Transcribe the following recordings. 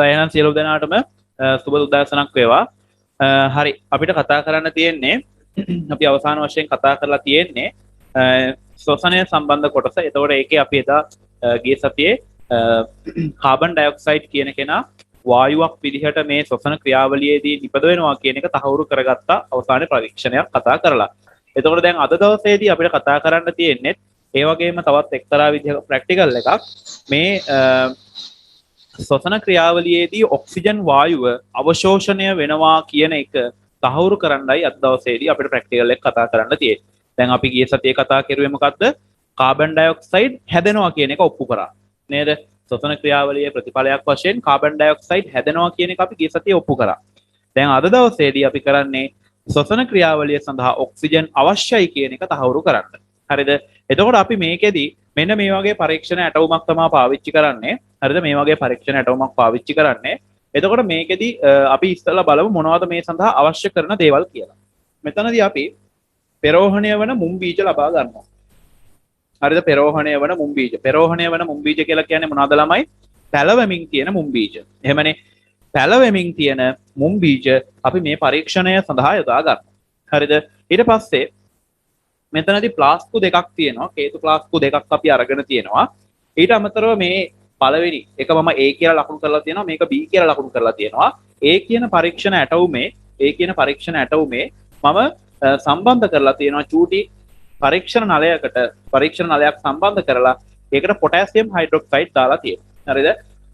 එහෙනම් සියලු දෙනාටම සුබ උදෑසනක් වේවා. හරි අපිට කතා කරන්න තියෙන්නේ අපි අවසාන වශයෙන් කතා කරලා තියෙන්නේ ශ්වසනය සම්බන්ධ කොටස. එතකොට ඒකේ අපි එදා ගිය සතියේ කාබන් ඩයොක්සයිඩ් කියන කෙනා වායුවක් විදිහට මේ ශ්වසන ක්‍රියාවලියේදී නිපද වෙනවා කියන එක තහවුරු කරගත්ත අවසානයේ පරීක්ෂණයක් කතා කරලා. එතකොට දැන් අද දවසේදී අපිට කතා කරන්න තියෙන්නේ ඒ වගේම තවත් එක්තරා විදිහක ප්‍රැක්ටිකල් එකක්. මේ ශ්වසන ක්‍රියාවලියේදී ඔක්සිජන් වායුව අවශෝෂණය වෙනවා කියන එක තහවුරු කරන්නයි අද දවසේදී අපිට ප්‍රැක්ටිකල් එක කතා කරන්න තියෙන්නේ. දැන් අපි ගිය සතියේ කතා කරුවේ මොකද්ද? කාබන් ඩයොක්සයිඩ් හැදෙනවා කියන එක ඔප්පු කරා. නේද? ශ්වසන ක්‍රියාවලියේ ප්‍රතිඵලයක් වශයෙන් කාබන් ඩයොක්සයිඩ් හැදෙනවා කියන එක අපි ගිය සතියේ ඔප්පු කරා. දැන් අද දවසේදී අපි කරන්නේ ශ්වසන ක්‍රියාවලිය සඳහා ඔක්සිජන් අවශ්‍යයි කියන එක තහවුරු කරන්න. හරිද? එතකොට අපි මේකෙදී මෙන්න මේ වගේ පරීක්ෂණ ඇටවුමක් තමයි පාවිච්චි කරන්නේ. හරිද? මේ වගේ පරීක්ෂණ ඇටවුමක් පාවිච්චි කරන්නේ. එතකොට මේකෙදී අපි ඉස්සෙල්ලා බලමු මොනවද මේ සඳහා අවශ්‍ය කරන දේවල් කියලා. මෙතනදී අපි පෙරෝහණය වන මුම් බීජ ලබා ගන්නවා. හරිද? පෙරෝහණය වන මුම් බීජ. පෙරෝහණය වන මුම් බීජ කියලා කියන්නේ මොනවද ළමයි? පැලවෙමින් තියෙන මුම් බීජ. එහෙමනේ. පැලවෙමින් තියෙන මුම් බීජ අපි මේ පරීක්ෂණය සඳහා යොදා ගන්නවා. හරිද? ඊට පස්සේ මෙතනදී ප්ලාස්කු දෙකක් තියෙනවා. කේතු ප්ලාස්කු දෙකක් අපි අරගෙන තියෙනවා. ඊට අමතරව මේ පළවෙනි එක මම A කියලා ලකුණු කරලා තියෙනවා. මේක B කියලා ලකුණු කරලා තියෙනවා. A කියන පරීක්ෂණ ඇටවුමේ මම සම්බන්ධ කරලා තියෙනවා චූටි පරීක්ෂණ නලයක් සම්බන්ධ කරලා ඒකට පොටෑසියම් හයිඩ්‍රොක්සයිඩ් දාලා තියෙනවා. හරිද?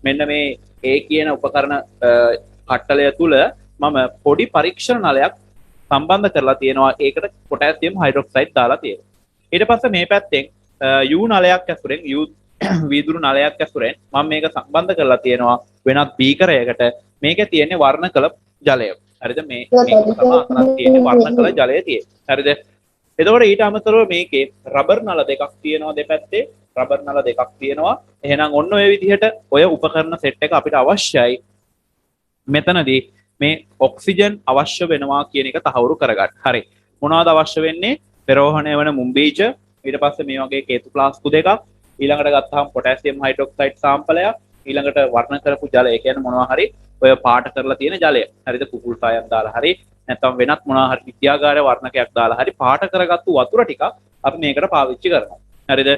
මෙන්න මේ A කියන උපකරණ කට්ටලය තුල මම පොඩි පරීක්ෂණ නලයක් සම්බන්ධ කරලා තියෙනවා. ඒකට පොටෑසියම් හයිඩ්‍රොක්සයිඩ් දාලා තියෙනවා. ඊට පස්සේ මේ පැත්තෙන් U නලයක් ඇසුරෙන් වීදුරු නලයක් ඇසුරෙන් මම මේක සම්බන්ධ කරලා තියෙනවා වෙනත් බීකරයකට. මේකේ තියෙන්නේ වර්ණ කළ ජලය. හරිද? මේක තමයි අතනක් තියෙන්නේ වර්ණ කළ ජලය තියෙන්නේ. හරිද? එතකොට ඊට අමතරව මේකේ රබර් නල දෙකක් තියෙනවා දෙපැත්තේ. රබර් නල දෙකක් තියෙනවා. එහෙනම් ඔන්න ඔය විදිහට ඔය උපකරණ සෙට් එක අපිට අවශ්‍යයි. මෙතනදී මේ ඔක්සිජන් අවශ්‍ය වෙනවා කියන එක තහවුරු කරගන්න. හරි. මොනවද අවශ්‍ය වෙන්නේ? පෙරෝහණය වන මුම් බීජ, ඊට පස්සේ මේ වගේ කේතු ප්ලාස්කු දෙකක්, ඊළඟට ගත්තාම පොටෑසියම් හයිඩ්‍රොක්සයිඩ් සාම්පලයක්, ඊළඟට වර්ණ කරපු ජලය. ඒ කියන්නේ මොනවා හරි ඔය පාට කරලා තියෙන ජලය. හරිද? කුකුල් සායක් දාලා හරි නැත්නම් වෙනත් මොනවා හරි විද්‍යාගාර වර්ණකයක් දාලා හරි පාට කරගත්තු වතුර ටිකක් අපි මේකට පාවිච්චි කරනවා. හරිද?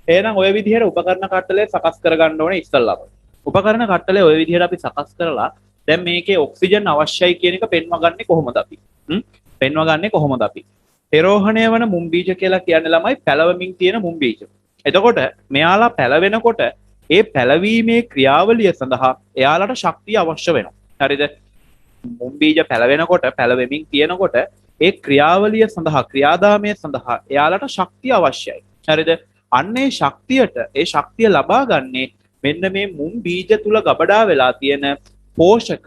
එහෙනම් ඔය විදිහට උපකරණ කට්ටලය සකස් කරගන්න ඕනේ ඉස්සල්ලාම. උපකරණ කට්ටලය ඔය විදිහට අපි සකස් කරලා දැන් මේකේ ඔක්සිජන් අවශ්‍යයි කියන එක පෙන්වගන්නේ කොහොමද අපි? පෙන්වගන්නේ කොහොමද අපි? පෙරෝහණය වන මුම් බීජ කියලා කියන්නේ ළමයි පැලවමින් තියෙන මුම් බීජ. එතකොට මෙයාලා පැලවෙනකොට ඒ පැලවීමේ ක්‍රියාවලිය සඳහා එයාලට ශක්තිය අවශ්‍ය වෙනවා. හරිද? මුම් බීජ පැලවෙනකොට පැලවෙමින් තියෙනකොට ඒ ක්‍රියාවලිය සඳහා ක්‍රියාදාමය සඳහා එයාලට ශක්තිය අවශ්‍යයි. හරිද? අන්නේ ශක්තිය ලබා ගන්නේ මෙන්න මේ මුම් බීජ තුල ගබඩා වෙලා තියෙන පෝෂක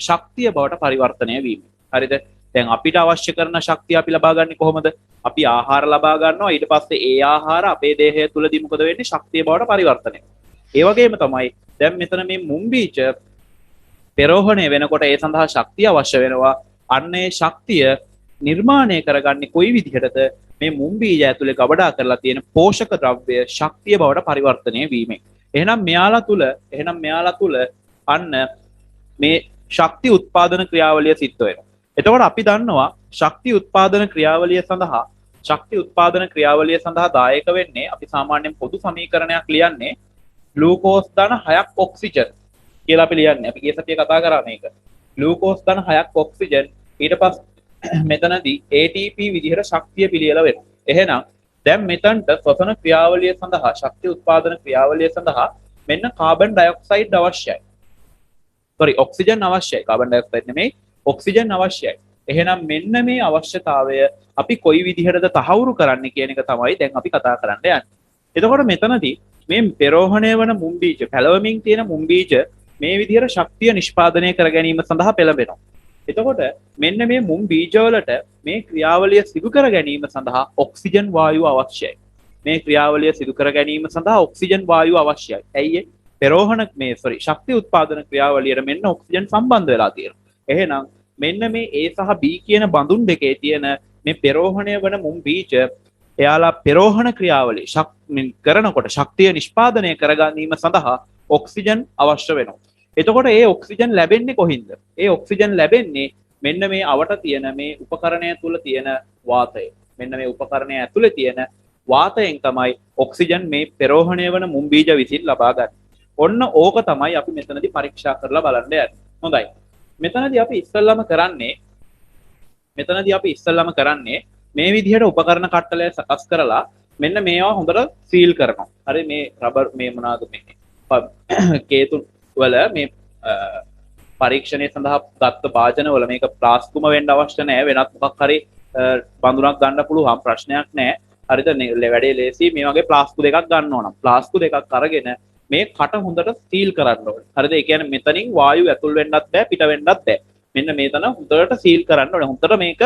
ශක්තිය බවට පරිවර්තනය වීම. හරිද? දැන් අපිට අවශ්‍ය කරන ශක්තිය අපි ලබා ගන්නේ කොහොමද? අපි ආහාර ලබා ගන්නවා. ඊට පස්සේ ඒ ආහාර අපේ දේහය තුලදී මොකද වෙන්නේ? ශක්තිය බවට පරිවර්තනය. ඒ වගේම තමයි දැන් මෙතන මේ මුම් බීජ පෙරෝහණය වෙනකොට ඒ සඳහා ශක්තිය අවශ්‍ය වෙනවා. අන්නේ ශක්තිය නිර්මාණය කරගන්නේ කොයි විදිහටද? මේ මුම් බීජ ඇතුලේ ගබඩා කරලා තියෙන පෝෂක ද්‍රව්‍ය ශක්තිය බවට පරිවර්තනය වීමෙන්. එහෙනම් මෙයාලා තුල අන්න මේ ශක්ති උත්පාදන ක්‍රියාවලිය සිද්ධ වෙනවා. එතකොට අපි දන්නවා ශක්ති උත්පාදන ක්‍රියාවලිය සඳහා දායක වෙන්නේ අපි සාමාන්‍යයෙන් පොදු සමීකරණයක් ලියන්නේ ග්ලූකෝස් ධන 6ක් ඔක්සිජන් කියලා අපි ලියන්නේ. අපි ගිය සතියේ කතා කරා මේක. ග්ලූකෝස් ධන 6ක් ඔක්සිජන් ඊට පස්සේ මෙතනදී ATP විදිහට ශක්තිය පිළියෙල වෙනවා. එහෙනම් දැන් මෙතනට ශ්වසන ක්‍රියාවලිය සඳහා ශක්ති උත්පාදන ක්‍රියාවලිය සඳහා මෙන්න කාබන් ඩයොක්සයිඩ් අවශ්‍යයි. ඔක්සිජන් අවශ්‍යයි. කාබන් ඩයොක්සයිඩ් නෙමෙයි ඔක්සිජන් අවශ්‍යයි. එහෙනම් මෙන්න මේ අවශ්‍යතාවය අපි කොයි විදිහටද තහවුරු කරන්නේ කියන එක තමයි දැන් අපි කතා කරන්න යන්නේ. එතකොට මෙතනදී මේ පෙරෝහණය වන මුම් බීජ පැලවමින් තියෙන මුම් බීජ මේ විදිහට ශක්තිය නිෂ්පාදනය කර ගැනීම සඳහා පෙළඹෙනවා. එතකොට මෙන්න මේ මුම් බීජවලට මේ ක්‍රියාවලිය සිදු කර ගැනීම සඳහා ඔක්සිජන් වායුව අවශ්‍යයි. ඇයි ශක්ති උත්පාදන ක්‍රියාවලියට මෙන්න ඔක්සිජන් සම්බන්ධ වෙලා තියෙනවා. එහෙනම් මෙන්න මේ A සහ B කියන බඳුන් දෙකේ තියෙන මේ පෙරෝහණය වන මුම් බීජ එයාලා පෙරෝහණ ක්‍රියාවලිය කරනකොට ශක්තිය නිෂ්පාදනය කර ගැනීම සඳහා ඔක්සිජන් අවශ්‍ය වෙනවා. එතකොට ඒ ඔක්සිජන් ලැබෙන්නේ කොහින්ද? ඒ ඔක්සිජන් ලැබෙන්නේ මෙන්න මේ අවට තියෙන මේ උපකරණය තුල තියෙන වාතය. මෙන්න මේ උපකරණය ඇතුලේ තියෙන වාතයෙන් තමයි ඔක්සිජන් මේ පෙරෝහණය වන මුම්බීජ විසින් ලබා ගන්න. ඔන්න ඕක තමයි අපි මෙතනදී පරීක්ෂා කරලා බලන්න යන්නේ. හොඳයි. මෙතනදී අපි ඉස්සල්ලාම කරන්නේ මේ විදිහට උපකරණ කට්ටලය සකස් කරලා මෙන්න මේවා හොඳට සීල් කරනවා. හරි මේ රබර් මේ මොනවාද මේ කේතු වල මේ පරීක්ෂණය සඳහා ගත්ත භාජන වල මේක ප්ලාස්කුම වෙන්න අවශ්‍ය නැහැ. වෙනත් මොකක් හරි බඳුනක් ගන්න පුළුවන් ප්‍රශ්නයක් නැහැ. හරිද? වැඩේ ලේසි. මේ වගේ ප්ලාස්කු දෙකක් ගන්න ඕන. ප්ලාස්කු දෙකක් අරගෙන මේ කට හොඳට සීල් කරන්න ඕනේ. හරිද? ඒ කියන්නේ මෙතනින් වායු ඇතුල් වෙන්නත් බෑ පිට වෙන්නත් බෑ. මෙන්න මේතන හොඳට සීල් කරන්න ඕනේ. හොඳට මේක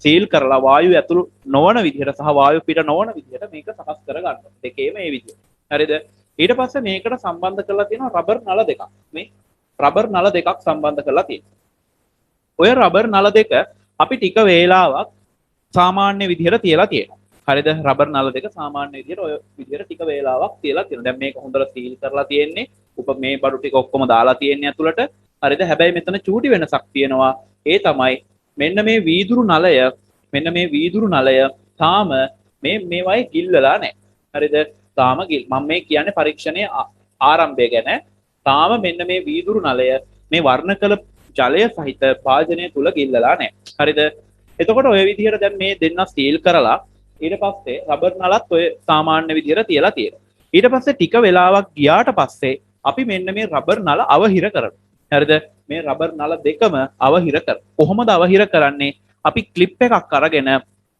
සීල් කරලා වායු ඇතුල් නොවන විදිහට සහ වායු පිට නොවන විදිහට මේක සකස් කර ගන්න ඕනේ. දෙකේම මේ විදිහට. හරිද? ඊට පස්සේ මේකට සම්බන්ධ කරලා තියෙනවා රබර් නල දෙකක්. මේ රබර් නල දෙකක් සම්බන්ධ කරලා තියෙනවා. ඔය රබර් නල දෙක අපි ටික වේලාවක් සාමාන්‍ය විදිහට තියලා තියෙනවා. හරිද? රබර් නල දෙක සාමාන්‍ය විදිහට ඔය විදිහට ටික වේලාවක් තියලා තියෙනවා. දැන් මේක හොඳට සීල් කරලා තියෙන්නේ. මේ බඩු ටික ඔක්කොම දාලා තියෙන්නේ ඇතුළට. හරිද? හැබැයි මෙතන චූටි වෙනසක් තියෙනවා. ඒ තමයි මෙන්න මේ වීදුරු නලය තාම මේවයි ගිල්ලලා නැහැ. හරිද? තාම මම මේ කියන්නේ පරීක්ෂණයේ ආරම්භය ගැන. තාම මෙන්න මේ වීදුරු නලය මේ වර්ණ කළ ජලය සහිත භාජනය තුල ගිල්ලලා නැහැ. හරිද? එතකොට ඔය විදිහට දැන් මේ දෙන්න සීල් කරලා ඊට පස්සේ රබර් නලත් ඔය සාමාන්‍ය විදිහට තියලා තියෙනවා. ඊට පස්සේ ටික වෙලාවක් ගියාට පස්සේ අපි මෙන්න මේ රබර් නල අවහිර කරනවා. හරිද? මේ රබර් නල දෙකම අවහිර කරනවා. කොහොමද අවහිර කරන්නේ? අපි ක්ලිප් එකක් අරගෙන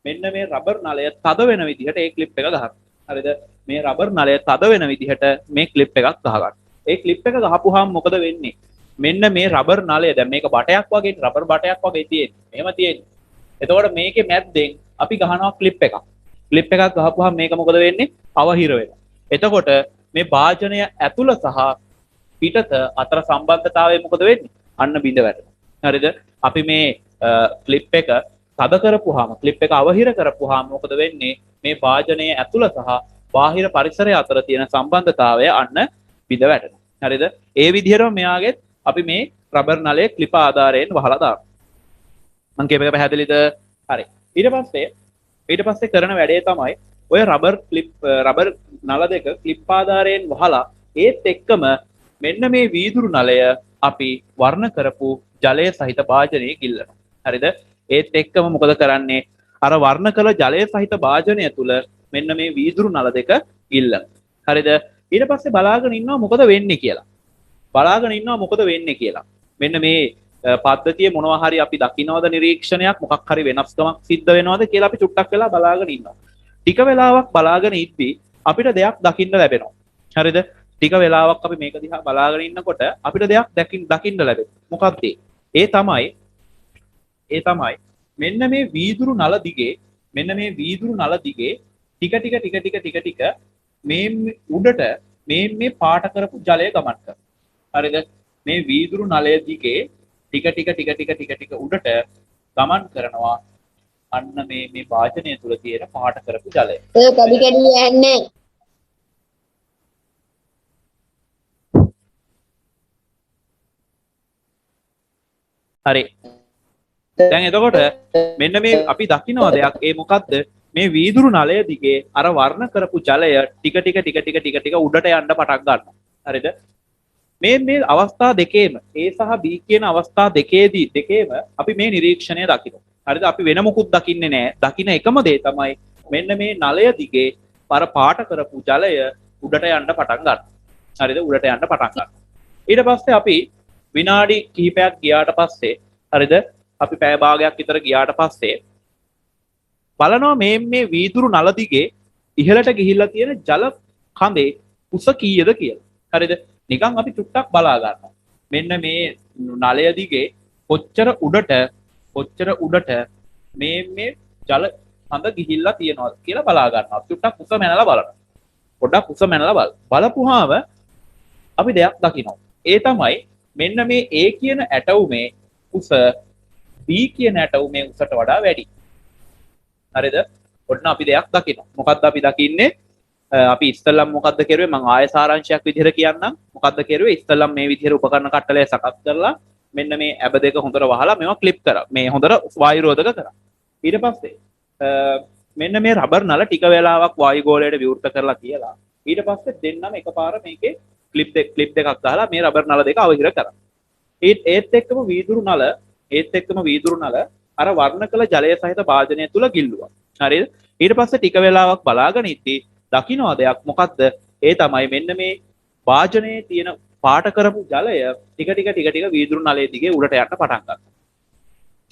මෙන්න මේ රබර් නලය තද වෙන විදිහට ඒ ක්ලිප් එක ගහනවා. හරිද? මේ රබර් නලය තද වෙන විදිහට මේ ක්ලිප් එකක් ගහගන්න. ඒ ක්ලිප් එක ගහපුවාම මොකද වෙන්නේ? මෙන්න මේ රබර් නලය දැන් මේක බටයක් වගේ රබර් බටයක් වගේ තියෙන්නේ. එහෙම තියෙන්නේ. එතකොට මේකේ මැද්දෙන් අපි ගහනවා ක්ලිප් එකක්. ක්ලිප් එකක් ගහපුවාම මේක මොකද වෙන්නේ? අවහිර වෙනවා. එතකොට මේ භාජනය ඇතුළ සහ පිටත අතර සම්බන්ධතාවය මොකද වෙන්නේ? අන්න බිඳ වැටෙනවා. හරිද? අපි මේ ක්ලිප් එක තද කරපුවාම ක්ලිප් එක අවහිර කරපුවාම මොකද වෙන්නේ? මේ භාජනයේ ඇතුළ සහ බාහිර පරිසරය අතර තියෙන සම්බන්ධතාවය අන්න බිඳ වැටෙනවා. හරිද? ඒ විදිහටම මෙයාගේ අපි මේ රබර් නලයේ ක්ලිප ආධාරයෙන් වහලා දානවා. මම කියපේක පැහැදිලිද? හරි. ඊට පස්සේ කරන වැඩේ තමයි ඔය රබර් නල දෙක ක්ලිප් ආධාරයෙන් වහලා ඒත් එක්කම මෙන්න මේ වීදුරු නලය අපි වර්ණ කරපු ජලය සහිත භාජනයේ ගිල්ලනවා. හරිද? ඒත් එක්කම මොකද කරන්නේ? අර වර්ණ කළ ජලය සහිත භාජනය තුල මෙන්න මේ වීදුරු නල දෙක ගිල්ලනවා. හරිද? ඊට පස්සේ බලාගෙන ඉන්නවා මොකද වෙන්නේ කියලා. මෙන්න මේ පද්ධතිය මොනවා හරි අපි දකින්නවද නිරීක්ෂණයක් මොකක් හරි වෙනස්කමක් සිද්ධ වෙනවද කියලා අපි චුට්ටක් වෙලා බලාගෙන ඉන්නවා. ටික වෙලාවක් බලාගෙන ඉද්දි අපිට දෙයක් දකින්න ලැබෙනවා. හරිද? ටික වෙලාවක් අපි මේක දිහා බලාගෙන ඉන්නකොට අපිට දෙයක් දකින්න ලැබෙනවා. මොකක්ද ඒ තමයි මෙන්න මේ වීදුරු නල දිගේ ටික මේ උඩට මේ පාට කරපු ජලය ගමන් කරනවා. හරිද? මේ වීදුරු නලය දිගේ ටික උඩට ගමන් කරනවා. අන්න මේ වාජනය තුල තියෙන පාට කරපු ජලය. ඒ කඩි කඩි යන්නේ. හරි. දැන් එතකොට මෙන්න මේ අපි දකින්න දෙයක් ඒ මොකද්ද? මේ වීදුරු නලය දිගේ අර වර්ණ කරපු ජලය ටික ටික උඩට යන්න පටන් ගන්නවා. හරිද? මේ අවස්ථා දෙකේම A සහ B කියන අවස්ථා දෙකේම අපි මේ නිරීක්ෂණය දකිනවා. හරිද? අපි වෙන මොකුත් දකින්නේ නැහැ. දකින්න එකම දේ තමයි මෙන්න මේ නලය දිගේ අර පාට කරපු ජලය උඩට යන්න පටන් ගන්නවා. හරිද? උඩට යන්න පටන් ගන්නවා. ඊට පස්සේ අපි විනාඩි කිහිපයක් ගියාට පස්සේ හරිද? අපි පැය භාගයක් විතර ගියාට පස්සේ බලනවා මේ වීදුරු නල දිගේ ඉහළට ගිහිල්ලා තියෙන ජල කඳේ උස කීයද කියලා. හරිද? නිකන් අපි චුට්ටක් බලා ගන්නවා. මෙන්න මේ නලය දිගේ කොච්චර උඩට මේ ජල කඳ ගිහිල්ලා තියෙනවද කියලා බලා ගන්නවා. චුට්ටක් උස මැනලා බලනවා. පොඩ්ඩක් උස මැනලා බලපුවාම අපි දෙයක් දකිනවා. ඒ තමයි මෙන්න මේ A කියන ඇටවුමේ උස B කියන ඇටවුමේ උසට වඩා වැඩි. හරිද? ඔන්න අපි දෙයක් දකිනවා. මොකක්ද අපි දකින්නේ? අපි ඉස්සල්ලාම මොකද්ද කරුවේ මම ආය සාරාංශයක් විදිහට කියන්නම් මොකද්ද කරුවේ ඉස්සල්ලාම මේ විදිහට උපකරණ කට්ටලය සකස් කරලා මෙන්න මේ ඇබ දෙක හොඳට වහලා මේවා ක්ලිප් කරා මේ හොඳට වායු රෝධක කරා ඊට පස්සේ මෙන්න මේ රබර් නල ටික වෙලාවක් වායු ගෝලයට විවෘත කරලා කියලා ඊට පස්සේ දෙන්නම එකපාර මේකේ ක්ලිප් දෙකක් ගහලා මේ රබර් නල දෙක අවහිර කරා ඒත් එක්කම වීදුරු නල අර වර්ණ කළ ජලය සහිත භාජනය තුල ගිල්ලුවා හරිද ඊට පස්සේ ටික වෙලාවක් බලාගෙන ඉද්දි දකින්න දෙයක් මොකද්ද ඒ තමයි මෙන්න මේ භාජනයේ තියෙන පාට කරපු ජලය ටික වීදුරු නලයේ දිගේ උඩට යන්න පටන් ගන්නවා.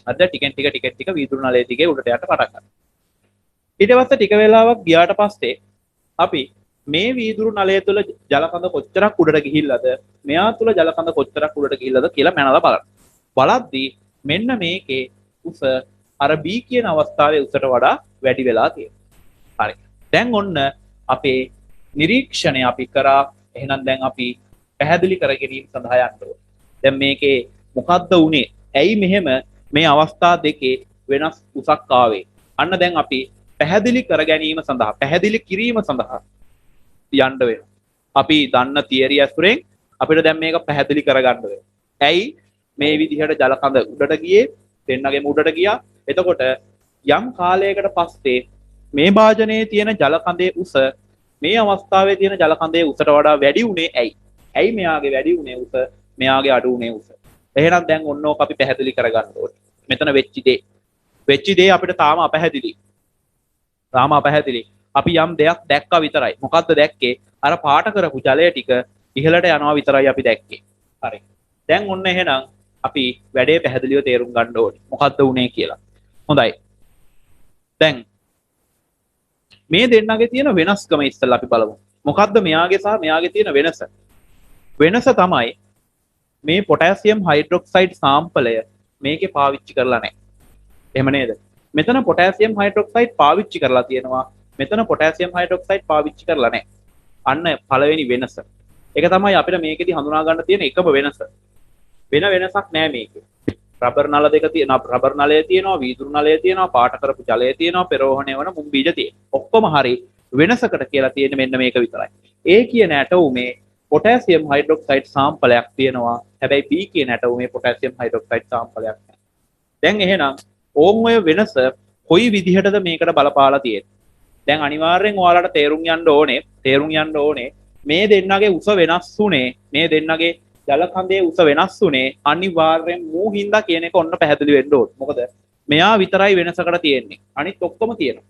අද ටික වීදුරු නලයේ දිගේ උඩට යන්න පටන් ගන්නවා. ඊට පස්සේ ටික වෙලාවක් ගියාට පස්සේ අපි මේ වීදුරු නලය තුල ජල කඳ කොච්චරක් උඩට ගිහිල්ලාද මෙයා තුල ජල කඳ කොච්චරක් උඩට ගිහිල්ලාද කියලා මනලා බලන්න. බලද්දී මෙන්න මේකේ උස අර B කියන අවස්ථාවේ උසට වඩා වැඩි වෙලා තියෙනවා. හරි. දැන් ඔන්න අපේ නිරීක්ෂණය අපි කරා එහෙනම් දැන් අපි පැහැදිලි කර ගැනීම සඳහා යන්න ඕනේ. දැන් මේකේ මොකද්ද උනේ? ඇයි මෙහෙම මේ අවස්ථා දෙකේ වෙනස් උසක් ආවේ? අන්න දැන් අපි පැහැදිලි කර ගැනීම සඳහා පැහැදිලි කිරීම සඳහා යන්න වෙනවා. අපි දන්න තියරි ඇසුරෙන් අපිට දැන් මේක පැහැදිලි කරගන්න වෙනවා. ඇයි මේ විදිහට ජල කඳ උඩට ගියේ? දෙන්නගෙම උඩට ගියා. එතකොට යම් කාලයකට පස්සේ මේ භාජනයේ තියෙන ජල කඳේ උස මේ අවස්ථාවේ තියෙන ජල කඳේ උසට වඩා වැඩි උනේ ඇයි? ඇයි මෙයාගේ වැඩි උනේ උස මෙයාගේ අඩු උනේ උස? එහෙනම් දැන් ඔන්න ඕක අපි පැහැදිලි කරගන්න ඕනේ. මෙතන වෙච්ච දේ අපිට තාම අපැහැදිලි. අපි යම් දෙයක් දැක්කා විතරයි. මොකද්ද දැක්කේ? අර පාට කරපු ජලය ටික ඉහළට යනවා විතරයි අපි දැක්කේ. හරි. දැන් ඔන්න එහෙනම් අපි වැඩේ පැහැදිලිව තේරුම් ගන්න ඕනේ. මොකද්ද උනේ කියලා. හොඳයි. දැන් මේ දෙන්නගේ තියෙන වෙනස්කම ඉස්සෙල්ලා අපි බලමු. මොකද්ද මෙයාගේ සහ මෙයාගේ තියෙන වෙනස? වෙනස තමයි මේ පොටෑසියම් හයිඩ්‍රොක්සයිඩ් සාම්පලය මේකේ පාවිච්චි කරලා නැහැ. එහෙම නේද? මෙතන පොටෑසියම් හයිඩ්‍රොක්සයිඩ් පාවිච්චි කරලා තියෙනවා. මෙතන පොටෑසියම් හයිඩ්‍රොක්සයිඩ් පාවිච්චි කරලා නැහැ. අන්න පළවෙනි වෙනස. ඒක තමයි අපිට මේකෙදි හඳුනා ගන්න තියෙන එකම වෙනස. වෙන වෙනසක් නැහැ මේකේ. රබර් නල දෙක තියෙනවා, රබර් නලය තියෙනවා, වීදුරු නලය තියෙනවා, පාට කරපු ජලය තියෙනවා, පෙරෝහණය වන මුම් බීජ තියෙනවා. ඔක්කොම හරි වෙනසකට කියලා තියෙන්නේ මෙන්න මේක විතරයි. A කියන ඇටෝමේ පොටෑසියම් හයිඩ්‍රොක්සයිඩ් සාම්පලයක් තියෙනවා. හැබැයි B කියන ඇටෝමේ පොටෑසියම් හයිඩ්‍රොක්සයිඩ් සාම්පලයක් නැහැ. දැන් එහෙනම් ඕම් ඔය වෙනස කොයි විදිහටද මේකට බලපාලා තියෙන්නේ? දැන් අනිවාර්යෙන් ඔයාලට තේරුම් යන්න ඕනේ මේ දෙන්නගේ උස වෙනස් වුනේ මේ දෙන්නගේ ජල කඳේ උස වෙනස් වුනේ අනිවාර්යෙන් මූ හින්දා කියන එක ඔන්න පැහැදිලි වෙන්න ඕනේ. මොකද මෙයා විතරයි වෙනසකට තියෙන්නේ. අනිත් ඔක්කොම තියෙනවා.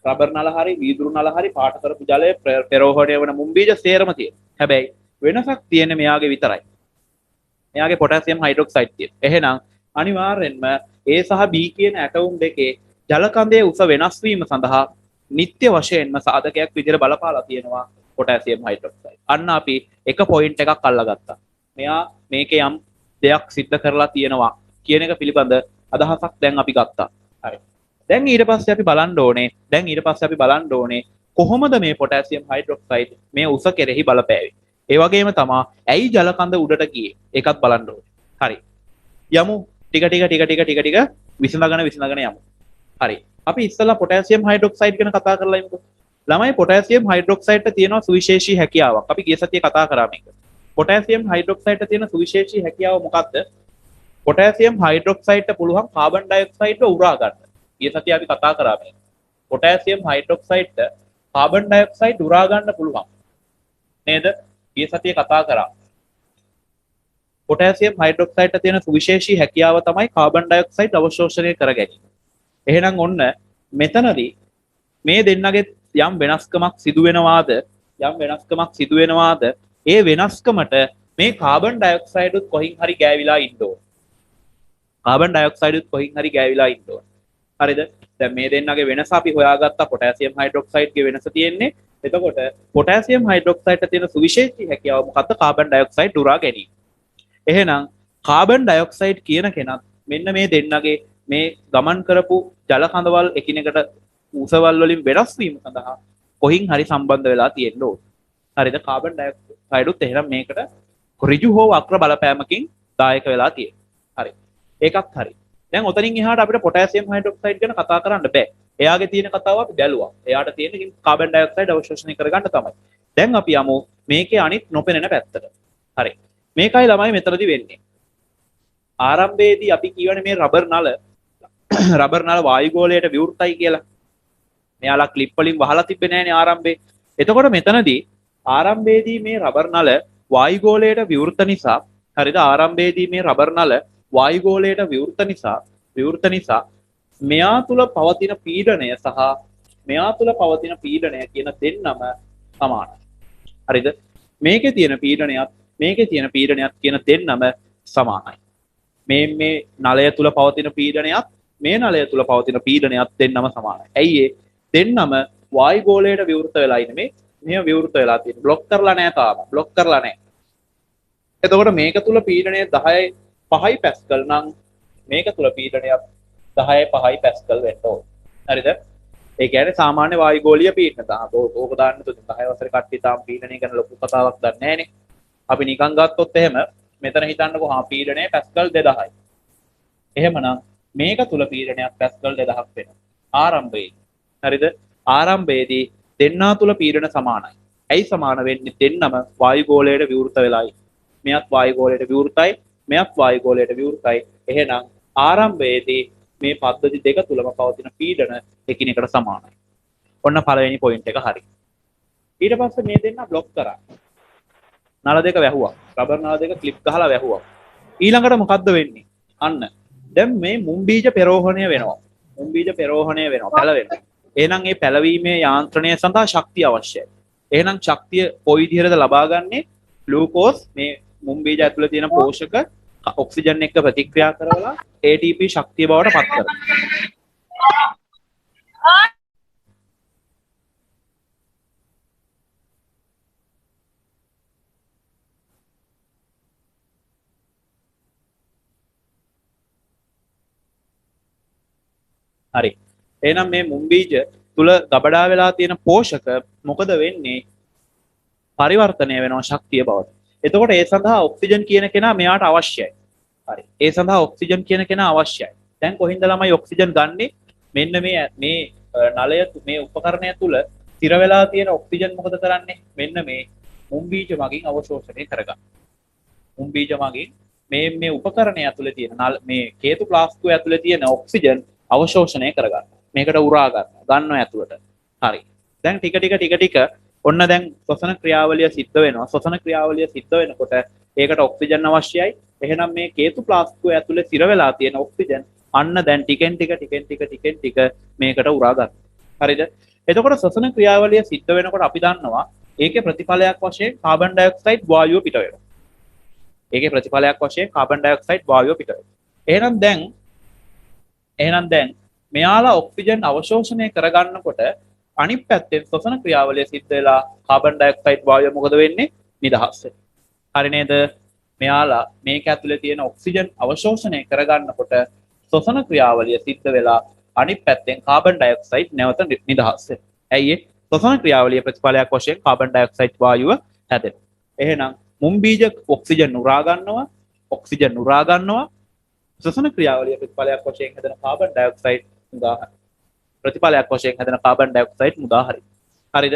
රබර් නල හරි වීදුරු නල හරි පාට කරපු ජලය පෙරෝහණය වන මුම් බීජ සේරම තියෙනවා. හැබැයි වෙනසක් තියෙන්නේ මෙයාගේ විතරයි. මෙයාගේ පොටෑසියම් හයිඩ්‍රොක්සයිඩ් තියෙන. එහෙනම් අනිවාර්යෙන්ම A සහ B කියන ඇටෝම් දෙකේ ජල කඳේ උස වෙනස් වීම සඳහා නිත්‍ය වශයෙන්ම සාධකයක් විදිහට බලපාලා තියෙනවා පොටෑසියම් හයිඩ්‍රොක්සයිඩ්. අන්න අපි එක පොයින්ට් එකක් අල්ලගත්තා. මෙයා මේකේ යම් දෙයක් සිද්ධ කරලා තියෙනවා කියන එක පිළිබඳ අදහසක් දැන් අපි ගත්තා. හරි. දැන් ඊට පස්සේ අපි බලන්න ඕනේ කොහොමද මේ පොටෑසියම් හයිඩ්‍රොක්සයිඩ් මේ උස කෙරෙහි බලපෑවේ. ඒ වගේම තමයි ඇයි ජල කඳ උඩට ගියේ ඒකත් බලන්න ඕනේ. හරි. යමු ටික විසඳගෙන යමු. හරි. අපි ඉස්සලා පොටෑසියම් හයිඩ්‍රොක්සයිඩ් ගැන කතා කරලා ඉමුකෝ. ළමයි පොටෑසියම් හයිඩ්‍රොක්සයිඩ්ට තියෙනවා සුවිශේෂී හැකියාවක්. අපි ගිය සතියේ කතා කරා මේක. පොටෑසියම් හයිඩ්‍රොක්සයිඩ්ට තියෙන සුවිශේෂී හැකියාව මොකක්ද? පොටෑසියම් හයිඩ්‍රොක්සයිඩ්ට පුළුවන් කාබන් ඩයොක්සයිඩ්ව උරා ගන්න. ගිය සතියේ අපි කතා කරා මේක. පොටෑසියම් හයිඩ්‍රොක්සයිඩ්ට කාබන් ඩයොක්සයිඩ් උරා ගන්න පුළුවන්. නේද? ගිය සතියේ කතා කරා. පොටෑසියම් හයිඩ්‍රොක්සයිඩ්ට තියෙන සුවිශේෂී හැකියාව තමයි කාබන් ඩයොක්සයිඩ් අවශෝෂණය කර ගැනීම. එහෙනම් ඔන්න මෙතනදී මේ දෙන්නගේ යම් වෙනස්කමක් සිදු වෙනවාද ඒ වෙනස්කමට මේ කාබන් ඩයොක්සයිඩුත් කොහින් හරි ගෑවිලා ඉන්න ඕන. හරිද? දැන් මේ දෙන්නගේ වෙනස අපි හොයාගත්තා. පොටෑසියම් හයිඩ්‍රොක්සයිඩ්ගේ වෙනස තියෙන්නේ. එතකොට පොටෑසියම් හයිඩ්‍රොක්සයිඩ්ට තියෙන සුවිශේෂී හැකියාව මොකක්ද? කාබන් ඩයොක්සයිඩ් උරා ගැනීම. එහෙනම් කාබන් ඩයොක්සයිඩ් කියන කෙනත් මෙන්න මේ දෙන්නගේ මේ ගමන් කරපු ජල කඳවල් එකිනෙකට උසවල් වලින් වෙනස් වීම සඳහා කොහින් හරි සම්බන්ධ වෙලා තියෙන්න ඕන. හරිද? කාබන් ඩයොක්සයිඩුත් එහෙනම් මේකට ඍජු හෝ වක්‍ර බලපෑමකින් දායක වෙලා තියෙනවා. හරි. ඒකත් හරි. දැන් ඔතනින් එහාට අපිට පොටෑසියම් හයිඩ්‍රොක්සයිඩ් ගැන කතා කරන්න බෑ. එයාගේ තියෙන කතාව අපි බැලුවා. එයාට තියෙන කාබන් ඩයොක්සයිඩ් අවශෝෂණය කරගන්න තමයි. දැන් අපි යමු මේකේ අනිත් නොපෙනෙන පැත්තට. හරි. මේකයි ළමයි මෙතනදී වෙන්නේ. ආරම්භයේදී අපි කියවනේ මේ රබර් නල වායුගෝලයට විවෘතයි කියලා. මෙයාලා ක්ලිප් වලින් වහලා තිබ්බේ නැහනේ ආරම්භයේ. එතකොට මෙතනදී ආරම්භයේදී මේ රබර් නල වායුගෝලයට විවෘත නිසා හරිද ආරම්භයේදී මේ රබර් නල වායුගෝලයට විවෘත නිසා මෙයා තුල පවතින පීඩනය සහ මෙයා තුල පවතින පීඩනය කියන දෙන්නම සමානයි. හරිද? මේකේ තියෙන පීඩනයත් කියන දෙන්නම සමානයි. මේ නලය තුල පවතින පීඩනයත් මේ නලය තුල පවතින පීඩනයත් දෙන්නම සමානයි. ඇයි ඒ? දෙන්නම වායුගෝලයට විවෘත වෙලා ඉන්නේ. මේ විවෘත වෙලා තියෙන බ්ලොක් කරලා නැහැ තාම. බ්ලොක් කරලා නැහැ. එතකොට මේක තුල පීඩනය 10.5 පැස්කල් නම් මේක තුල පීඩනයක් 10.5 පැස්කල් වෙන්න ඕන. හරිද? ඒ කියන්නේ සාමාන්‍ය වායුගෝලීය පීඩන. ඕක දාන්න තුන 10 වසරේ කට්ටිය තාම පීඩනය ගැන ලොකු කතාවක් දන්නේ නැහනේ. අපි නිකන් ගත්තොත් එහෙම මෙතන හිතන්නකෝ පීඩනය පැස්කල් 2000යි. එහෙමනම් මේක තුල පීඩනයක් පැස්කල් 2000ක් වෙනවා. ආරම්භයේ. හරිද? ආරම්භයේදී දෙන්නා තුල පීඩන සමානයි. ඇයි සමාන වෙන්නේ? දෙන්නම වායුගෝලයට විවෘත වෙලායි. මෙයත් වායුගෝලයට විවෘතයි, මෙයත් වායුගෝලයට විවෘතයි. එහෙනම් ආරම්භයේදී මේ පද්ධති දෙක තුලම පවතින පීඩන එකිනෙකට සමානයි. ඔන්න පළවෙනි පොයින්ට් එක හරි. ඊට පස්සේ මේ දෙන්න બ્લોක් කරා. නල දෙක වැහුවා. රබර් නල දෙක ක්ලිප් ගහලා වැහුවා. ඊළඟට මොකද්ද වෙන්නේ? අන්න දැන් මේ මුම්බීජ පෙරෝහණය වෙනවා. පැලවෙනවා. එහෙනම් මේ පැලවීමේ යාන්ත්‍රණය සඳහා ශක්තිය අවශ්‍යයි. එහෙනම් ශක්තිය කොයි විදිහටද ලබා ගන්නේ? ග්ලූකෝස් මේ මුම්බීජ ඇතුලේ තියෙන පෝෂක ඔක්සිජන් එක්ක ප්‍රතික්‍රියා කරලා ATP ශක්තිය බවට පත් කරනවා. හරි. එහෙනම් මේ මුම්බීජ තුල ගබඩා වෙලා තියෙන පෝෂක මොකද වෙන්නේ? පරිවර්තනය වෙනවා ශක්තිය බවට. එතකොට ඒ සඳහා ඔක්සිජන් කියන කෙනා මෙයාට අවශ්‍යයි. හරි. ඒ සඳහා ඔක්සිජන් කියන කෙනා අවශ්‍යයි. දැන් කොහින්ද ළමයි ඔක්සිජන් ගන්නෙ? මෙන්න මේ නලය මේ උපකරණය තුල ස්ථිර වෙලා තියෙන ඔක්සිජන් මොකද කරන්නේ? මෙන්න මේ මුම්බීජ මගින් අවශෝෂණය කරගන්න. මුම්බීජ මගින් මේ උපකරණය ඇතුලේ තියෙන මේ හේතු ප්ලාස්කුව ඇතුලේ තියෙන ඔක්සිජන් අවශෝෂණය කරගන්න. මේකට උරා ගන්නවා ඇතුලට. හරි. දැන් ටික ඔන්න දැන් ශ්වසන ක්‍රියාවලිය සිද්ධ වෙනවා. ශ්වසන ක්‍රියාවලිය සිද්ධ වෙනකොට ඒකට ඔක්සිජන් අවශ්‍යයි. එහෙනම් මේ හේතු ප්ලාස්කුව ඇතුලේ ස්ථිර වෙලා තියෙන ඔක්සිජන් අන්න දැන් ටිකෙන් ටික මේකට උරා ගන්න. හරිද? එතකොට ශ්වසන ක්‍රියාවලිය සිද්ධ වෙනකොට අපි දන්නවා ඒකේ ප්‍රතිඵලයක් වශයෙන් කාබන් ඩයොක්සයිඩ් වායුව පිට වෙනවා. එහෙනම් දැන් මෙයාලා ඔක්සිජන් අවශෝෂණය කරගන්නකොට අනිත් පැත්තෙන් ශ්වසන ක්‍රියාවලිය සිද්ධ වෙලා කාබන් ඩයොක්සයිඩ් වායුව මොකද වෙන්නේ? නිදහස් වෙනවා. හරි නේද? මෙයාලා මේක ඇතුලේ තියෙන ඔක්සිජන් අවශෝෂණය කරගන්නකොට ශ්වසන ක්‍රියාවලිය සිද්ධ වෙලා අනිත් පැත්තෙන් කාබන් ඩයොක්සයිඩ් නැවත නිදහස් වෙනවා. ඇයි ඒ? ශ්වසන ක්‍රියාවලිය ප්‍රතිඵලයක් වශයෙන් කාබන් ඩයොක්සයිඩ් වායුව හැදෙනවා. එහෙනම් මුම්බීජ ඔක්සිජන් උරා ගන්නවා. ශ්වසන ක්‍රියාවලිය ප්‍රතිඵලයක් වශයෙන් හැදෙන කාබන් ඩයොක්සයිඩ් මුදාහරි. හරිද?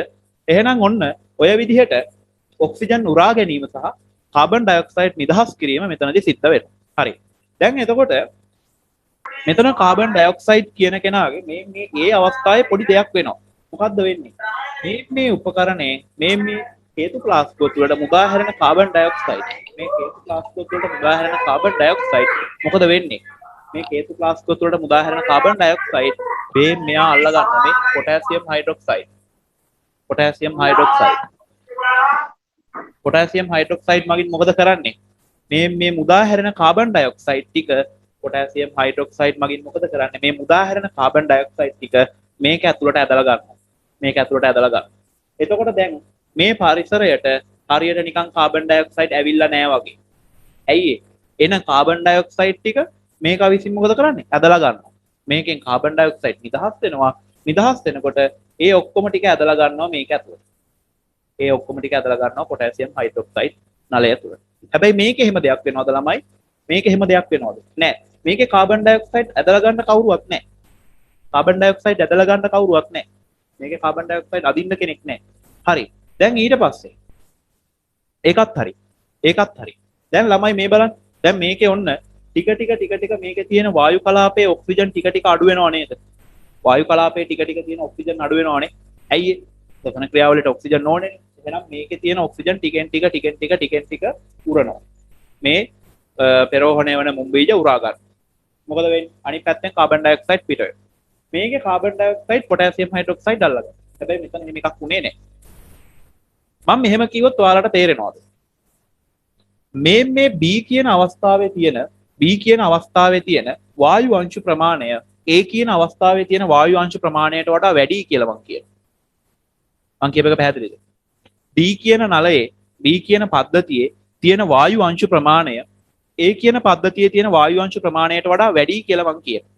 එහෙනම් ඔන්න ඔය විදිහට ඔක්සිජන් උරා ගැනීම සහ කාබන් ඩයොක්සයිඩ් නිදහස් කිරීම මෙතනදී සිද්ධ වෙනවා. හරි. දැන් එතකොට මෙතන කාබන් ඩයොක්සයිඩ් කියන කෙනාගේ මේ ඒ අවස්ථාවේ පොඩි දෙයක් වෙනවා. මොකද්ද වෙන්නේ? මේ උපකරණේ මේ හේතු ප්ලාස්කුව තුළට මුදා හැරෙන කාබන් ඩයොක්සයිඩ් මොකද වෙන්නේ? මේ හේතු ප්ලාස්කුව තුළට මුදා හැරෙන කාබන් ඩයොක්සයිඩ් මෙයා අල්ල ගන්නවා මේ පොටෑසියම් හයිඩ්‍රොක්සයිඩ් මගින් මොකද කරන්නේ? මේ මුදා හැරෙන කාබන් ඩයොක්සයිඩ් ටික පොටෑසියම් හයිඩ්‍රොක්සයිඩ් මගින් මොකද කරන්නේ? මේ මුදා හැරෙන කාබන් ඩයොක්සයිඩ් ටික මේක ඇතුළට ඇදලා ගන්නවා. එතකොට දැන් මේ පරිසරයට හරියට නිකන් කාබන් ඩයොක්සයිඩ් ඇවිල්ලා නැහැ වගේ. ඇයි එන කාබන් ඩයොක්සයිඩ් ටික මේක විසින් මොකද කරන්නේ? ඇදලා ගන්නවා. මේකෙන් කාබන් ඩයොක්සයිඩ් නිදහස් වෙනවා. නිදහස් වෙනකොට ඒ ඔක්කොම ටික ඇදලා ගන්නවා මේක ඇතුළට. පොටෑසියම් හයිඩ්‍රොක්සයිඩ් නලය ඇතුළට. හැබැයි මේකේ එහෙම දෙයක් වෙනවද ළමයි? නෑ. මේකේ කාබන් ඩයොක්සයිඩ් ඇදලා ගන්න කවුරුවත් නෑ. කාබන් ඩයොක්සයිඩ් ඇදලා ගන්න කවුරුවත් නැහැ. මේකේ කාබන් ඩයොක්සයිඩ් අදින්න කෙනෙක් නැහැ. හරි. දැන් ඊට පස්සේ ඒකත් හරි. ඒකත් හරි. දැන් ළමයි මේ බලන්න. දැන් මේකේ ඔන්න ටික මේකේ තියෙන වායු කලාපයේ ඔක්සිජන් ටික ටික අඩු වෙනව නේද? වායු කලාපයේ ටික තියෙන ඔක්සිජන් අඩු වෙනවනේ. ඇයි ඒ? දසන ක්‍රියාවලට ඔක්සිජන් ඕනේ. එහෙනම් මේකේ තියෙන ඔක්සිජන් ටිකෙන් ටික උරනවා. මේ පෙරෝහණය වන මුම්බීජ උරා ගන්න. මොකද වෙන්නේ? අනිත් පැත්තෙන් කාබන් ඩයොක්සයිඩ් පිට වෙනවා. මේකේ කාබන් ඩයොක්සයිඩ් පොටෑසියම් හයිඩ්‍රොක්සයිඩ් අල්ලගන්න. හැබැයි මෙතන එහෙම එකක් උනේ නැහැ. මම මෙහෙම කිව්වොත් ඔයාලට තේරෙනවද? මේ B කියන අවස්ථාවේ තියෙන වායු අංශු ප්‍රමාණය A කියන අවස්ථාවේ තියෙන වායු අංශු ප්‍රමාණයට වඩා වැඩි කියලා මම කියනවා. මම කියප එක පැහැදිලිද? D කියන නලයේ B කියන පද්ධතියේ තියෙන වායු අංශු ප්‍රමාණය A කියන පද්ධතියේ තියෙන වායු අංශු ප්‍රමාණයට වඩා වැඩි කියලා මම කියනවා.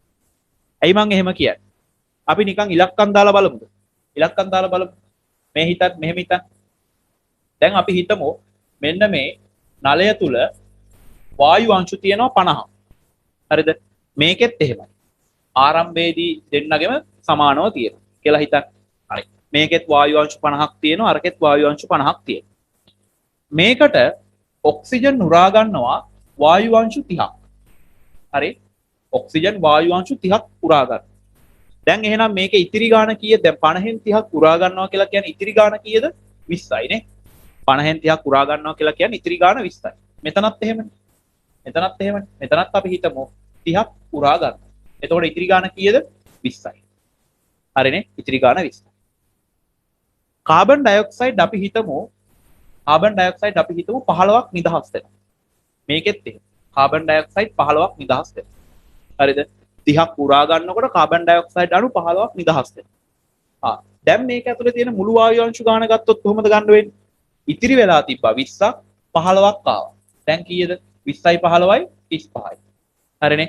ඇයි මම එහෙම කියන්නේ? අපි නිකන් ඉලක්කම් දාලා බලමුද? ඉලක්කම් දාලා බලමු. මේ හිතත් මෙහෙම හිතන්න. දැන් අපි හිතමු මෙන්න මේ නලය තුල වායු අංශු තියෙනවා 50. හරිද? මේකෙත් එහෙමයි. ආරම්භයේදී දෙන්නගෙම සමානව තියෙනවා කියලා හිතන්න. හරි. මේකෙත් වායු අංශු 50ක් තියෙනවා, අරකෙත් වායු අංශු 50ක් තියෙනවා. මේකට ඔක්සිජන් උරා ගන්නවා වායු අංශු 30ක්. හරි? ඔක්සිජන් වායු අංශු 30ක් උරා ගන්න. දැන් එහෙනම් මේකේ ඉතිරි ගාන කීයද? දැන් 50න් 30ක් උරා ගන්නවා කියලා කියන්නේ ඉතිරි ගාන කීයද? 20යි නේ. 50න් 30ක් උරා ගන්නවා කියලා කියන්නේ ඉතිරි ගාන 20යි. මෙතනත් එහෙමනේ. මෙතනත් අපි හිතමු 30ක් උරා ගන්න. එතකොට ඉතිරි ගාන කීයද? 20යි. හරිනේ? ඉතිරි ගාන 20යි. කාබන් ඩයොක්සයිඩ් අපි හිතමු 15ක් නිදහස් වෙනවා. මේකෙත් එහෙම. කාබන් ඩයොක්සයිඩ් 15ක් නිදහස් වෙනවා. හරිද? 30ක් උරා ගන්නකොට කාබන් ඩයොක්සයිඩ් අණු 15ක් නිදහස් වෙනවා. දැන් මේක ඇතුලේ තියෙන මුළු වායු අංශු ගාන ගත්තොත් කොහොමද ගන්න වෙන්නේ? ඉතිරි වෙලා තිබ්බා 20ක් 15ක් ආවා. දැන් කීයද? 20යි 15යි 35යි. හරිනේ?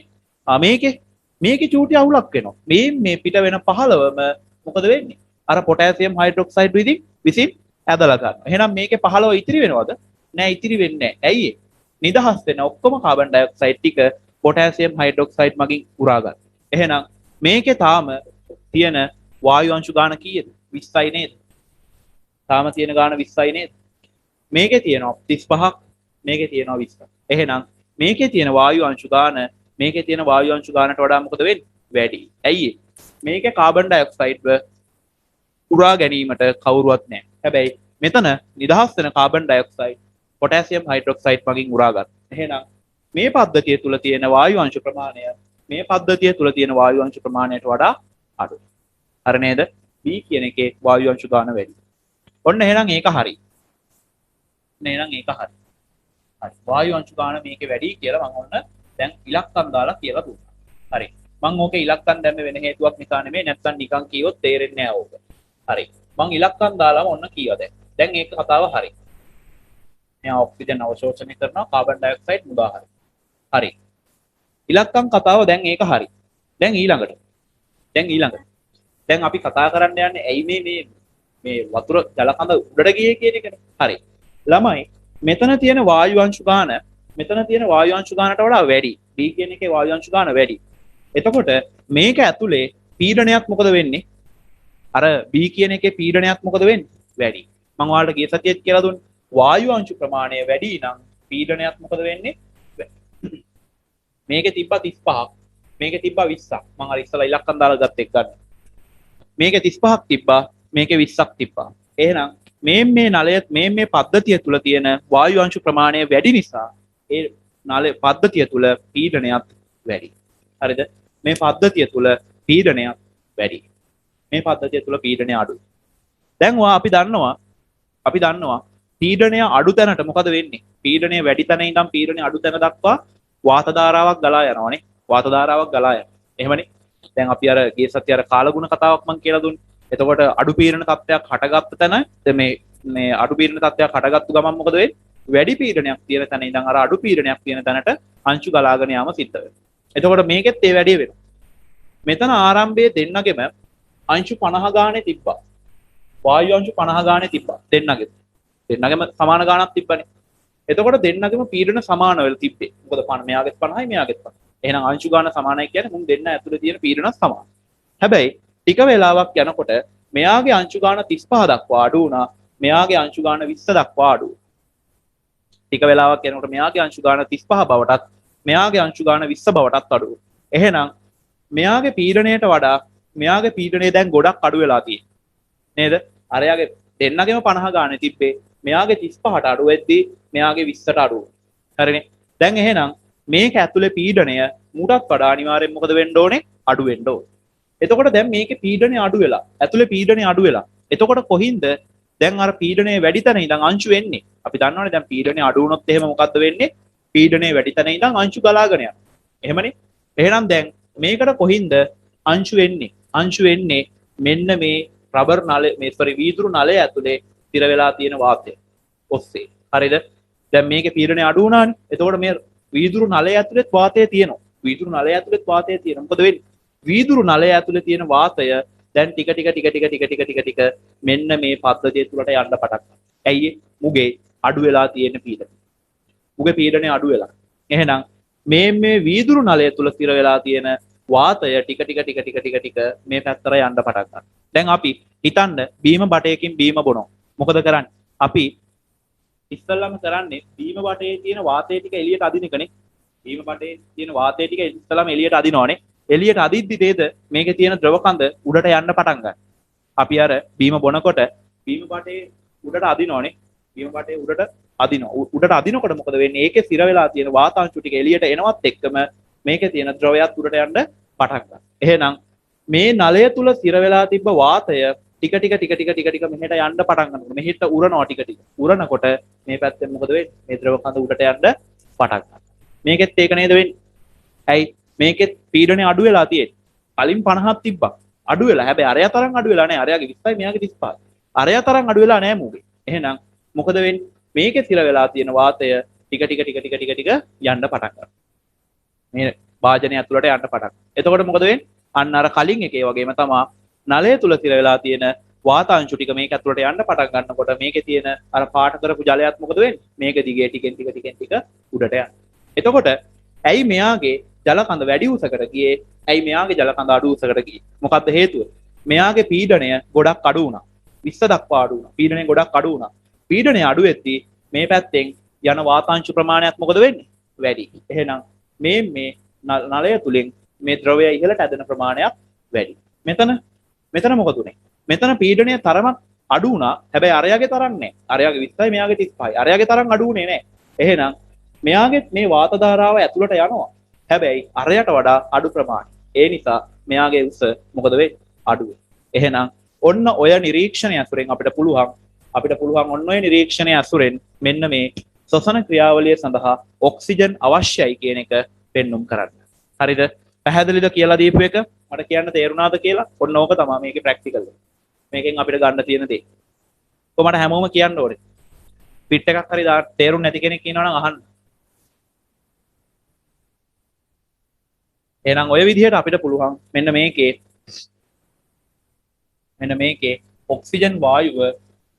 මේකේ චූටි අවුලක් වෙනවා. මේ පිට වෙන 15ම මොකද වෙන්නේ? අර පොටෑසියම් හයිඩ්‍රොක්සයිඩ් විසින් ඇදලා ගන්න. එහෙනම් මේකේ 15 ඉතිරි වෙනවද? නෑ, ඉතිරි වෙන්නේ නෑ. ඇයි ඒ? නිදහස් වෙන ඔක්කොම කාබන් ඩයොක්සයිඩ් ටික පොටෑසියම් හයිඩ්‍රොක්සයිඩ් මගින් උරා ගන්න. එහෙනම් මේකේ තාම තියෙන වායු අංශු ගාන කීයද? 20යි නේද? තාම තියෙන ගාන 20යි නේද? මේකේ තියෙනවා 35ක්, මේකේ තියෙනවා 20ක්. එහෙනම් මේකේ තියෙන වායු අංශු ගාන මේකේ තියෙන වායු අංශු ගානට වඩා මොකද වෙන්නේ? වැඩි. ඇයි ඒ? මේකේ කාබන් ඩයොක්සයිඩ්ව උරා ගැනීමට කවුරුවත් නැහැ. හැබැයි මෙතන නිදහස් වෙන කාබන් ඩයොක්සයිඩ් පොටෑසියම් හයිඩ්‍රොක්සයිඩ් මගින් උරා ගන්න. එහෙනම් මේ පද්ධතිය තුල තියෙන වායු අංශු ප්‍රමාණය මේ පද්ධතිය තුල තියෙන වායු අංශු ප්‍රමාණයට වඩා අඩුයි. හරි නේද? B කියන එකේ වායු අංශු ගාන වැඩි. ඔන්න එහෙනම් ඒක හරි. හරි. වායු අංශු ගාන මේකේ වැඩි කියලා මම ඔන්න දැන් ඉලක්කම් දාලා කියලා දුන්නා. හරි. මම ඕකේ ඉලක්කම් දැම්මේ වෙන හේතුවක් නිසා නෙමෙයි, නැත්නම් නිකන් කියවොත් තේරෙන්නේ නැහැ ඕක. හරි. මම ඉලක්කම් දාලාම ඔන්න කීවා දැන්. දැන් ඒක කතාව හරි. මෙයා ඔක්සිජන් අවශෝෂණය කරනවා, කාබන් ඩයොක්සයිඩ් මුදා හරි. හරි. ඉලක්කම් කතාව දැන් ඒක හරි. දැන් ඊළඟට. දැන් අපි කතා කරන්න යන්නේ ඇයි මේ වතුර ජල කඳ උඩට ගියේ කියන එකනේ. හරි. ළමයි මෙතන තියෙන වායු අංශු ගාන ගානට වඩා වැඩි. B කියන එකේ වායු අංශු ගාන වැඩි. එතකොට මේක ඇතුලේ පීඩනයක් මොකද වෙන්නේ? අර B කියන එකේ පීඩනයක් මොකද වෙන්නේ? වැඩි. මම ඔයාලට ගිය සතියේත් කියලා දුන්නේ වායු අංශු ප්‍රමාණය වැඩි නම් පීඩනයක් මොකද වෙන්නේ? මේකේ තිබ්බා 35ක්, මේකේ තිබ්බා 20ක්. මම අර ඉස්සලා ඉලක්කම් දාලා ගත්ත එක ගන්න. මේකේ 35ක් තිබ්බා, මේකේ 20ක් තිබ්බා. එහෙනම් මේ නලය මේ පද්ධතිය තුල තියෙන වායු අංශු ප්‍රමාණය වැඩි නිසා ඒ නලය පද්ධතිය තුල පීඩනයත් වැඩි. හරිද? මේ පද්ධතිය තුල පීඩනයත් වැඩි. මේ පද්ධතිය තුල පීඩනය අඩුයි. දැන් අපි දන්නවා පීඩනය අඩු තැනට මොකද වෙන්නේ? පීඩනය වැඩි තැන ඉඳන් පීඩනය අඩු තැන දක්වා වාත ධාරාවක් ගලා යනවානේ. වාත ධාරාවක් ගලා යනවා. එහෙමනේ. දැන් අපි අර ගිය සතිය අර කාලගුණ කතාවක් මම කියලා දුන්නේ. එතකොට අඩු පීඩන තත්ත්වයක් හටගත්ත තැන මේ අඩු පීඩන තත්ත්වයක් හටගත්තු ගමන් මොකද වෙන්නේ? වැඩි පීඩනයක් තියෙන තැන ඉඳන් අර අඩු පීඩනයක් තියෙන තැනට අංශු ගලාගෙන යාම සිද්ධ වෙනවා. එතකොට මේකෙත් ඒ වැඩි වෙනවා. මෙතන ආරම්භයේ දෙන්නගෙම අංශු 50 ගානේ තිබ්බා. වායු අංශු 50 ගානේ තිබ්බා. දෙන්නගෙම සමාන ගානක් තිබ්බනේ. එතකොට දෙන්නගෙම පීඩන සමාන වෙලා තිබ්බේ. මොකද මෙයාගෙත් 50යි මෙයාගෙත් 50යි. එහෙනම් අංශු ගාන සමානයි කියන්නේ මුන් දෙන්න ඇතුලේ තියෙන පීඩන සමානයි. හැබැයි ටික වෙලාවක් යනකොට මෙයාගේ අංශු ගාන 35 දක්වා අඩු වුණා. මෙයාගේ අංශු ගාන 20 දක්වා අඩු වුණා. ටික වෙලාවක් යනකොට මෙයාගේ අංශු ගාන 35 බවටත් මෙයාගේ අංශු ගාන 20 බවටත් අඩු වුණා. එහෙනම් මෙයාගේ පීඩණයට වඩා මෙයාගේ පීඩණය දැන් ගොඩක් අඩු වෙලා තියෙනවා. නේද? අරයාගේ දෙන්නගෙම 50 ගානේ තිබ්බේ. මෙයාගේ 35ට අඩු වෙද්දී මෙයාගේ 20ට අඩු වුණා. හරිනේ? දැන් එහෙනම් මේක ඇතුලේ පීඩණය මුටත් වඩා අනිවාර්යෙන් මොකද වෙන්න ඕනේ? අඩු වෙන්න ඕනේ. එතකොට දැන් මේකේ පීඩණය අඩු වෙලා ඇතුලේ පීඩණය අඩු වෙලා. එතකොට කොහින්ද දැන් අර පීඩණය වැඩි තැන ඉඳන් අංශු වෙන්නේ? අපි දන්නවනේ දැන් පීඩණය අඩු වුණොත් එහෙම මොකද්ද වෙන්නේ? පීඩණය වැඩි තැන ඉඳන් අංශු ගලාගෙන යනවා. එහෙමනේ? එහෙනම් දැන් මේකට කොහින්ද අංශු වෙන්නේ? අංශු වෙන්නේ මෙන්න මේ රබර් නලය මේ වීදුරු නලය ඇතුලේ තිර වෙලා තියෙන වාතය ඔස්සේ. හරිද? දැන් මේකේ පීඩනය අඩු වුණානේ. එතකොට මේ වීදුරු නලය ඇතුලේ වාතය තියෙනවා. වීදුරු නලය ඇතුලේ වාතය තියෙනවා. මොකද වෙන්නේ? වීදුරු නලය ඇතුලේ තියෙන වාතය දැන් ටික මෙන්න මේ පද්ධතිය තුලට යන්න පටන් ගන්නවා. ඇයි මුගේ අඩු වෙලා තියෙන පීඩනය. මුගේ පීඩනය අඩු වෙලා. එහෙනම් මේ වීදුරු නලය තුල තිර වෙලා තියෙන වාතය ටික මේ පැත්තට යන්න පටන් ගන්නවා. දැන් අපි හිතන්න බීම බටයකින් බීම බොනවා. මොකද කරන්නේ? අපි ඉස්සල්ලාම කරන්නේ බීම බටේ තියෙන වාතය ටික එළියට අදින එකනේ. බීම බටේ තියෙන වාතය ටික ඉස්සල්ලාම එළියට අදිනවනේ. එළියට අදිද්දි තේද මේකේ තියෙන ද්‍රව කඳ උඩට යන්න පටන් ගන්නවා. අපි අර බීම බොනකොට බීම බටේ උඩට අදිනවනේ. බීම බටේ උඩට අදිනවා. උඩට අදිනකොට මොකද වෙන්නේ? ඒකේ සිර වෙලා තියෙන වාතාංශු ටික එළියට එනවත් එක්කම මේකේ තියෙන ද්‍රවයත් උඩට යන්න පටන් ගන්නවා. එහෙනම් මේ නලය තුල සිර වෙලා තිබ්බ වාතය ටික මෙහෙට යන්න පටන් ගන්නවා. මෙහෙට උරනවා ටික. උරනකොට මේ පැත්තෙන් මොකද වෙන්නේ? මේ ද්‍රව කඳ උඩට යන්න පටන් ගන්නවා. මේකෙත් ඒක නේද වෙන්නේ? ඇයි මේකෙත් පීඩනය අඩු වෙලා තියෙන්නේ? කලින් 50ක් තිබ්බා. අඩු වෙලා. හැබැයි අරයා තරම් අඩු වෙලා නැහැ. අරයාගේ 20යි මෙයාගේ 35යි. අරයා තරම් අඩු වෙලා නැහැ මූගේ. එහෙනම් මොකද වෙන්නේ? මේකේ සිර වෙලා තියෙන වාතය ටික යන්න පටන් ගන්නවා. මේ වාජනය ඇතුළට යන්න පටන්. එතකොට මොකද වෙන්නේ? අන්න අර කලින් එකේ වගේම තමයි නලය තුල තිර වෙලා තියෙන වාතාංශු ටික මේක ඇතුළට යන්න පටන් ගන්නකොට මේකේ තියෙන අර පාට කරපු ජලයත් මොකද වෙන්නේ? මේක දිගේ ටිකෙන් ටික උඩට යනවා. එතකොට ඇයි මෙයාගේ ජල කඳ වැඩි උසකට ගියේ? ඇයි මෙයාගේ ජල කඳ අඩු උසකට ගියේ? මොකද්ද හේතුව? මෙයාගේ පීඩනය ගොඩක් අඩු වුණා. 20 දක්වා අඩු වුණා. පීඩනය ගොඩක් අඩු වුණා. පීඩනය අඩු වෙද්දී මේ පැත්තෙන් යන වාතාංශු ප්‍රමාණයත් මොකද වෙන්නේ? වැඩි. එහෙනම් මේ නලය තුලින් මේ ද්‍රවය ඉහළට ඇදෙන ප්‍රමාණයක් වැඩි. මෙතන මොකද උනේ? මෙතන පීඩනය තරමක් අඩු වුණා. හැබැයි අරයාගේ තරම් නෑ. අරයාගේ 20යි මෙයාගේ 35යි. අරයාගේ තරම් අඩු වුණේ නෑ. එහෙනම් මෙයාගේ මේ වාත ධාරාව ඇතුළට යනවා. හැබැයි අරයට වඩා අඩු ප්‍රමාණය. ඒ නිසා මෙයාගේ උස මොකද වෙන්නේ? අඩු වෙනවා. එහෙනම් ඔන්න ඔය නිරීක්ෂණය අසුරෙන් අපිට පුළුවන් ඔන්න ඔය නිරීක්ෂණය අසුරෙන් මෙන්න මේ ශ්වසන ක්‍රියාවලිය සඳහා ඔක්සිජන් අවශ්‍යයි කියන එක පෙන්눔 කරන්න. හරිද? පැහැදිලිද කියලා දීපු එක? මට කියන්න තේරුණාද කියලා? ඔන්න ඕක තමයි මේකේ ප්‍රැක්ටිකල් එක. මේකෙන් අපිට ගන්න තියෙන දේ. කොහොමද හැමෝම කියන්න ඕනේ. පිට එකක් හරි තේරුම් නැති කෙනෙක් ඉන්නවා නම් අහන්න. එහෙනම් ඔය විදිහට අපිට පුළුවන් මෙන්න මේකේ ඔක්සිජන් වායුව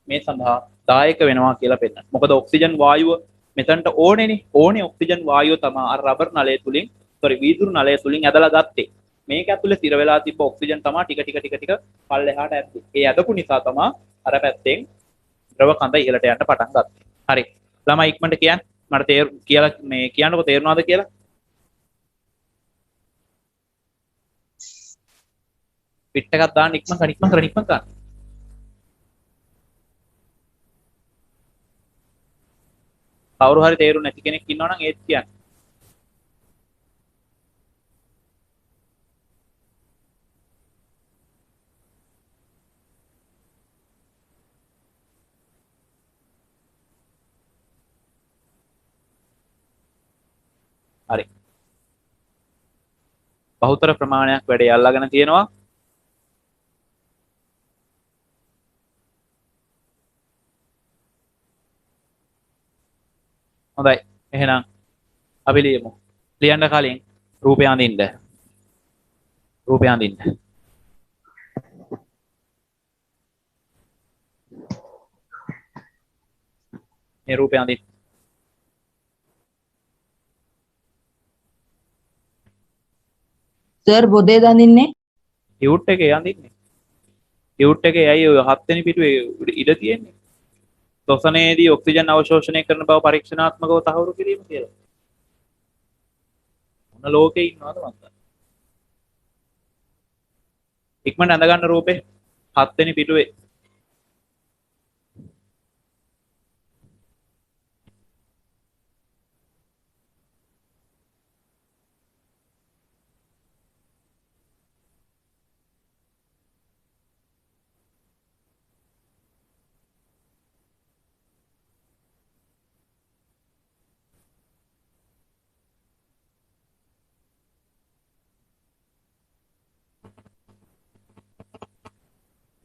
මේ සඳහා දායක වෙනවා කියලා පෙන්නන. මොකද ඔක්සිජන් වායුව මෙතනට ඕනේනේ. ඕනේ ඔක්සිජන් වායුව තමයි අර රබර් නලය තුලින් වීදුරු නලය තුලින් ඇදලා ගත්තේ. මේක ඇතුලේ තිර වෙලා තිබ්බ ඔක්සිජන් තමයි ටික පල්ලෙහාට ඇද්දේ. ඒ ඇදපු නිසා තමයි අර පැත්තෙන් ද්‍රව කඳ ඉහළට යන්න පටන් ගත්තේ. හරි. ළමයි ඉක්මනට කියන්න. මට කියලා මේ කියන්නකො තේරුණාද කියලා? පිට එකක් දාන්න ඉක්මන් කරන්න. කවුරු හරි තේරුම් නැති කෙනෙක් ඉන්නවා නම් ඒත් කියන්න. හරි. බහුතර ප්‍රමාණයක් වැඩේ අල්ලගෙන තියෙනවා. හොඳයි. එහෙනම් අපි ලියමු. ලියන්න කලින් රූපය අඳින්න. මේ රූපය අඳින්න. සර් බොදේ දඳින්නේ ටියුට් එකේ යන්දින්නේ. ටියුට් එකේ ඇයි ඔය 7 වෙනි පිටුවේ ඉඩ තියෙන්නේ? ශ්වසනයේදී ඔක්සිජන් අවශෝෂණය කරන බව පරීක්ෂණාත්මකව තහවුරු කිරීම කියලා. මොන ලෝකේ ඉන්නවද මන්ද? ඉක්මනට ඇඳ ගන්න රූපේ 7 වෙනි පිටුවේ.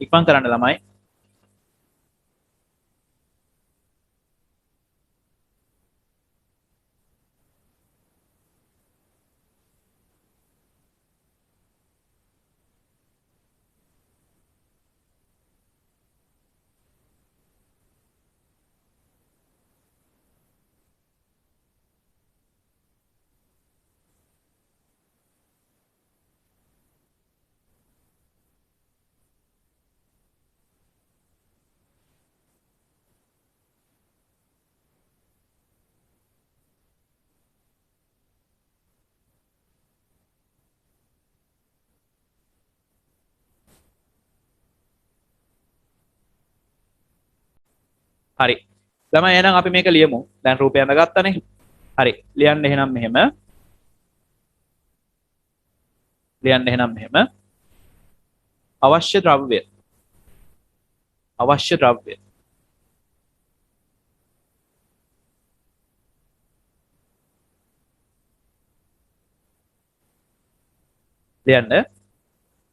ඉක්මන් කරන්න ළමයි. හරි. ළමයි එහෙනම් අපි මේක ලියමු. දැන් රූපය අඳගත්තනේ. හරි. ලියන්න එහෙනම් මෙහෙම. ලියන්න එහෙනම් මෙහෙම. අවශ්‍ය ද්‍රව්‍ය. අවශ්‍ය ද්‍රව්‍ය. ලියන්න.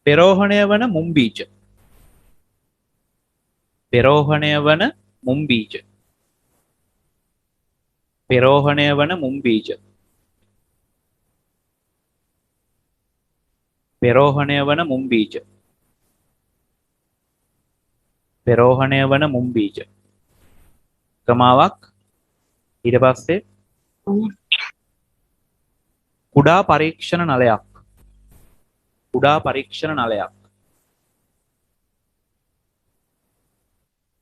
පෙරෝහණය වන මුම් බීජ. පෙරෝහණය වන මුම් බීජ. පෙරෝහණය වන මුම් බීජ. පෙරෝහණය වන මුම් බීජ. පෙරෝහණය වන මුම් බීජ. ක්‍රමාවක්. ඊට පස්සේ කුඩා පරීක්ෂණ නලයක්. කුඩා පරීක්ෂණ නලයක්.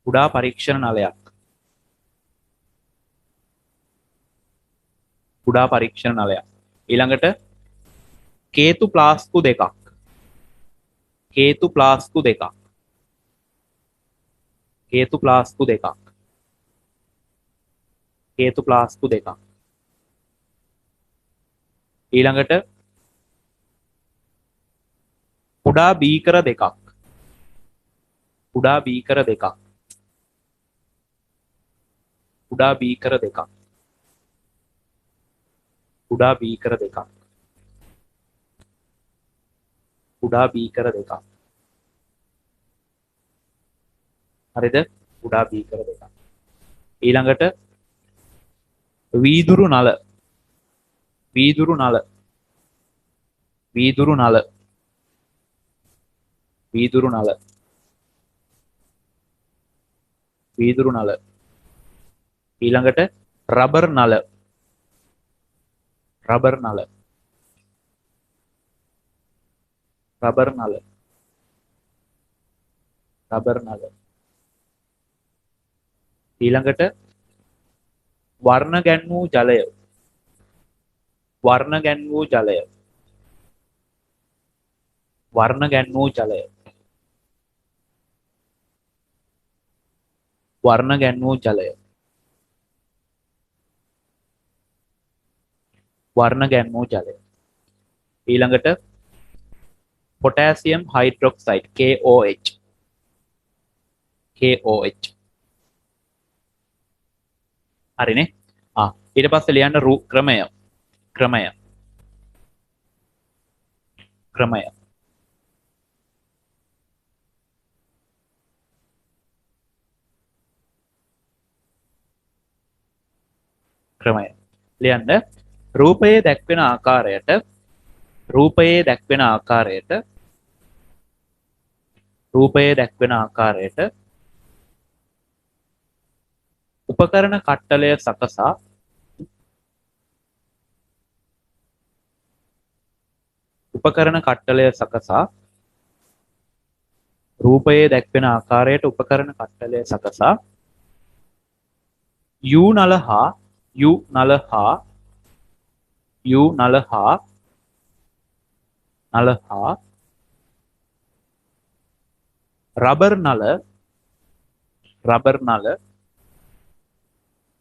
කුඩා පරීක්ෂණ නලයක්. කුඩා පරීක්ෂණ නලයක්. ඊළඟට කේතු ප්ලාස්කු දෙකක්. කේතු ප්ලාස්කු දෙකක්. කේතු ප්ලාස්කු දෙකක්. කේතු ප්ලාස්කු දෙකක්. ඊළඟට කුඩා බීකර දෙකක්. කුඩා බීකර දෙකක්. කුඩා බීකර දෙකක්. කුඩා බීකර දෙකක්. කුඩා බීකර දෙකක්. හරිද? කුඩා බීකර දෙකක්. ඊළඟට වීදුරු නල. වීදුරු නල. වීදුරු නල. වීදුරු නල. වීදුරු නල. ඊළඟට රබර් නල. රබර් නල. රබර් නල. රබර් නල. ඊළඟට වර්ණ ගැන්වූ ජලය. වර්ණ ගැන්වූ ජලය. වර්ණ ගැන්වූ ජලය. වර්ණ ගැන්වූ ජලය. වර්ණ ගැන්වූ ජලය. ඊළඟට පොටෑසියම් හයිඩ්‍රොක්සයිඩ් KOH. KOH. හරිනේ? ඊට පස්සේ ලියන්න ක්‍රමය. ක්‍රමය. ක්‍රමය. ක්‍රමය. ලියන්න රූපයේ දැක්වෙන ආකාරයට රූපයේ දැක්වෙන ආකාරයට රූපයේ දැක්වෙන ආකාරයට උපකරණ කට්ටලය සකසා උපකරණ කට්ටලය සකසා රූපයේ දැක්වෙන ආකාරයට උපකරණ කට්ටලය සකසා යු නල හා යු නල හා යු නල හා නල හා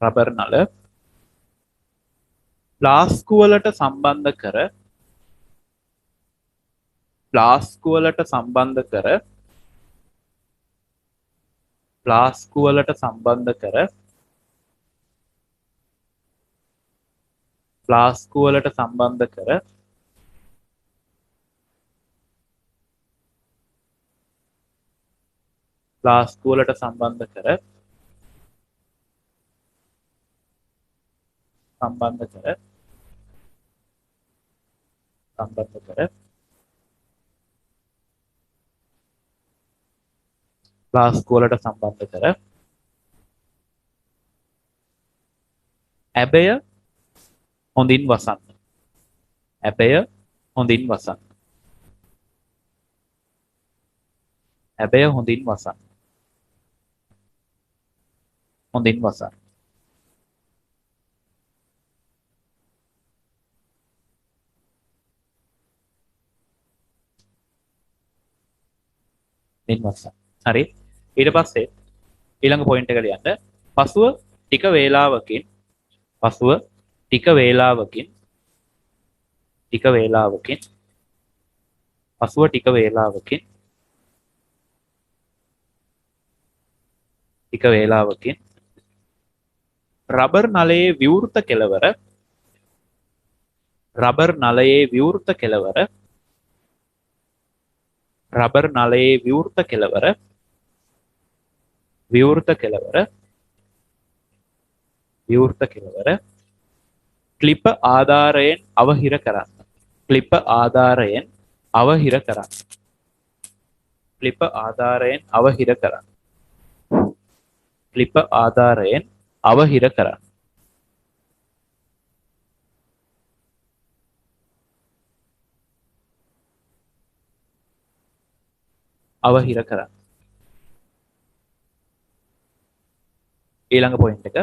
රබර් නල ෆ්ලාස්කු වලට සම්බන්ධ කර ෆ්ලාස්කු වලට සම්බන්ධ කර ෆ්ලාස්කු වලට සම්බන්ධ කර ෆ්ලාස්කු වලට සම්බන්ධ කර ෆ්ලාස්කු වලට සම්බන්ධ කර සම්බන්ධ කර සම්බන්ධ කර ෆ්ලාස්කු වලට සම්බන්ධ කර ඇබය හොඳින් වසන්න ඇබය හොඳින් වසන්න ඇබය හොඳින් වසන්න හොඳින් වසන්න වසන්න හරි ඊට පස්සේ ඊළඟ පොයින්ට් එකට යන්න පසුව ටික වේලාවකින් පසුව ටික වේලාවකින් ටික වේලාවකින් පසුව ටික වේලාවකින් ටික වේලාවකින් රබර් නලයේ විවෘත කෙළවර රබර් නලයේ විවෘත කෙළවර රබර් නලයේ විවෘත කෙළවර විවෘත කෙළවර විවෘත කෙළවර ක්ලිප ආධාරයෙන් අවහිර කරන්න ක්ලිප ආධාරයෙන් අවහිර කරන්න ක්ලිප ආධාරයෙන් අවහිර කරන්න ක්ලිප ආධාරයෙන් අවහිර කරන්න අවහිර කරන්න ඊළඟ පොයින්ට් එක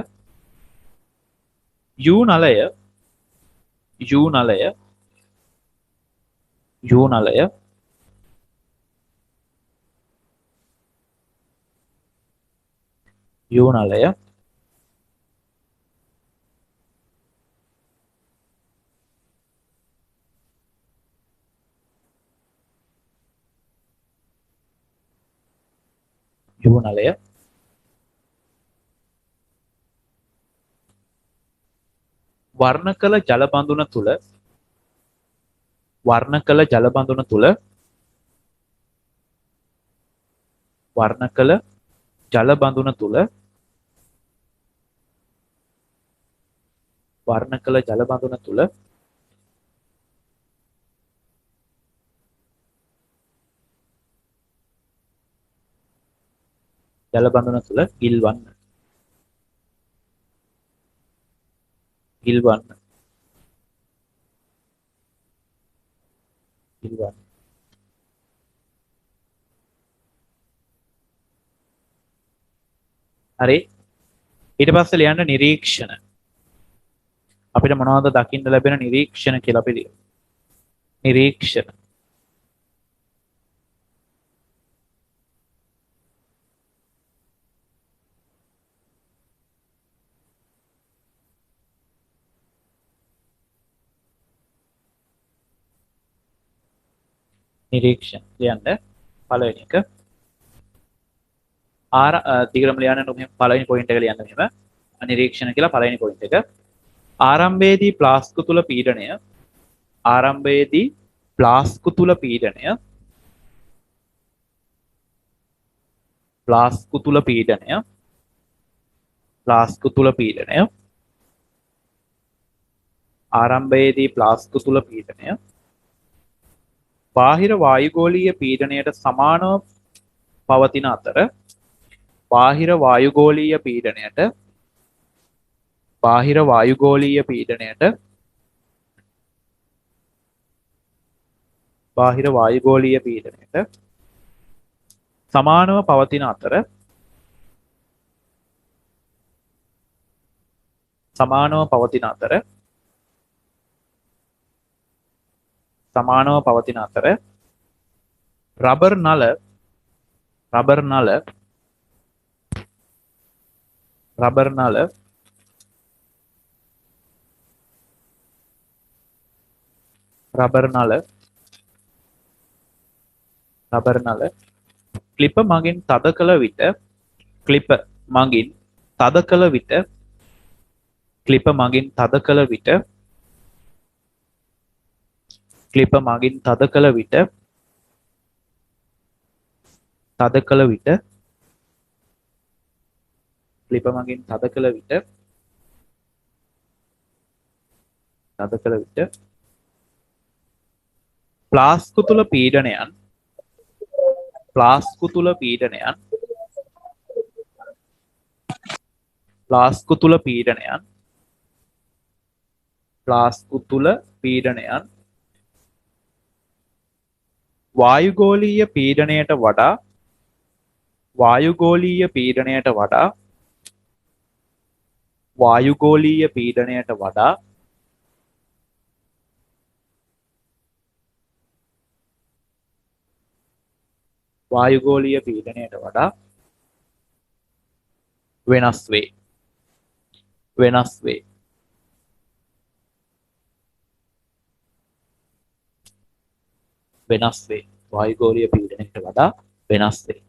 යු නලය යු නලය යු නලය යු නලය යු නලය වර්ණ කළ ජල බඳුන තුල වර්ණ කළ ජල බඳුන තුල වර්ණ කළ ජල බඳුන තුල වර්ණ කළ ජල බඳුන තුල ජල බඳුන තුල ගිල්වන්න ගිල්වන්න ගිල්වන්න හරි ඊට පස්සේ ලියන්න නිරීක්ෂණ අපිට මොනවද දකින්න ලැබෙන නිරීක්ෂණ කියලා අපි ලියමු නිරීක්ෂණ නිරීක්ෂණ ලියන්න පළවෙනි එක දිගටම ලියන්න මෙහෙම පළවෙනි පොයින්ට් එක ලියන්න මෙහෙම නිරීක්ෂණ කියලා පළවෙනි පොයින්ට් එක ආරම්භයේදී ප්ලාස්කු තුල පීඩනය ආරම්භයේදී ප්ලාස්කු තුල පීඩනය ප්ලාස්කු තුල පීඩනය ප්ලාස්කු තුල පීඩනය ආරම්භයේදී ප්ලාස්කු තුල පීඩනය බාහිර වායුගෝලීය පීඩනයට සමානව පවතින අතර බාහිර වායුගෝලීය පීඩනයට බාහිර වායුගෝලීය පීඩනයට බාහිර වායුගෝලීය පීඩනයට සමානව පවතින අතර සමානව පවතින අතර සමානව පවතින අතර රබර් නල රබර් නල රබර් නල රබර් නල රබර් නල ක්ලිප මගින් තද කළ විට ක්ලිප මගින් තද කළ විට ක්ලිප මගින් තද කළ විට ක්ලිප මගින් තද කළ විට තද කළ විට ක්ලිප මගින් තද කළ විට තද කළ විට ප්ලාස්කු තුල පීඩනයන් ප්ලාස්කු තුල පීඩනයන් ප්ලාස්කු තුල පීඩනයන් ප්ලාස්කු තුල පීඩනයන් වායුගෝලීය පීඩනයට වඩා වායුගෝලීය පීඩනයට වඩා වායුගෝලීය පීඩනයට වඩා වායුගෝලීය පීඩනයට වඩා වෙනස් වේ වෙනස් වේ වෙනස් වේ වායුගෝලීය පීඩනයට වඩා වෙනස් වේ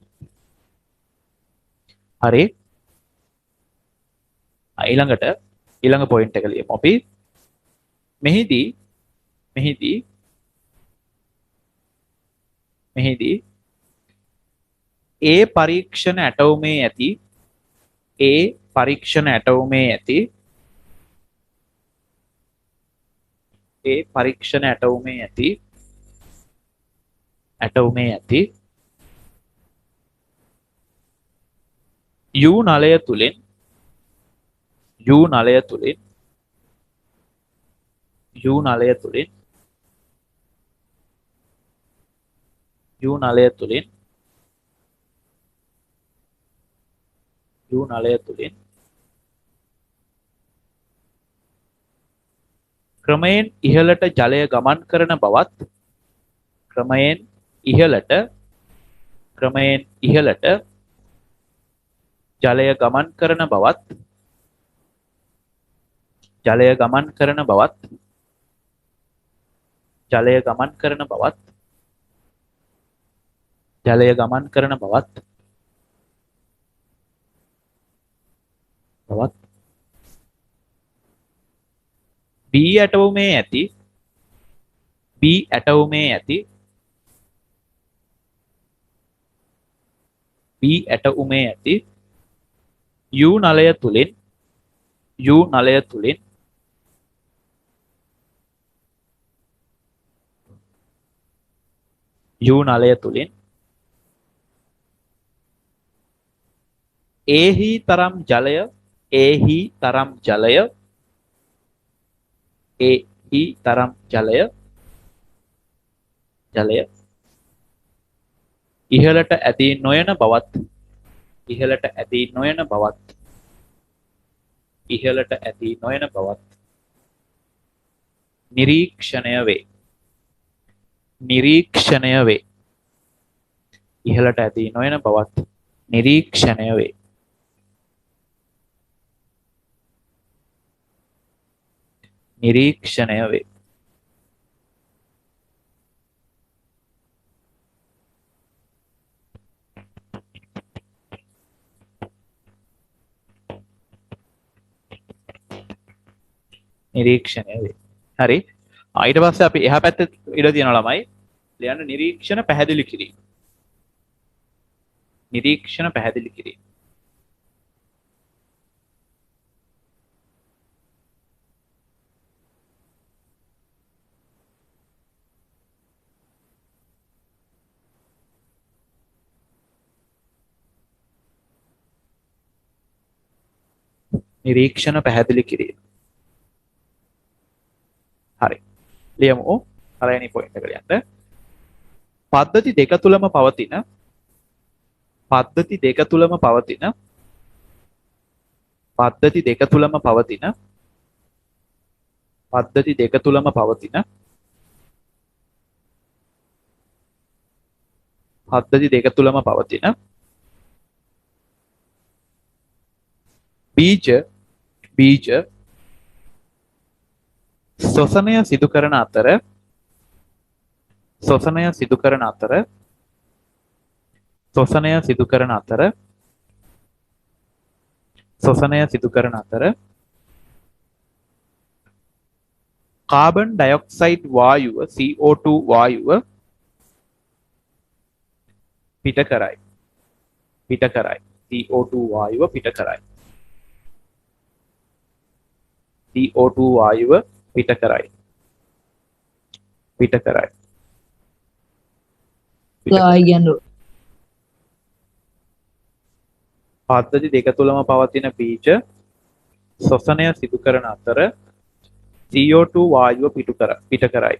හරි ඊළඟට ඊළඟ පොයින්ට් එක ලියමු අපි මෙහිදී ඒ පරීක්ෂණ ඇටවුමේ ඇති ඒ පරීක්ෂණ ඇටවුමේ ඇති ඒ පරීක්ෂණ ඇටවුමේ ඇති U නලය තුලින් U නලය තුලින් U නලය තුලින් U නලය තුලින් U නලය තුලින් ක්‍රමයෙන් ඉහළට ජලය ගමන් කරන බවත් ක්‍රමයෙන් ඉහළට ජලය ගමන් කරන බවත් ජලය ගමන් කරන බවත් ජලය ගමන් කරන බවත් ජලය ගමන් කරන බවත් B ඇටවුමේ ඇති B ඇටවුමේ ඇති B ඇටවුමේ ඇති U නලය තුලින් U නලය තුලින් U නලය තුලින් ඒහි තරම් ජලය ඒහි තරම් ජලය ඒහි තරම් ජලය ජලය ඉහළට ඇදී නොයන බවත් ඉහළට ඇදී නොයන බවත් ඉහළට ඇදී නොයන බවත් නිරීක්ෂණය වේ නිරීක්ෂණය වේ ඉහළට ඇදී නොයන බවත් නිරීක්ෂණය වේ නිරීක්ෂණය වේ නිරීක්ෂණය වේ හරි ඊට පස්සේ අපි එහා පැත්තේ ඉඩ තියනවා ළමයි ලියන්න නිරීක්ෂණ පැහැදිලි කිරීම නිරීක්ෂණ පැහැදිලි කිරීම නිරීක්ෂණ පැහැදිලි කිරීම හරි ලියමු හරියනි පොයින්ට් එක ලියන්න පද්ධති දෙක තුලම පවතින පද්ධති දෙක තුලම පවතින පද්ධති දෙක තුලම පවතින පද්ධති දෙක තුලම පවතින පද්ධති දෙක තුලම පවතින බීජ ශ්වසනය සිදු කරන අතර ශ්වසනය සිදු කරන අතර ශ්වසනය සිදු කරන අතර ශ්වසනය සිදු කරන අතර කාබන් ඩයොක්සයිඩ් වායුව CO2 වායුව පිට කරයි CO2 වායුව පිට කරයි CO2 වායුව පිට කරයි පද්ධති දෙක තුලම පවතින බීජ ශ්වසනය සිදු කරන අතර CO2 වායුව පිට කරයි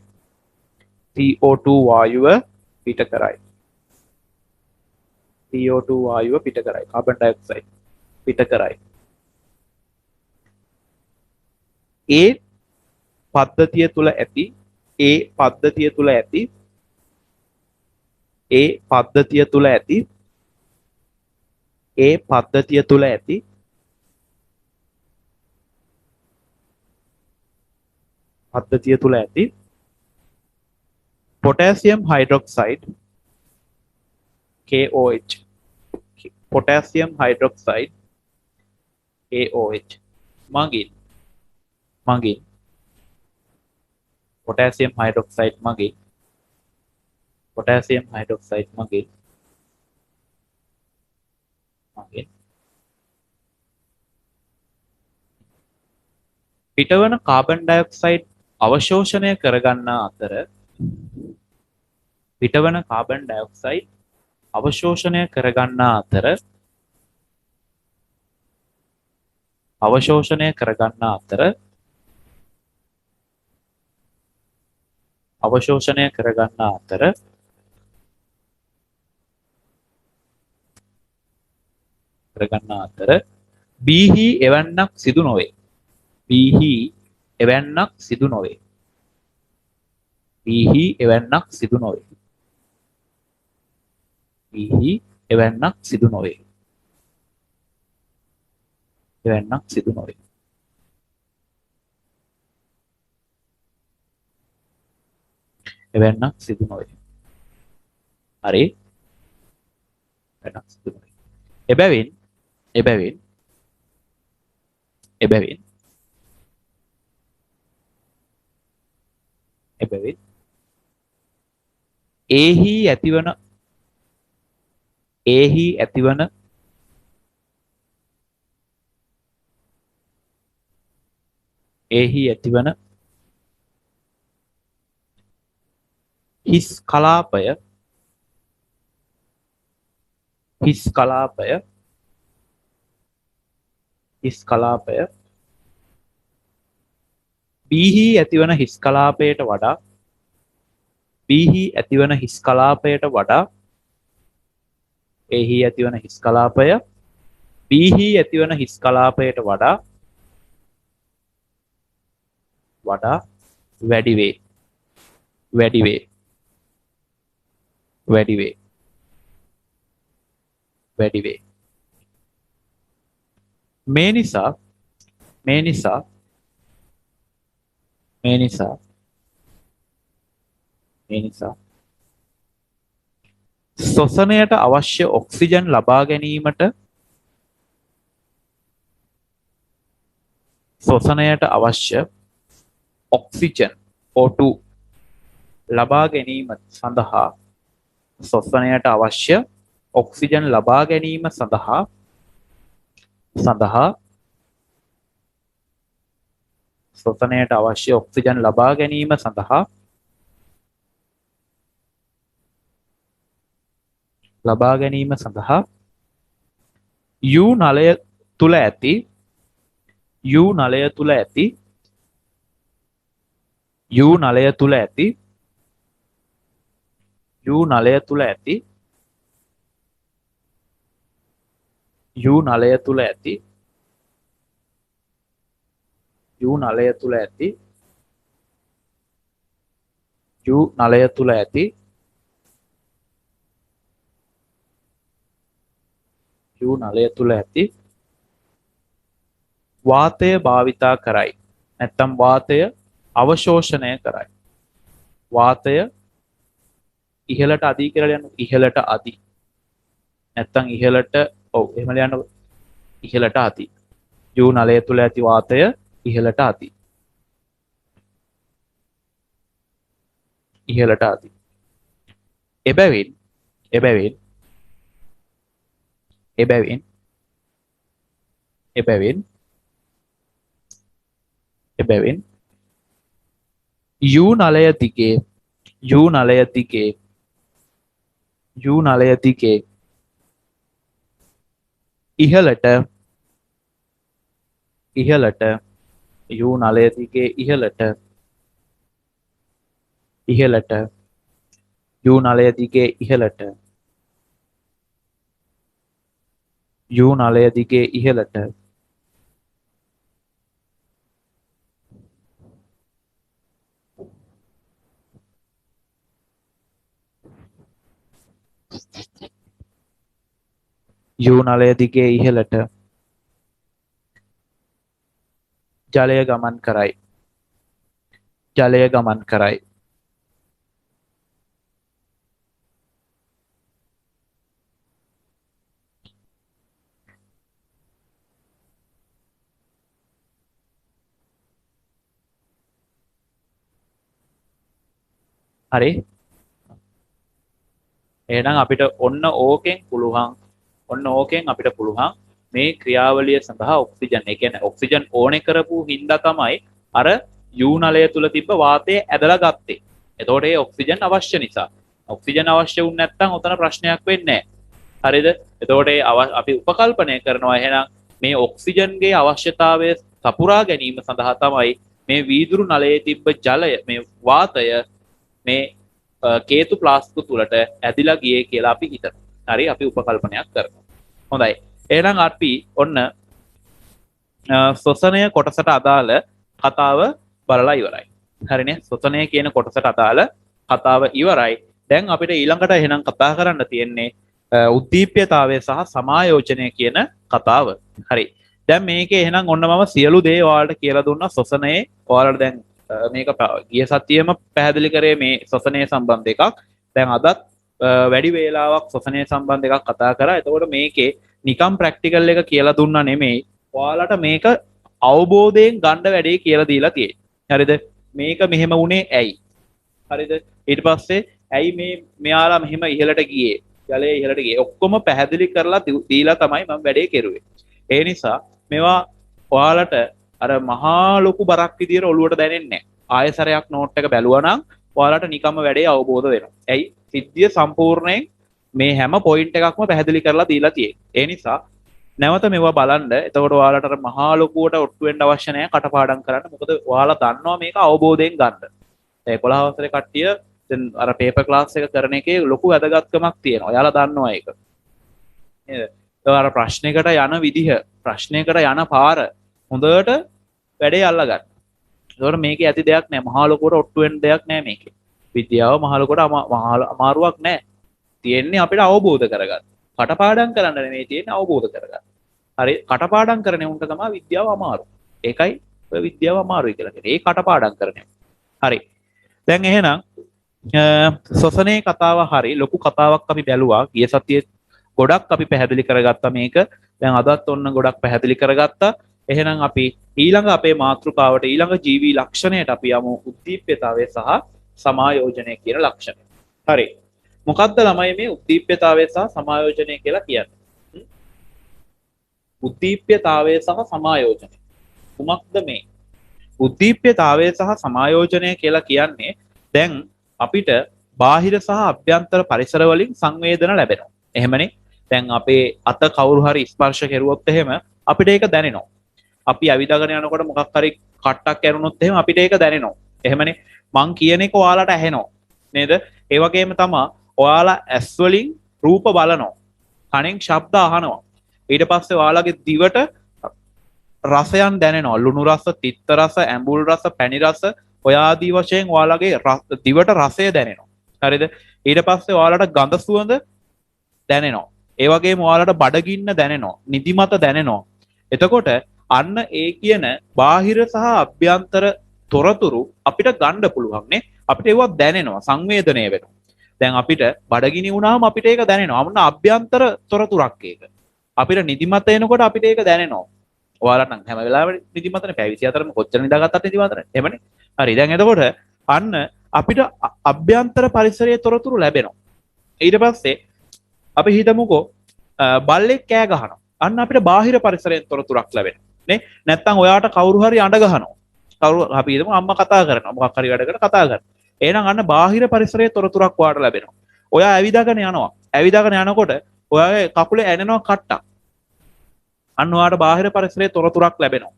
CO2 වායුව පිට කරයි CO2 වායුව පිට කරයි කාබන් ඩයොක්සයිඩ් පිට කරයි ඒ පද්ධතිය තුල ඇති ඒ පද්ධතිය තුල ඇති ඒ පද්ධතිය තුල ඇති ඒ පද්ධතිය තුල ඇති පද්ධතිය තුල ඇති potassium hydroxide KOH potassium hydroxide KOH මගින් potassium hydroxide මගින් පිටවන කාබන් ඩයොක්සයිඩ් අවශෝෂණය කරගන්නා අතර පිටවන කාබන් ඩයොක්සයිඩ් අවශෝෂණය කරගන්නා අතර අවශෝෂණය කරගන්නා අතර අවශෝෂණය කරගන්නා අතර බීහි එවන්නක් සිදු නොවේ බීහි එවන්නක් සිදු නොවේ බීහි එවන්නක් සිදු නොවේ බීහි එවන්නක් සිදු නොවේ එවන්නක් සිදු නොවේ එවන්නක් සිදු නොවේ හරි එවන්නක් සිදු නොවේ එබැවින් ඒහි ඇතිවන හිස් කලාපය බීහි ඇතිවන හිස් කලාපයට වඩා ඒහි ඇතිවන හිස් කලාපය බීහි ඇතිවන හිස් කලාපයට වඩා වැඩි වේ මේ නිසා ශ්වසනයට අවශ්‍ය ඔක්සිජන් ලබා ගැනීමට ඔක්සිජන් O2 ලබා ගැනීම සඳහා ශ්වසනයට අවශ්‍ය ඔක්සිජන් ලබා ගැනීම සඳහා ශ්වසනයට අවශ්‍ය ඔක්සිජන් ලබා ගැනීම සඳහා U නලය තුල ඇති යූ නලය තුල ඇති යූ නලය තුල ඇති යූ නලය තුල ඇති යූ නලය තුල ඇති වාතය භාවිතා කරයි. නැත්තම් වාතය අවශෝෂණය කරයි. වාතය ඉහළට අදී කියලා යන ඉහළට අදී. නැත්තම් ඉහළට ඔව් එහෙම යන ඉහළට අදී. යූ නලය තුල ඇති වාතය ඉහළට අදී. ඉහළට අදී. එබැවින් එබැවින් එබැවින් එබැවින් එබැවින් යූ නලය දිගේ යූ නලය දිගේ යූ නලය දිගේ ඉහළට ඉහළට යූ නලය දිගේ ඉහළට ඉහළට යූ නලය දිගේ ඉහළට යූ නලය දිගේ ඉහළට යූ නලය දිගේ ඉහළට ජලය ගමන් කරයි. ජලය ගමන් කරයි. හරි එහෙනම් අපිට ඔන්න ඕකෙන් පුළුවන් අපිට පුළුවන් මේ ක්‍රියාවලිය සඳහා ඔක්සිජන් ඒ කියන්නේ ඔක්සිජන් ඕනේ කරපු හින්දා තමයි අර යූ නලය තුල තිබ්බ වාතය ඇදලා ගත්තේ. එතකොට ඒ ඔක්සිජන් අවශ්‍ය නිසා. ඔක්සිජන් අවශ්‍ය වුනේ නැත්නම් උතන ප්‍රශ්නයක් වෙන්නේ නැහැ. හරිද? එතකොට අපි උපකල්පනය කරනවා එහෙනම් මේ ඔක්සිජන්ගේ අවශ්‍යතාවය සපුරා ගැනීම සඳහා තමයි මේ වීදුරු නලයේ තිබ්බ ජලය මේ වාතය මේ කේතු ප්ලාස්කු තුලට ඇදිලා ගියේ කියලා අපි හිතනවා. හරි අපි උපකල්පනයක් කරනවා. හොඳයි. එහෙනම් අපි ඔන්න ශ්වසනය කොටසට අදාළ කතාව බලලා ඉවරයි. හරිනේ? ශ්වසනය කියන කොටසට අදාළ කතාව ඉවරයි. දැන් අපිට ඊළඟට එහෙනම් කතා කරන්න තියෙන්නේ උද්දීප්‍යතාවය සහ සමායෝජනය කියන කතාව. හරි. දැන් මේකේ එහෙනම් ඔන්න මම සියලු දේ ඔයාලට කියලා දුන්නා ශ්වසනයේ. ඔයාලට දැන් මේක ගිය සතියේම පැහැදිලි කරේ මේ ශ්වසනය සම්බන්ධ එකක්. දැන් අදත් වැඩි වේලාවක් ශ්වසනය සම්බන්ධ එකක් කතා කරා. එතකොට මේකේ නිකම් ප්‍රැක්ටිකල් එක කියලා දුන්නා නෙමෙයි. ඔයාලට මේක අවබෝධයෙන් ගන්න වැඩේ කියලා දීලා තියෙන්නේ. හරිද? මේක මෙහෙම වුණේ ඇයි? හරිද? ඊට පස්සේ ඇයි මෙයාලා මෙහෙම ඉහළට ගියේ? ජලය ඉහළට ගියේ. ඔක්කොම පැහැදිලි කරලා දීලා තමයි මම වැඩේ කෙරුවේ. ඒ නිසා මේවා ඔයාලට අර මහා ලොකු බරක් විදියට ඔළුවට දැනෙන්නේ නැහැ. ආයෙසරයක් නෝට් එක බැලුවා නම් ඔයාලට නිකම්ම වැඩේ අවබෝධ වෙනවා. ඇයි? සිද්ධිය සම්පූර්ණයෙන් මේ හැම පොයින්ට් එකක්ම පැහැදිලි කරලා දීලා තියෙන්නේ. ඒ නිසා නැවත මේවා බලන්න. එතකොට ඔයාලට අර මහා ලොකුවට ඔට්ටු වෙන්න අවශ්‍ය නැහැ කටපාඩම් කරන්න. මොකද ඔයාලා දන්නවා මේක අවබෝධයෙන් ගන්න. 11 වසරේ කට්ටිය දැන් අර පේපර් ක්ලාස් එක කරන එකේ ලොකු වැදගත්කමක් තියෙනවා. ඔයාලා දන්නවා ඒක. නේද? අර ප්‍රශ්නයකට යන විදිහ, ප්‍රශ්නයකට යන පාර හොඳට වැඩේ අල්ලගන්න. ඒකට මේකේ ඇති දෙයක් නෑ. මහා ලොකුවට ඔට්ටු වෙන්න දෙයක් නෑ මේකේ. විද්‍යාව මහා ලොකුවට අමාරුවක් නෑ. තියෙන්නේ අපිට අවබෝධ කරගන්න. කටපාඩම් කරන්න නෙමෙයි තියෙන්නේ අවබෝධ කරගන්න. හරි කටපාඩම් කරන උන්ට තමයි විද්‍යාව අමාරු. ඒකයි ඔය විද්‍යාව අමාරුයි කියලා කියන්නේ. ඒ කටපාඩම් කරන. හරි. දැන් එහෙනම් ශ්වසනයේ කතාව හරි ලොකු කතාවක් අපි බැලුවා. ගිය සතියේ ගොඩක් අපි පැහැදිලි කරගත්තා මේක. දැන් අදත් ඔන්න ගොඩක් පැහැදිලි කරගත්තා. එහෙනම් අපි ඊළඟ අපේ මාතෘකාවට ඊළඟ ජීවී ලක්ෂණයට අපි යමු උද්දීප්‍යතාවය සහ සමායෝජනය කියන ලක්ෂණය. හරි. මොකක්ද ළමයි මේ උද්දීප්‍යතාවය සහ සමායෝජනය කියලා කියන්නේ? උද්දීප්‍යතාවය සහ සමායෝජනය. කුමක්ද මේ? උද්දීප්‍යතාවය සහ සමායෝජනය කියලා කියන්නේ දැන් අපිට බාහිර සහ අභ්‍යන්තර පරිසර වලින් සංවේදන ලැබෙනවා. එහෙමනේ. දැන් අපේ අත කවුරු හරි ස්පර්ශ කෙරුවොත් එහෙම අපිට ඒක දැනෙනවා. අපි ඇවිදගෙන යනකොට මොකක් හරි කට්ටක් ඇරුණොත් එහෙම අපිට ඒක දැනෙනවා. එහෙමනේ. මං කියන එක ඔයාලට ඇහෙනවා. නේද? ඒ වගේම තමයි ඔයාලා ඇස් වලින් රූප බලනවා. කනෙන් ශබ්ද අහනවා. ඊට පස්සේ ඔයාලගේ දිවට රසයන් දැනෙනවා. ලුණු රස, තිත්ත රස, ඇඹුල් රස, පැණි රස ඔය ආදී වශයෙන් ඔයාලගේ දිවට රසය දැනෙනවා. හරිද? ඊට පස්සේ ඔයාලට ගඳ සුවඳ දැනෙනවා. ඒ වගේම ඔයාලට බඩගින්න දැනෙනවා. නිදිමත දැනෙනවා. එතකොට අන්න ඒ කියන බාහිර සහ අභ්‍යන්තර තොරතුරු අපිට ගන්න පුළුවන් නේ. අපිට ඒවා දැනෙනවා, සංවේදනය වෙනවා. දැන් අපිට බඩගිනි වුණාම අපිට ඒක දැනෙනවා. අන්න අභ්‍යන්තර තොරතුරක් ඒක. අපිට නිදිමත එනකොට අපිට ඒක දැනෙනවා. ඔයාලට නම් හැම වෙලාවෙම නිදිමතනේ පැය 24ම කොච්චර නිදාගත්තත් නිදිමතනේ. එහෙමනේ. හරි. දැන් එතකොට අන්න අපිට අභ්‍යන්තර පරිසරයේ තොරතුරු ලැබෙනවා. ඊට පස්සේ අපි හිතමුකෝ බල්ලෙක් කෑ ගහනවා. අන්න අපිට බාහිර පරිසරයෙන් තොරතුරක් ලැබෙනවා. නේ? නැත්තම් ඔයාට කවුරු හරි අඬ ගහනවා. කවුරු අපි හිතමු අම්මා කතා කරනවා. මොකක් හරි වැඩකට කතා කරනවා. එහෙනම් අන්න බාහිර පරිසරයේ තොරතුරක් ඔයාට ලැබෙනවා. ඔයා ඇවිදාගෙන යනවා. ඇවිදාගෙන යනකොට ඔයාගේ කකුලේ ඇනෙනවා කට්ටක්. අන්න ඔයාට බාහිර පරිසරයේ තොරතුරක් ලැබෙනවා.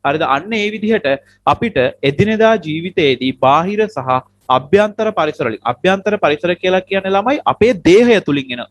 හරිද? අන්න ඒ විදිහට අපිට එදිනෙදා ජීවිතයේදී බාහිර සහ අභ්‍යන්තර පරිසර වලින් අභ්‍යන්තර පරිසර කියලා කියන්නේ ළමයි අපේ දේහය තුලින් එන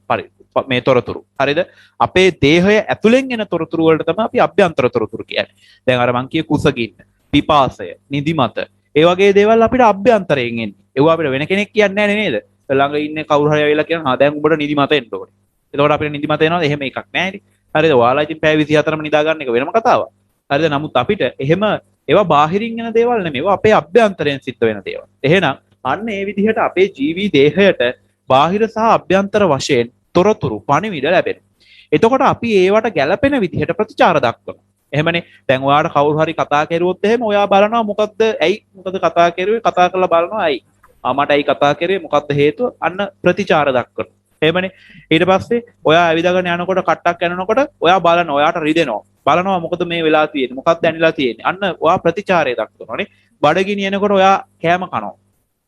මේ තොරතුරු. හරිද? අපේ දේහය ඇතුලෙන් එන තොරතුරු වලට තමයි අපි අභ්‍යන්තර තොරතුරු කියන්නේ. දැන් අර මං කිය කුසගින්න, පිපාසය, නිදිමත, ඒ වගේ දේවල් අපිට අභ්‍යන්තරයෙන් එන්නේ. ඒවා අපිට වෙන කෙනෙක් කියන්නේ නැහැ නේද? ළඟ ඉන්නේ කවුරු හරි ඇවිල්ලා කියනවා "හා දැන් උඹට නිදිමත එන්න ඕනේ." එතකොට අපිට නිදිමත එනවද? එහෙම එකක් නැහැ නේ. හරිද? ඔයාලා ඉතින් පැය 24ම නිදා ගන්න එක වෙනම කතාවක්. හරිද? නමුත් අපිට එහෙම ඒවා බාහිරින් එන දේවල් නෙමෙයි. ඒවා අපේ අභ්‍යන්තරයෙන් සිද්ධ වෙන දේවල්. එහෙනම් අන්න ඒ විදිහට අපේ ජීවි දේහයට බාහිර සහ අභ්‍යන්තර වශයෙන් තොරතුරු පණිවිඩ ලැබෙනවා. එතකොට අපි ඒවට ගැළපෙන විදිහට ප්‍රතිචාර දක්වනවා. එහෙමනේ. දැන් ඔයාට කවුරු හරි කතා කරුවොත් එහෙම ඔයා බලනවා මොකද්ද ඇයි මොකද කතා කරුවේ කතා කරලා බලනවා ඇයි මට ඇයි කතා කරුවේ මොකද්ද හේතුව අන්න ප්‍රතිචාර දක්වනවා. එහෙමනේ. ඊට පස්සේ ඔයා ඇවිදගෙන යනකොට කට්ටක් යනකොට ඔයා බලනවා ඔයාට රිදෙනවා. බලනවා මොකද මේ වෙලා තියෙන්නේ මොකක්ද දැනিলা තියෙන්නේ. අන්න ඔයා ප්‍රතිචාරය දක්වනවානේ. බඩගිනි එනකොට ඔයා කෑම කනවා.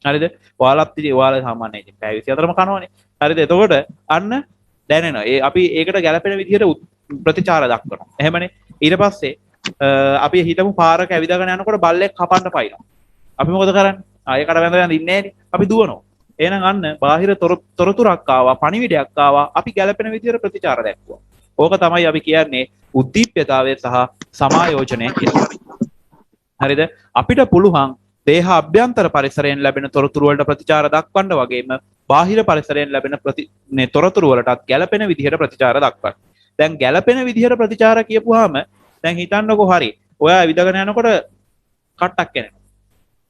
හරිද? ඔයාලත් ඉතින් ඔයාලා සාමාන්‍යයෙන් ඉතින් පැය 24ම කනවනේ. හරිද? එතකොට අන්න දැනෙනවා. අපි ඒකට ගැළපෙන විදිහට ප්‍රතිචාර දක්වනවා. එහෙමනේ. ඊට පස්සේ අපි හිතමු පාරක ඇවිදගෙන යනකොට බල්ලෙක් කපන්න පයින්නවා. අපි මොකද කරන්නේ? ඒකට වැඳ වැඳ ඉන්නේ නැහැනේ. අපි දුවනවා. එහෙනම් අන්න බාහිර තොරතුරක් ආවා, පණිවිඩයක් ආවා. අපි ගැළපෙන විදිහට ප්‍රතිචාර දක්වුවා. ඕක තමයි අපි කියන්නේ උද්දීප්‍යතාවය සහ සමායෝජනය කියලා. හරිද? අපිට පුළුවන් දේහ අභ්‍යන්තර පරිසරයෙන් ලැබෙන තොරතුරු වලට ප්‍රතිචාර දක්වන්න වගේම බාහිර පරිසරයෙන් ලැබෙන තොරතුරු වලටත් ගැළපෙන විදිහට ප්‍රතිචාර දක්වන්න. දැන් ගැළපෙන විදිහට ප්‍රතිචාර කියපුවාම දැන් හිතන්නකෝ හරි. ඔයා ඇවිදගෙන යනකොට කට්ටක් එනවා.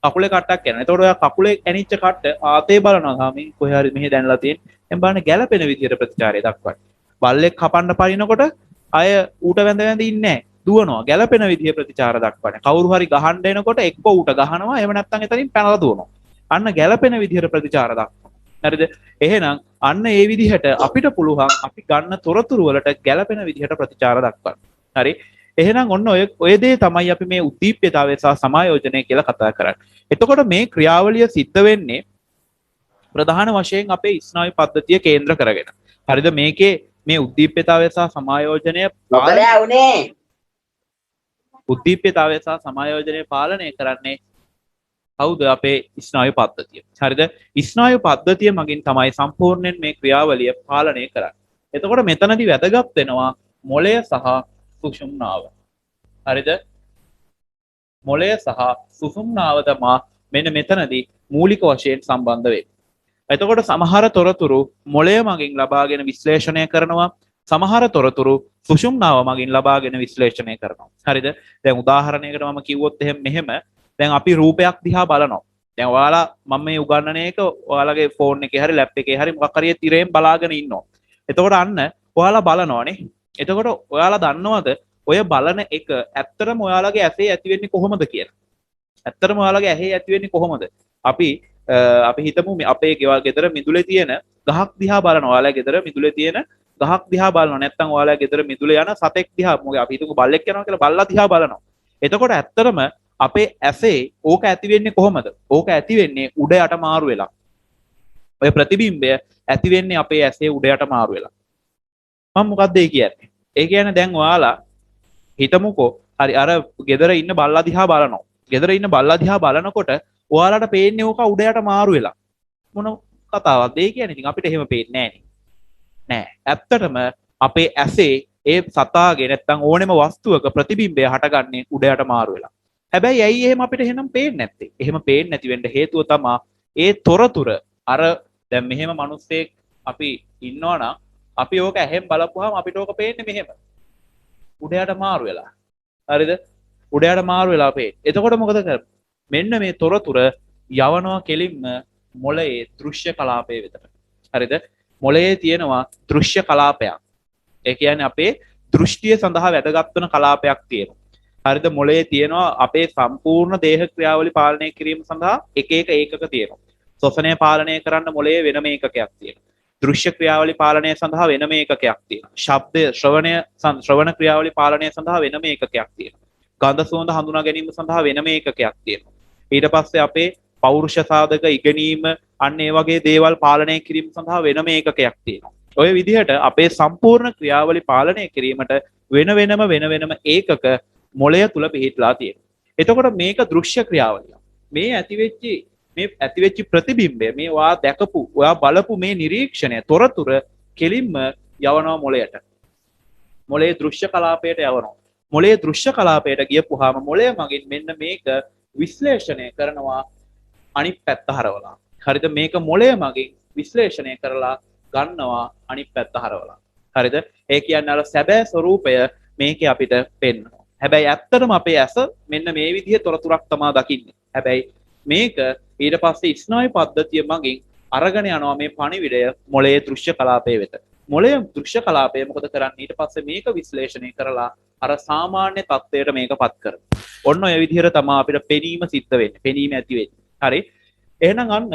කකුලේ කට්ටක් එනවා. එතකොට ඔයා කකුලේ ඇනිච්ච කට්ට ආතේ බලනවා. සාමී කොහේ හරි මෙහෙ දැනලා තියෙන්නේ. එම් බලන්න ගැළපෙන විදිහට ප්‍රතිචාරය දක්වන්න. බල්ලෙක් කපන්න පරිනකොට අය ඌට වැඳ වැඳ ඉන්නේ නැහැ. දුවනවා. ගැළපෙන විදිහේ ප්‍රතිචාර දක්වන්නේ. කවුරු හරි ගහන්න එනකොට එක්ක ඌට ගහනවා. එහෙම නැත්නම් එතනින් පැනලා දුවනවා. අන්න ගැළපෙන විදිහට ප්‍රතිචාර දක්වනවා. හරිද? එහෙනම් අන්න ඒ විදිහට අපිට පුළුවන් අපි ගන්න තොරතුරු වලට ගැළපෙන විදිහට ප්‍රතිචාර දක්වන්න. හරි? එහෙනම් ඔන්න ඔය දේ තමයි අපි මේ උද්දීප්‍යතාවය සහ සමායෝජනය කියලා කතා කරන්නේ. එතකොට මේ ක්‍රියාවලිය සිද්ධ වෙන්නේ ප්‍රධාන වශයෙන් අපේ ස්නායු පද්ධතිය කේන්ද්‍ර කරගෙන. හරිද? මේකේ මේ උද්දීප්‍යතාවය සහ සමායෝජනය උද්දීප්‍යතාවය සහ සමායෝජනය පාලනය කරන්නේ කවුද? අපේ ස්නායු පද්ධතිය. හරිද? ස්නායු පද්ධතිය මගින් තමයි සම්පූර්ණයෙන් මේ ක්‍රියාවලිය පාලනය කරන්නේ. එතකොට මෙතනදී වැදගත් වෙනවා මොළය සහ සුෂුම්නාව. හරිද? මොළය සහ සුෂුම්නාව තමයි මෙන්න මෙතනදී මූලික වශයෙන් සම්බන්ධ වෙන්නේ. එතකොට සමහර තොරතුරු මොළය මගින් ලබාගෙන විශ්ලේෂණය කරනවා. සමහර තොරතුරු සුෂුම්නාව මගින් ලබාගෙන විශ්ලේෂණය කරනවා. හරිද? දැන් උදාහරණයකට මම කිව්වොත් මෙහෙම දැන් අපි රූපයක් දිහා බලනවා. දැන් ඔයාලා මම මේ උගන්වන එක ඔයාලගේ ෆෝන් එකේ හරි ලැප් එකේ හරි මොකක් හරි තිරයෙන් බලාගෙන ඉන්නවා. එතකොට අන්න ඔයාලා බලනවානේ. එතකොට ඔයාලා දන්නවද ඔය බලන එක ඇත්තටම ඔයාලගේ ඇසේ ඇති වෙන්නේ කොහොමද කියලා? ඇත්තටම ඔයාලගේ ඇහි ඇති වෙන්නේ කොහොමද? අපි හිතමු අපේ ගෙදර මිදුලේ තියෙන ගහක් දිහා බලනවා. ඔයාලගේ ගෙදර මිදුලේ තියෙන ගහක් දිහා බලනවා. නැත්නම් ඔයාලගේ ගෙදර මිදුලේ යන සතෙක් දිහා මොකද අපි හිතමු බල්ලෙක් යනවා කියලා බල්ලා දිහා බලනවා. එතකොට ඇත්තටම අපේ ඇසේ ඕක ඇති වෙන්නේ කොහොමද? ඕක ඇති වෙන්නේ උඩ යට මාරු වෙලා. ඔය ප්‍රතිබිම්බය ඇති වෙන්නේ අපේ ඇසේ උඩ යට මාරු වෙලා. මම මොකද්ද ඒ කියන්නේ? ඒ කියන්නේ දැන් ඔයාලා හිතමුකෝ හරි අර ගෙදර ඉන්න බල්ලා දිහා බලනවා. ගෙදර ඉන්න බල්ලා දිහා බලනකොට ඔයාලට පේන්නේ ඕක උඩ යට මාරු වෙලා. මොන කතාවක්ද ඒ කියන්නේ? ඉතින් අපිට එහෙම පේන්නේ නැහැ. ඇත්තටම අපේ ඇසේ ඒ සතාගේ නැත්තම් ඕනෙම වස්තුවක ප්‍රතිබිම්බය හටගන්නේ උඩ යට මාරු වෙලා. හැබැයි ඇයි එහෙම අපිට එහෙනම් පේන්නේ නැත්තේ? එහෙම පේන්නේ නැති වෙන්න හේතුව තමයි ඒ තොරතුර අර දැන් මෙහෙම මිනිස්සෙක් අපි ඉන්නවනම් අපි ඕක ඇහෙන් බලපුවාම අපිට ඕක පේන්නේ මෙහෙම. උඩ යට මාරු වෙලා. හරිද? උඩ යට මාරු වෙලා පේන්නේ. එතකොට මොකද කරන්නේ? මෙන්න මේ තොරතුර යවනවා කෙලින්ම මොළයේ දෘශ්‍ය කලාපයේ වෙතට. හරිද? මොළයේ තියෙනවා දෘශ්‍ය කලාපයක්. ඒ කියන්නේ අපේ දෘෂ්ටිය සඳහා වැදගත් වෙන කලාපයක් තියෙනවා. හරිද? මොළයේ තියෙනවා අපේ සම්පූර්ණ දේහ ක්‍රියාවලි පාලනය කිරීම සඳහා එක එක ඒකක තියෙනවා. ශ්වසනය පාලනය කරන්න මොළයේ වෙනම ඒකකයක් තියෙනවා. දෘශ්‍ය ක්‍රියාවලි පාලනය සඳහා වෙනම ඒකකයක් තියෙනවා. ශබ්ද ශ්‍රවණ ක්‍රියාවලි පාලනය සඳහා වෙනම ඒකකයක් තියෙනවා. ගන්ධ සුවඳ හඳුනා ගැනීම සඳහා වෙනම ඒකකයක් තියෙනවා. ඊට පස්සේ අපේ පෞරුෂ සාධක ඉගෙනීම අන්න ඒ වගේ දේවල් පාලනය කිරීම සඳහා වෙනම ඒකකයක් තියෙනවා. ඔය විදිහට අපේ සම්පූර්ණ ක්‍රියාවලි පාලනය කිරීමට වෙන වෙනම ඒකක මොළය තුල පිහිටලා තියෙනවා. එතකොට මේක දෘශ්‍ය ක්‍රියාවලිය. මේ ඇතිවෙච්ච ප්‍රතිබිම්බය මේ ඔයා දැකපු ඔයා බලපු මේ නිරීක්ෂණය තොරතුර කෙලින්ම යවනවා මොළයට. මොළයේ දෘශ්‍ය කලාපයට යවනවා. මොළයේ දෘශ්‍ය කලාපයට ගියපුවාම මොළය මගින් මෙන්න මේක විශ්ලේෂණය කරනවා අනිත් පැත්ත හරවලා. හරිද? මේක මොළය මගින් විශ්ලේෂණය කරලා ගන්නවා අනිත් පැත්ත හරවලා. හරිද? ඒ කියන්නේ අර සැබෑ ස්වરૂපය මේකේ අපිට පෙන්වනවා. හැබැයි ඇත්තටම අපේ ඇස මෙන්න මේ විදිහේ තොරතුරක් තමයි දකින්නේ. හැබැයි මේක ඊට පස්සේ ස්නායු පද්ධතිය මගින් අරගෙන යනවා මේ පණිවිඩය මොළයේ දෘශ්‍ය කලාපයේ වෙත. මොළයේ දෘශ්‍ය කලාපය මොකද කරන්නේ? ඊට පස්සේ මේක විශ්ලේෂණය කරලා අර සාමාන්‍ය තත්ත්වයට මේකපත් කරනවා. ඔන්න ඔය විදිහට තමයි අපිට පෙනීම සිද්ධ වෙන්නේ. පෙනීම ඇති වෙන්නේ. හරි? එහෙනම් අන්න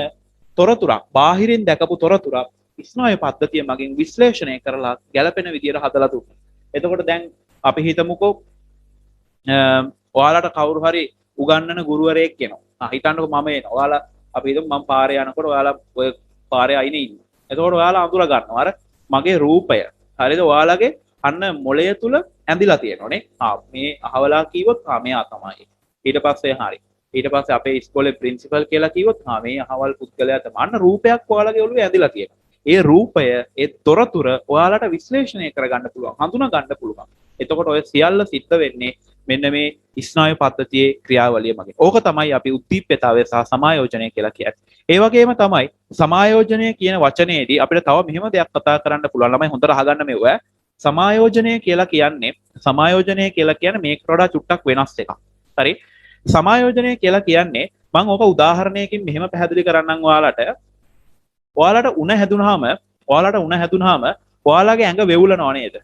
තොරතුරක් බාහිරින් දැකපු තොරතුරක් ස්නායු පද්ධතිය මගින් විශ්ලේෂණය කරලා ගැළපෙන විදිහට හදලා දුන්නා. එතකොට දැන් අපි හිතමුකෝ ඔයාලට කවුරු හරි උගන්වන ගුරුවරයෙක් කෙනවා. හිතන්නකෝ මම එනවා. ඔයාලා අපි හිතමු මම පාරේ යනකොට ඔයාලා ඔය පාරේ අයිනේ ඉන්නවා. එතකොට ඔයාලා අඳුර ගන්නවා. අර මගේ රූපය. හරිද? ඔයාලගේ අන්න මොළය තුල ඇඳිලා තියෙනවනේ. මේ අහවලා කිව්වොත් මෙයා තමයි. ඊට පස්සේ හරි. ඊට පස්සේ අපේ ඉස්කෝලේ ප්‍රින්සිපල් කියලා කිව්වොත් මේ අහවල් පුද්ගලයා තමයි. අන්න රූපයක් ඔයාලගේ ඔළුවේ ඇඳිලා තියෙනවා. ඒ රූපය, ඒ තොරතුර ඔයාලට විශ්ලේෂණය කරගන්න පුළුවන්, හඳුනා ගන්න පුළුවන්. එතකොට ඔය සියල්ල සිද්ධ වෙන්නේ මෙන්න මේ ස්නායු පද්ධතියේ ක්‍රියාවලිය මගින්. ඕක තමයි අපි උද්දීප්‍යතාවය සහ සමායෝජනය කියලා කියන්නේ. ඒ වගේම තමයි සමායෝජනය කියන වචනේදී අපිට තව මෙහෙම දෙයක් කතා කරන්න පුළුවන්. ළමයි හොඳට අහගන්න මෙව. සමායෝජනය කියලා කියන්නේ මේකට වඩා චුට්ටක් වෙනස් එකක්. හරි? සමායෝජනය කියලා කියන්නේ මම ඕක උදාහරණයකින් මෙහෙම පැහැදිලි කරන්නම් ඔයාලට. ඔයාලට උණ හැදුනහම ඔයාලගේ ඇඟ වෙවුලනවා නේද?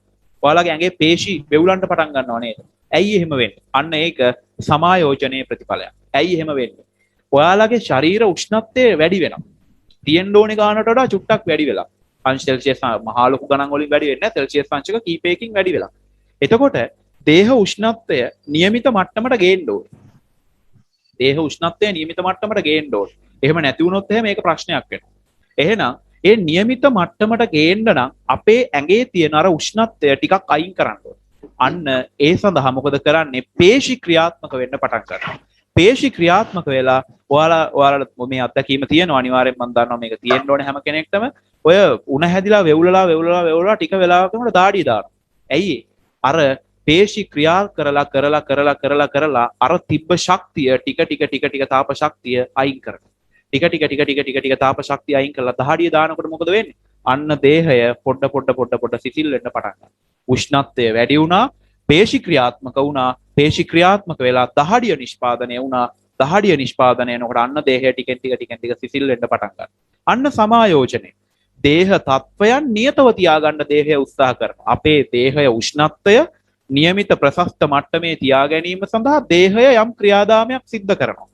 ඔයාලගේ ඇඟේ පේශි වෙවුලන්න පටන් ගන්නවා නේද? ඇයි එහෙම වෙන්නේ? අන්න ඒක සමායෝජනයේ ප්‍රතිඵලයක්. ඇයි එහෙම වෙන්නේ? ඔයාලගේ ශරීර උෂ්ණත්වය වැඩි වෙනවා. තියෙන්න ඕනේ ගානට වඩා චුට්ටක් වැඩි වෙලා. අංශ සෙල්සියස් මහා ලොකු ගණන් වලින් වැඩි වෙන්නේ නැහැ. සෙල්සියස් අංශක කීපයකින් වැඩි වෙලා. එතකොට දේහ උෂ්ණත්වය નિયમિત මට්ටමට ගේන්න ඕනේ. දේහ උෂ්ණත්වය નિયમિત මට්ටමට ගේන්න ඕනේ. එහෙම නැති වුණොත් එහෙම මේක ප්‍රශ්නයක් වෙනවා. එහෙනම් ඒ નિયમિત මට්ටමට ගේන්න නම් අපේ ඇඟේ තියෙන අර උෂ්ණත්වය ටිකක් අයින් කරන්න ඕනේ. අන්න ඒ සඳහා මොකද කරන්නේ? පේශි ක්‍රියාත්මක වෙන්න පටන් ගන්නවා. පේශි ක්‍රියාත්මක වෙලා ඔයාලට මේ අත්දැකීම තියෙනවා අනිවාර්යෙන්. මම දන්නවා මේක තියෙන්න ඕනේ හැම කෙනෙක්ටම. ඔය උණ හැදිලා වෙවුලලා ටික වෙලාවකම දාඩිය දානවා. ඇයි? අර පේශි ක්‍රියා කරලා අර තිබ්බ ශක්තිය ටික තාප ශක්තිය අයින් කරනවා. ටික තාප ශක්තිය අයින් කරලා දහඩිය දානකොට මොකද වෙන්නේ? අන්න දේහය පොඩ සිසිල් වෙන්න පටන් ගන්නවා. උෂ්ණත්වය වැඩි වුණා, පේශි ක්‍රියාත්මක වුණා, පේශි ක්‍රියාත්මක වෙලා දහඩිය නිෂ්පාදනය වුණා. දහඩිය නිෂ්පාදනය වෙනකොට අන්න දේහය ටිකෙන් ටික සිසිල් වෙන්න පටන් ගන්නවා. අන්න සමායෝජනය. දේහ තත්වයන් නියතව තියාගන්න දේහය උත්සාහ කරනවා. අපේ දේහය උෂ්ණත්වය નિયમિત ප්‍රශස්ත මට්ටමේ තියා ගැනීම සඳහා දේහය යම් ක්‍රියාදාමයක් සිද්ධ කරනවා.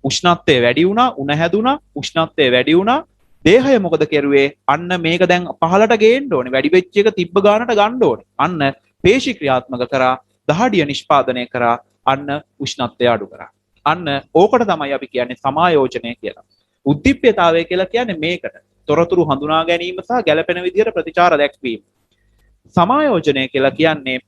උෂ්ණත්වය වැඩි වුණා, උණ හැදුනා, උෂ්ණත්වය වැඩි වුණා. දේහය මොකද කරුවේ? අන්න මේක දැන් පහලට ගේන්න ඕනේ. වැඩි වෙච්ච එක තිබ්බ ගානට ගන්න ඕනේ. අන්න පේශි ක්‍රියාත්මක කරා, දහඩිය නිෂ්පාදනය කරා, අන්න උෂ්ණත්වය අඩු කරා. අන්න ඕකට තමයි අපි කියන්නේ සමායෝජනය කියලා. උද්දීප්‍යතාවය කියලා කියන්නේ මේකට. තොරතුරු හඳුනා ගැනීම සහ ගැළපෙන විදිහට ප්‍රතිචාර දැක්වීම. සමායෝජනය කියලා කියන්නේ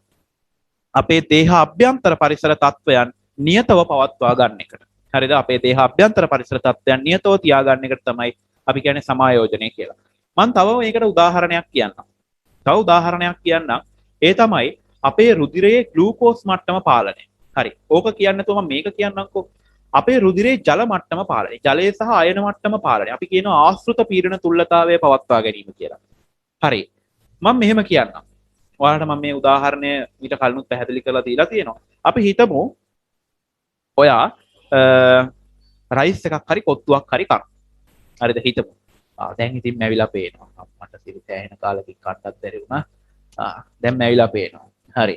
අපේ දේහ අභ්‍යන්තර පරිසර තත්වයන් නියතව පවත්වා ගන්න එකට. හරිද? අපේ දේහ අභ්‍යන්තර පරිසර තත්වයන් නියතව තියාගන්න එකට තමයි අපි කියන්නේ සමායෝජනය කියලා. මම තව මේකට උදාහරණයක් කියන්නම්. ඒ තමයි අපේ රුධිරයේ ග්ලූකෝස් මට්ටම පාලනය. හරි. ඕක කියන්න තුම මේක කියන්නම්කෝ. අපේ රුධිරයේ ජල මට්ටම පාලනය. ජලය සහ අයන මට්ටම පාලනය. අපි කියනවා ආශ්‍රිත පීඩන තුල්ලතාවය පවත්වා ගැනීම කියලා. හරි. මම මෙහෙම කියන්නම්. ඔයාලට මම මේ උදාහරණය ඊට කලිනුත් පැහැදිලි කරලා දීලා තියෙනවා. අපි හිතමු ඔයා රයිස් එකක් හරි කොත්තුවක් හරි කන. හරිද හිතමු. දැන් ඉතින් මැවිලා පේනවා. මට සිරි සෑහෙන කාලෙකින් කන්නත් බැරි වුණා. දැන් මැවිලා පේනවා. හරි.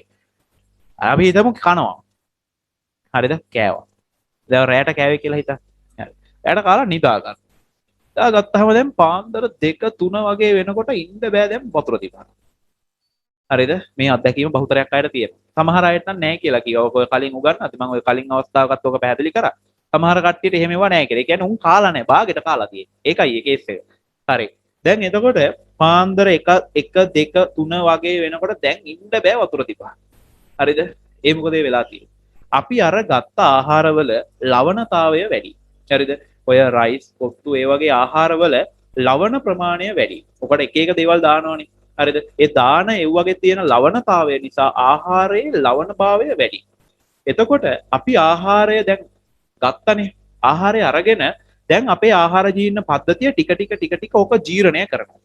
අපි හිතමු කනවා. හරිද? කෑවා. දැන් රැයට කෑවේ කියලා හිතා. හරි. රැයට කාලා නිදා ගන්න. නිදා ගත්තාම දැන් පාන්දර 2 3 වගේ වෙනකොට ඉන්න බෑ දැන් වතුර තිබුණා. හරිද? මේ අත්දැකීම බහුතරයක් අයට තියෙනවා. සමහර අයට නම් නැහැ කියලා කිව්වා. ඔය කලින් උගන්වද්දි මම ඔය කලින් අවස්ථාවකත් ඔක පැහැදිලි කරා. සමහර කට්ටියට එහෙම ඒවා නැහැ කියලා. ඒ කියන්නේ උන් කාලා නැහැ. බාගෙට කාලා තියෙන්නේ. ඒකයි ඒ කේස් එක. හරි. දැන් එතකොට පාන්දර 1 2 3 වගේ වෙනකොට දැන් ඉන්න බෑ වතුර තිබා. හරිද? ඒ මොකද ඒ වෙලා තියෙන්නේ? අපි අර ගත්ත ආහාරවල ලවණතාවය වැඩි. හරිද? ඔය රයිස්, කොත්තු ඒ වගේ ආහාරවල ලවණ ප්‍රමාණය වැඩි. ඔකට එක එක දේවල් දානවනේ. හරිද? ඒ දාන ඒ වගේ තියෙන ලවණතාවය නිසා ආහාරයේ ලවණභාවය වැඩි. එතකොට අපි ආහාරය දැන් ගත්තනේ. ආහාරය අරගෙන දැන් අපේ ආහාර ජීර්ණ පද්ධතිය ටික ටික ඕක ජීර්ණය කරනවා.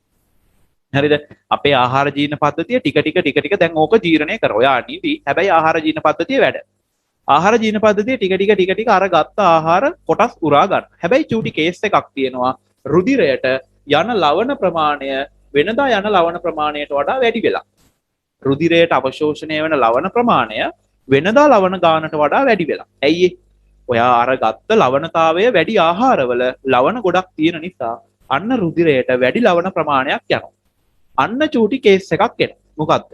හරිද? අපේ ආහාර ජීර්ණ පද්ධතිය ටික ටික දැන් ඕක ජීර්ණය කරනවා. ඔයා නිදි. හැබැයි ආහාර ජීර්ණ පද්ධතිය වැඩ. ආහාර ජීර්ණ පද්ධතිය ටික ටික අර ගත්ත ආහාර කොටස් උරා ගන්න. හැබැයි චූටි කේස් එකක් තියෙනවා. රුධිරයට යන ලවණ ප්‍රමාණය වෙනදා යන ලවණ ප්‍රමාණයට වඩා වැඩි වෙලා. රුධිරයට අවශෝෂණය වෙන ලවණ ප්‍රමාණය වෙනදා ලවණ ගානට වඩා වැඩි වෙලා. ඇයි ඒ? ඔයා අර ගත්ත ලවණතාවය වැඩි ආහාරවල ලවණ ගොඩක් තියෙන නිසා අන්න රුධිරයට වැඩි ලවණ ප්‍රමාණයක් යනවා. අන්න චූටි කේස් එකක් එනවා. මොකද්ද?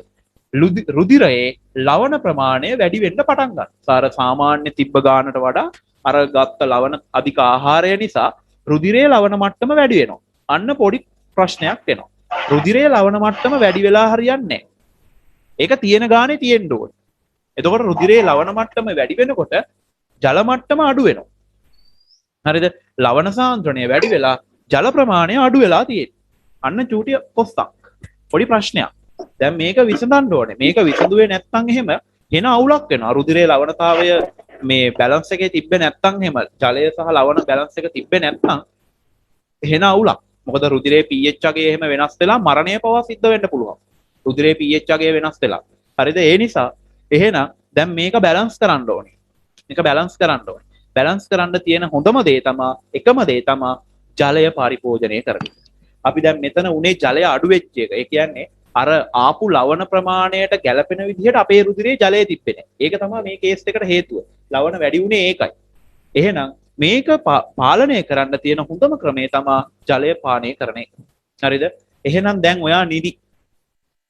රුධිරයේ ලවණ ප්‍රමාණය වැඩි වෙන්න පටන් ගන්නවා. සාර සාමාන්‍ය තිබ්බ ගානට වඩා අර ගත්ත ලවණ අධික ආහාරය නිසා රුධිරයේ ලවණ මට්ටම වැඩි වෙනවා. අන්න පොඩි ප්‍රශ්නයක් එනවා. රුධිරයේ ලවණ මට්ටම වැඩි වෙලා හරියන්නේ නැහැ. ඒක තියෙන ගානේ තියෙන්න ඕනේ. එතකොට රුධිරයේ ලවණ මට්ටම වැඩි වෙනකොට ජල මට්ටම අඩු වෙනවා. හරිද? ලවණ සාන්ද්‍රණය වැඩි වෙලා ජල ප්‍රමාණය අඩු වෙලා තියෙනවා. අන්න චූටි කොස්සක්. පොඩි ප්‍රශ්නයක්. දැන් මේක විසඳන්න ඕනේ. මේක විසඳුවේ නැත්නම් එහෙම එන අවුලක් වෙනවා. රුධිරයේ ලවණතාවය මේ බැලන්ස් එකේ තිබ්බේ නැත්නම් එහෙම ජලය සහ ලවණ බැලන්ස් එක තිබ්බේ නැත්නම් එන අවුලක්. මොකද රුධිරයේ pH අගය එහෙම වෙනස් වෙලා මරණය පවා සිද්ධ වෙන්න පුළුවන්. රුධිරයේ pH අගය වෙනස් වෙලා. හරිද? ඒ නිසා එහෙනම් දැන් මේක බැලන්ස් කරන්න ඕනේ. මේක බැලන්ස් කරන්න ඕනේ. බැලන්ස් කරන්න තියෙන හොඳම දේ තමයි එකම දේ තමයි ජලය පරිපෝෂණය කරන. අපි දැන් මෙතන උනේ ජලය අඩු වෙච්ච එක. ඒ කියන්නේ අර ආපු ලවණ ප්‍රමාණයට ගැළපෙන විදිහට අපේ රුධිරයේ ජලය තිබ්බේ නැහැ. ඒක තමයි මේ කේස් එකට හේතුව. ලවණ වැඩි උනේ ඒකයි. එහෙනම් මේක පාලනය කරන්න තියෙන හොඳම ක්‍රමය තමයි ජලය පානය කරන එක. හරිද? එහෙනම් දැන් ඔයා නිදි.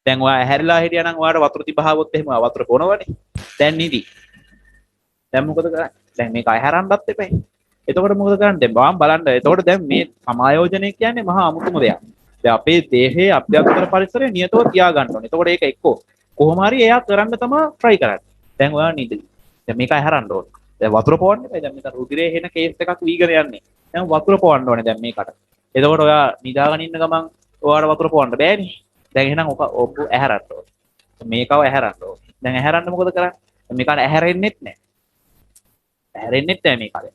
දැන් ඔයා ඇහැරිලා හිටියා නම් ඔයාට වතුර තිබහවොත් එහෙම වතුර බොනවනේ. දැන් නිදි. දැන් මොකද කරන්නේ? දැන් මේක ඇහැරන්නත් එපා. එතකොට මොකද කරන්නේ? දැන් බාම් බලන්න. එතකොට දැන් මේ සමායෝජනය කියන්නේ මහා අමුතුම දෙයක්. දැන් අපේ දේහයේ අභ්‍යන්තර පරිසරය නියතව තියාගන්න ඕනේ. එතකොට ඒක එක්කෝ කොහොම හරි එයා කරන්න තමයි try කරන්නේ. දැන් ඔයා නිදි. දැන් මේක ඇහැරන්න ඕනේ. දැන් වතුර පොවන්න එපා. දැන් මෙතන රුධිරයේ එන කේස් එකක් වීගෙන යන්නේ. දැන් වතුර පොවන්න ඕනේ දැන් මේකට. එතකොට ඔයා නිදාගෙන ඉන්න ගමන් ඔයාට වතුර පොවන්න බෑනේ. දැන් එහෙනම් ඔබ ඇහැරන්න ඕනේ. මේකව ඇහැරන්න ඕනේ. දැන් ඇහැරන්න මොකද කරන්නේ? මේකට ඇහැරෙන්නෙත් නැහැ. ඇහැරෙන්නෙත් නැහැ මේ කාලේ.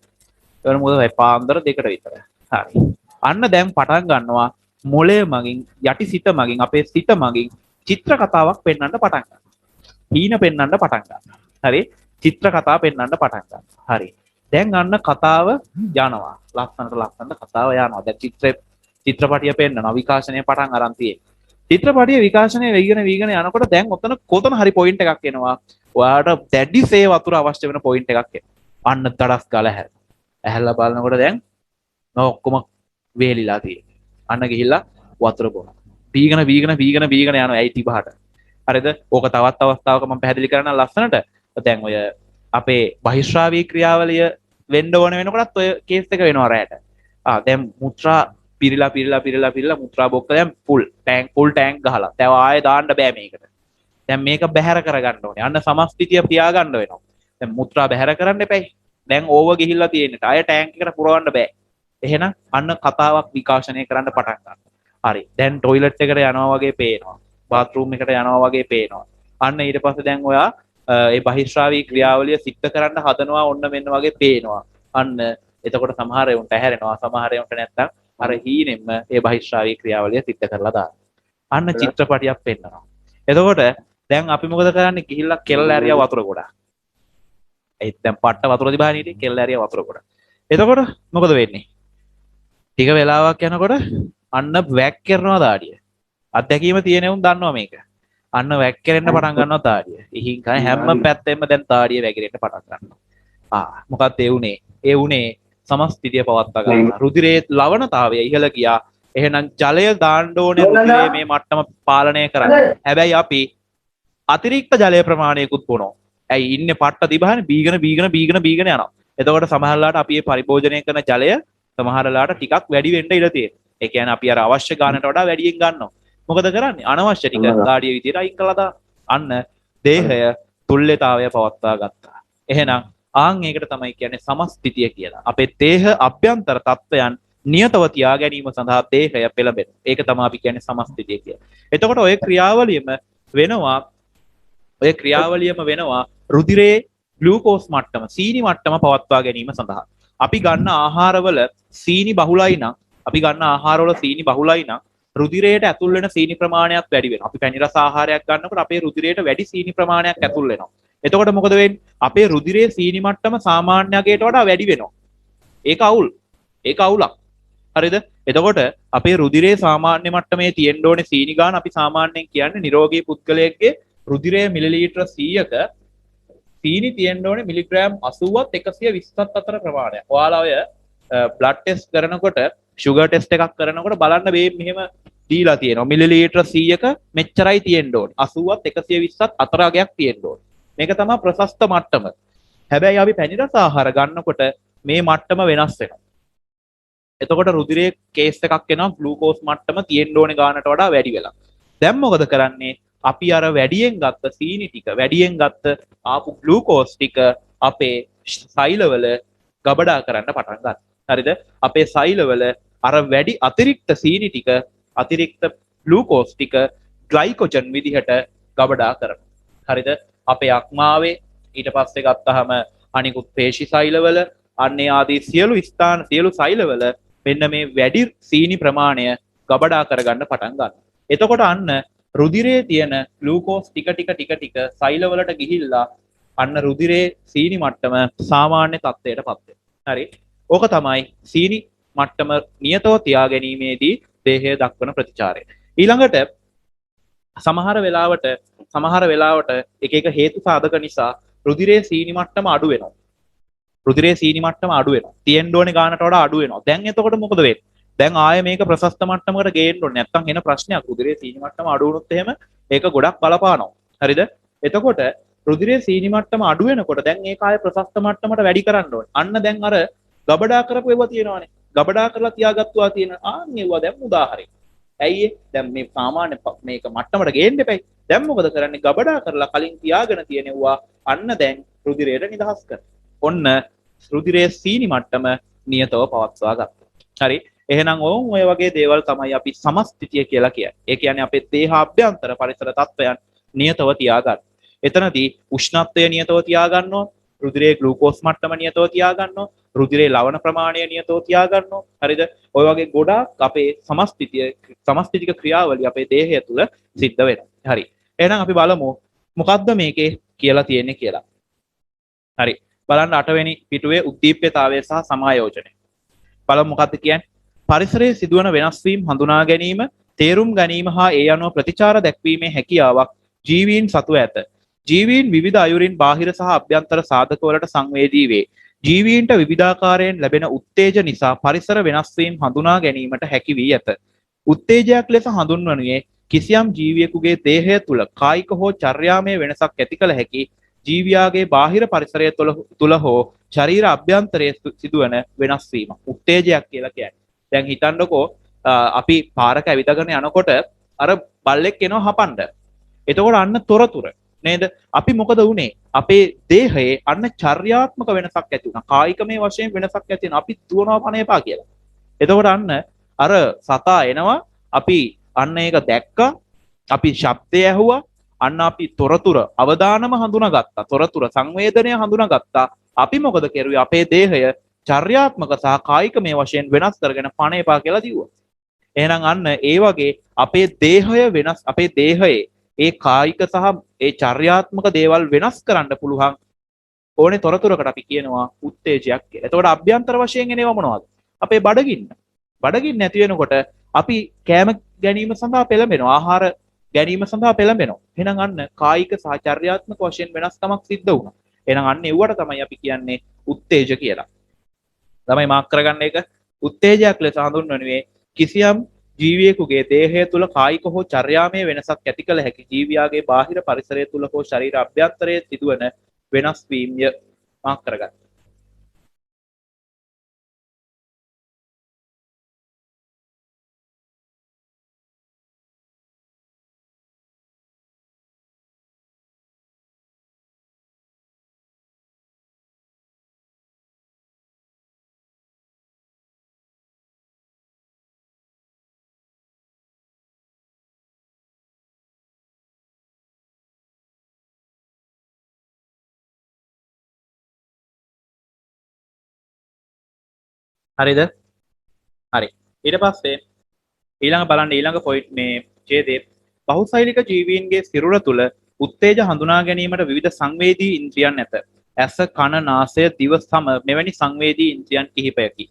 ඒවල මොකද වෙයි පාන්දර 2ට විතර. හරි. අන්න දැන් පටන් ගන්නවා මොළය මගින් යටි සිත මගින් අපේ සිත මගින් චිත්‍ර කතාවක් පෙන්වන්න පටන් ගන්නවා. හීන පෙන්වන්න පටන් ගන්නවා. හරි. චිත්‍ර කතාව පෙන්වන්න පටන් ගන්නවා. හරි. දැන් අන්න කතාව යනවා. ලස්සනට කතාව යනවා. දැන් චිත්‍රපටිය පෙන්වනවා. විකාශනය පටන් අරන් තියෙන්නේ. චිත්‍රපටිය විකාශනය වෙගෙන යනකොට දැන් කොතන හරි පොයින්ට් එකක් එනවා. ඔයාලට දැඩිසේ වතුර අවශ්‍ය වෙන පොයින්ට් එකක් එනවා. අන්න දඩස් ගාලා ඇහැරලා බලනකොට දැන් ඔක්කොම වේලිලා තියෙනවා. අන්න ගිහිල්ලා වතුර බොනවා. පීගෙන යනවා ඇයි තිබහට. හරිද? ඕක තවත් අවස්ථාවක මම පැහැදිලි කරන්න ලස්සනට. දැන් ඔය අපේ බහිශ්‍රාවී ක්‍රියාවලිය වෙන්න ඕන වෙනකොටත් ඔය කේස් එක වෙනවා රැට. දැන් මුත්‍රා පිරලා මුත්‍රා බොක්ක දැන් ෆුල් ටැංක් ගහලා. දැන් ආයෙ දාන්න බෑ මේකට. දැන් මේක බැහැර කරගන්න ඕනේ. අන්න සමස්ථිතිය තියාගන්න වෙනවා. දැන් මුත්‍රා බැහැර කරන්න එපයි. දැන් ඕව ගිහිල්ලා තියෙන්නේ. ආයෙ ටැංක් එකට පුරවන්න බෑ. එහෙනම් අන්න කතාවක් විකාශනය කරන්න පටන් ගන්නවා. හරි. දැන් টয়ලට් එකට යනවා වගේ පේනවා. බාත් รู ම් එකට යනවා වගේ පේනවා. අන්න ඊට පස්සේ දැන් ඔයා ඒ බහිශ්‍රාවී ක්‍රියාවලිය සිද්ධ කරන්න හදනවා ඔන්න මෙන්න වගේ පේනවා. අන්න එතකොට සමහර උන්ට ඇහැරෙනවා සමහර උන්ට නැත්තම් අර හීනෙන්ම ඒ බහිශ්‍රාවී ක්‍රියාවලිය සිද්ධ කරලා දානවා. අන්න චිත්‍රපටියක් පෙන්නනවා. එතකොට දැන් අපි මොකද කරන්නේ ගිහිල්ලා කෙල්ල ඇරියා වතුර ගොඩක්. ඒ දැන් පට්ට වතුර දිබාන හිටියේ කෙල්ල ඇරියා වතුර ගොඩක්. එතකොට මොකද වෙන්නේ? ටික වෙලාවක් යනකොට අන්න වැක් කරනවා දාඩිය. අත්දැකීම තියෙන උන් දන්නවා මේක. අන්න වැක් කරෙන්න පටන් ගන්නවා තාඩිය. ඉහින් කන හැම පැත්තෙම දැන් තාඩිය වැగిරෙන්න පටන් ගන්නවා. මොකක්ද ඒ උනේ? ඒ උනේ සමස්තිතිය පවත්වා ගන්න. රුධිරයේ ලවණතාවය ඉහළ ගියා. එහෙනම් ජලය දාන්න ඕනේ රුධිරයේ මේ මට්ටම පාලනය කරන්න. හැබැයි අපි අතිරික්ත ජලය ප්‍රමාණයකුත් බොනවා. ඇයි ඉන්නේ පට්ට දිබහනේ බීගෙන යනවා. එතකොට සමහරලාට අපි මේ පරිභෝජනය කරන ජලය සමහරලාට ටිකක් වැඩි වෙන්න ඉඩ තියෙනවා. ඒ කියන්නේ අපි අර අවශ්‍ය ගානට වඩා වැඩියෙන් ගන්නවා. මොකද කරන්නේ? අනවශ්‍ය ටික දාඩිය විදියට අයින් කළා දාන්න. අන්න දේහය තුල්්‍යතාවය පවත්වා ගත්තා. එහෙනම් ඒකට තමයි කියන්නේ සමස්තිතිය කියලා. අපේ දේහ අභ්‍යන්තර තත්වයන් නියතව තියා ගැනීම සඳහා දේහය පෙළඹෙන. ඒක තමයි අපි කියන්නේ සමස්තිතිය කියලා. එතකොට ඔය ක්‍රියාවලියම වෙනවා රුධිරයේ ග්ලූකෝස් මට්ටම සීනි මට්ටම පවත්වා ගැනීම සඳහා. අපි ගන්න ආහාරවල සීනි බහුලයි නම් රුධිරයට ඇතුල් වෙන සීනි ප්‍රමාණයක් වැඩි වෙනවා. අපි පැණි රස ආහාරයක් ගන්නකොට අපේ රුධිරයට වැඩි සීනි ප්‍රමාණයක් ඇතුල් වෙනවා. එතකොට මොකද වෙන්නේ? අපේ රුධිරයේ සීනි මට්ටම සාමාන්‍යකයට වඩා වැඩි වෙනවා. ඒක අවුලක්. හරිද? එතකොට අපේ රුධිරයේ සාමාන්‍ය මට්ටමේ තියෙන්න ඕනේ සීනි ගාන අපි සාමාන්‍යයෙන් කියන්නේ නිරෝගී පුද්ගලයෙක්ගේ රුධිරයේ මිලිලීටර 100ක සීනි තියෙන්න ඕනේ මිලිග්‍රෑම් 80ත් 120ත් අතර ප්‍රමාණයක්. ඔයාලා ඔය බ්ලඩ් ටෙස්ට් කරනකොට ෂුගර් ටෙස්ට් එකක් කරනකොට බලන්න මේ මෙහෙම දීලා තියෙනවා. මිලිලීටර 100ක මෙච්චරයි තියෙන්න ඕනේ. 80ත් 120ත් අතර අගයක් තියෙන්න ඕනේ. මේක තමයි ප්‍රශස්ත මට්ටම. හැබැයි අපි පැණි රස ආහාර ගන්නකොට මේ මට්ටම වෙනස් වෙනවා. එතකොට රුධිරයේ කේස් එකක් එනවා ග්ලූකෝස් මට්ටම තියෙන්න ඕනේ ගානට වඩා වැඩි වෙලා. දැන් මොකද කරන්නේ? අපි අර වැඩියෙන් ගත්ත සීනි ටික වැඩියෙන් ගත්ත ආපු ග්ලූකෝස් ටික අපේ සෛලවල ගබඩා කරන්න පටන් ගන්නවා. හරිද? අපේ සෛලවල අර වැඩි අතිරික්ත සීනි ටික අතිරික්ත ග්ලූකෝස් ටික ග්ලයිකොජන් විදිහට ගබඩා කරනවා. හරිද? අපේ අක්මාවේ ඊට පස්සේ ගත්තාම අනිකුත් පේශි සෛලවල අන්නේ ආදී සියලු සෛලවල මෙන්න මේ වැඩි සීනි ප්‍රමාණය ගබඩා කරගන්න පටන් ගන්නවා. එතකොට අන්න රුධිරයේ තියෙන ග්ලූකෝස් ටික සෛලවලට ගිහිල්ලා අන්න රුධිරයේ සීනි මට්ටම සාමාන්‍ය තත්ත්වයටපත් වෙනවා. හරි? ඕක තමයි සීනි මට්ටම නියතව තියා ගැනීමේදී දේහය දක්වන ප්‍රතිචාරය. ඊළඟට සමහර වෙලාවට එක හේතු සාධක නිසා රුධිරයේ සීනි මට්ටම අඩු වෙනවා. තියෙන්න ඕනේ ගානට වඩා අඩු වෙනවා. දැන් එතකොට මොකද වෙන්නේ? දැන් ආයෙ මේක ප්‍රශස්ත මට්ටමකට ගේන්න ඕනේ. නැත්තම් එන ප්‍රශ්නයක් රුධිරයේ සීනි මට්ටම අඩු වුණොත් එහෙම ඒක ගොඩක් බලපානවා. හරිද? එතකොට රුධිරයේ සීනි මට්ටම අඩු වෙනකොට දැන් ඒක ආයෙ ප්‍රශස්ත මට්ටමට වැඩි කරන්න ඕනේ. අන්න දැන් අර ගබඩා කරපු ඒවා තියෙනවානේ. ගබඩා කරලා තියාගත්තුවා තියෙන ඒවා දැන් උදාහරණයක්. ඇයි දැන් මේ සාමාන්‍ය මේක මට්ටමට ගේන්න එපයි. දැන් මොකද කරන්නේ? ගබඩා කරලා කලින් තියාගෙන තියෙනවා අන්න දැන් රුධිරයට නිදහස් කරනවා. ඔන්න රුධිරයේ සීනි මට්ටම නියතව පවත්වා ගත්තා. හරි? එහෙනම් ඔය වගේ දේවල් තමයි අපි සමස්තිතිය කියලා කියන්නේ. ඒ කියන්නේ අපේ දේහ අභ්‍යන්තර පරිසර තත්ත්වයන් නියතව තියාගන්න. එතනදී උෂ්ණත්වය නියතව තියාගන්නවා. රුධිරයේ ග්ලූකෝස් මට්ටම නියතව තියාගන්නවා. රුධිරයේ ලවණ ප්‍රමාණය නියතව තියාගන්නවා. හරිද? ඔය වගේ ගොඩාක් අපේ සමස්තිතික ක්‍රියාවලිය අපේ දේහය තුළ සිද්ධ වෙනවා. හරි. එහෙනම් අපි බලමු මොකද්ද මේකේ කියලා තියෙන්නේ කියලා. හරි. බලන්න 8 වෙනි පිටුවේ උද්දීප්‍යතාවය සහ සමායෝජනය. බලමු මොකද්ද කියන්නේ? පරිසරයේ සිදුවන වෙනස් වීම හඳුනා ගැනීම, තේරුම් ගැනීම හා ඒ අනුව ප්‍රතිචාර දැක්වීමේ හැකියාවක් ජීවීන් සතුව ඇත. ජීවීන් විවිධ අයුරින් බාහිර සහ අභ්‍යන්තර සාධකවලට සංවේදී වේ. ජීවීන්ට විවිධාකාරයෙන් ලැබෙන උත්තේජ නිසා පරිසර වෙනස් වීම හඳුනා ගැනීමට හැකි වී ඇත. උත්තේජයක් ලෙස හඳුන්වනුයේ කිසියම් ජීවියෙකුගේ දේහය තුළ කායික හෝ චර්යාමය වෙනසක් ඇති කළ හැකි ජීවියාගේ බාහිර පරිසරය තුළ හෝ ශරීර අභ්‍යන්තරයේ සිදුවන වෙනස් වීම උත්තේජයක් කියලා කියන්නේ. දැන් හිතන්නකෝ අපි පාරක ඇවිදගෙන යනකොට අර බල්ලෙක් එනවා හපන්න. එතකොට අන්න තොරතුර නේද? අපි මොකද වුනේ? අපේ දේහයේ අන්න චර්යාත්මක වෙනසක් ඇති වුණා. කායිකමය වශයෙන් වෙනසක් ඇති වෙනවා. අපි දුවනවා පණ එපා කියලා. එතකොට අන්න අර සතා එනවා අපි අන්න ඒක දැක්කා. අපි ශබ්දය ඇහුවා. අන්න අපි තොරතුර අවදානම හඳුනාගත්තා. තොරතුර සංවේදනය හඳුනාගත්තා. අපි මොකද කරුවේ? අපේ දේහය චර්යාත්මක සහ කායික මේ වශයෙන් වෙනස් කරගෙන පණ එපා කියලා කිව්වා. එහෙනම් අන්න ඒ වගේ අපේ දේහය වෙනස්, අපේ දේහයේ ඒ කායික සහ ඒ චර්යාත්මක දේවල් වෙනස් කරන්න පුළුවන් ඕනේ තොරතුරකට අපි කියනවා උත්තේජයක් කියලා. එතකොට අභ්‍යන්තර වශයෙන් එනවා මොනවද? අපේ බඩගින්න. බඩගින්න නැති වෙනකොට අපි කෑම ගැනීම සඳහා පෙළඹෙනවා. ආහාර ගැනීම සඳහා පෙළඹෙනවා. එහෙනම් අන්න කායික සහ චර්යාත්මක වශයෙන් වෙනස්කමක් සිද්ධ වුණා. එහෙනම් අන්න ඒවට තමයි අපි කියන්නේ උත්තේජ කියලා. ළමයි මාක් කරගන්න එක උත්තේජයක් ලෙස හඳුන්වන්නේ කිසියම් ජීවියෙකුගේ දේහය තුළ කායික හෝ චර්යාමය වෙනසක් ඇති කළ හැකි ජීවියාගේ බාහිර පරිසරය තුළ හෝ ශරීර අභ්‍යන්තරයේ සිදුවන වෙනස් වීමය. මාක් කරගන්න. හරිද? හරි. ඊට පස්සේ ඊළඟ බලන්න ඊළඟ පොයින්ට් මේ ඡේදයේ බහුසෛලික ජීවීන්ගේ සිරුර තුළ උත්තේජ හඳුනා ගැනීමට විවිධ සංවේදී ඉන්ද්‍රියන් ඇත. ඇස, කන, නාසය, දිව සම මෙවැනි සංවේදී ඉන්ද්‍රියන් කිහිපයකි.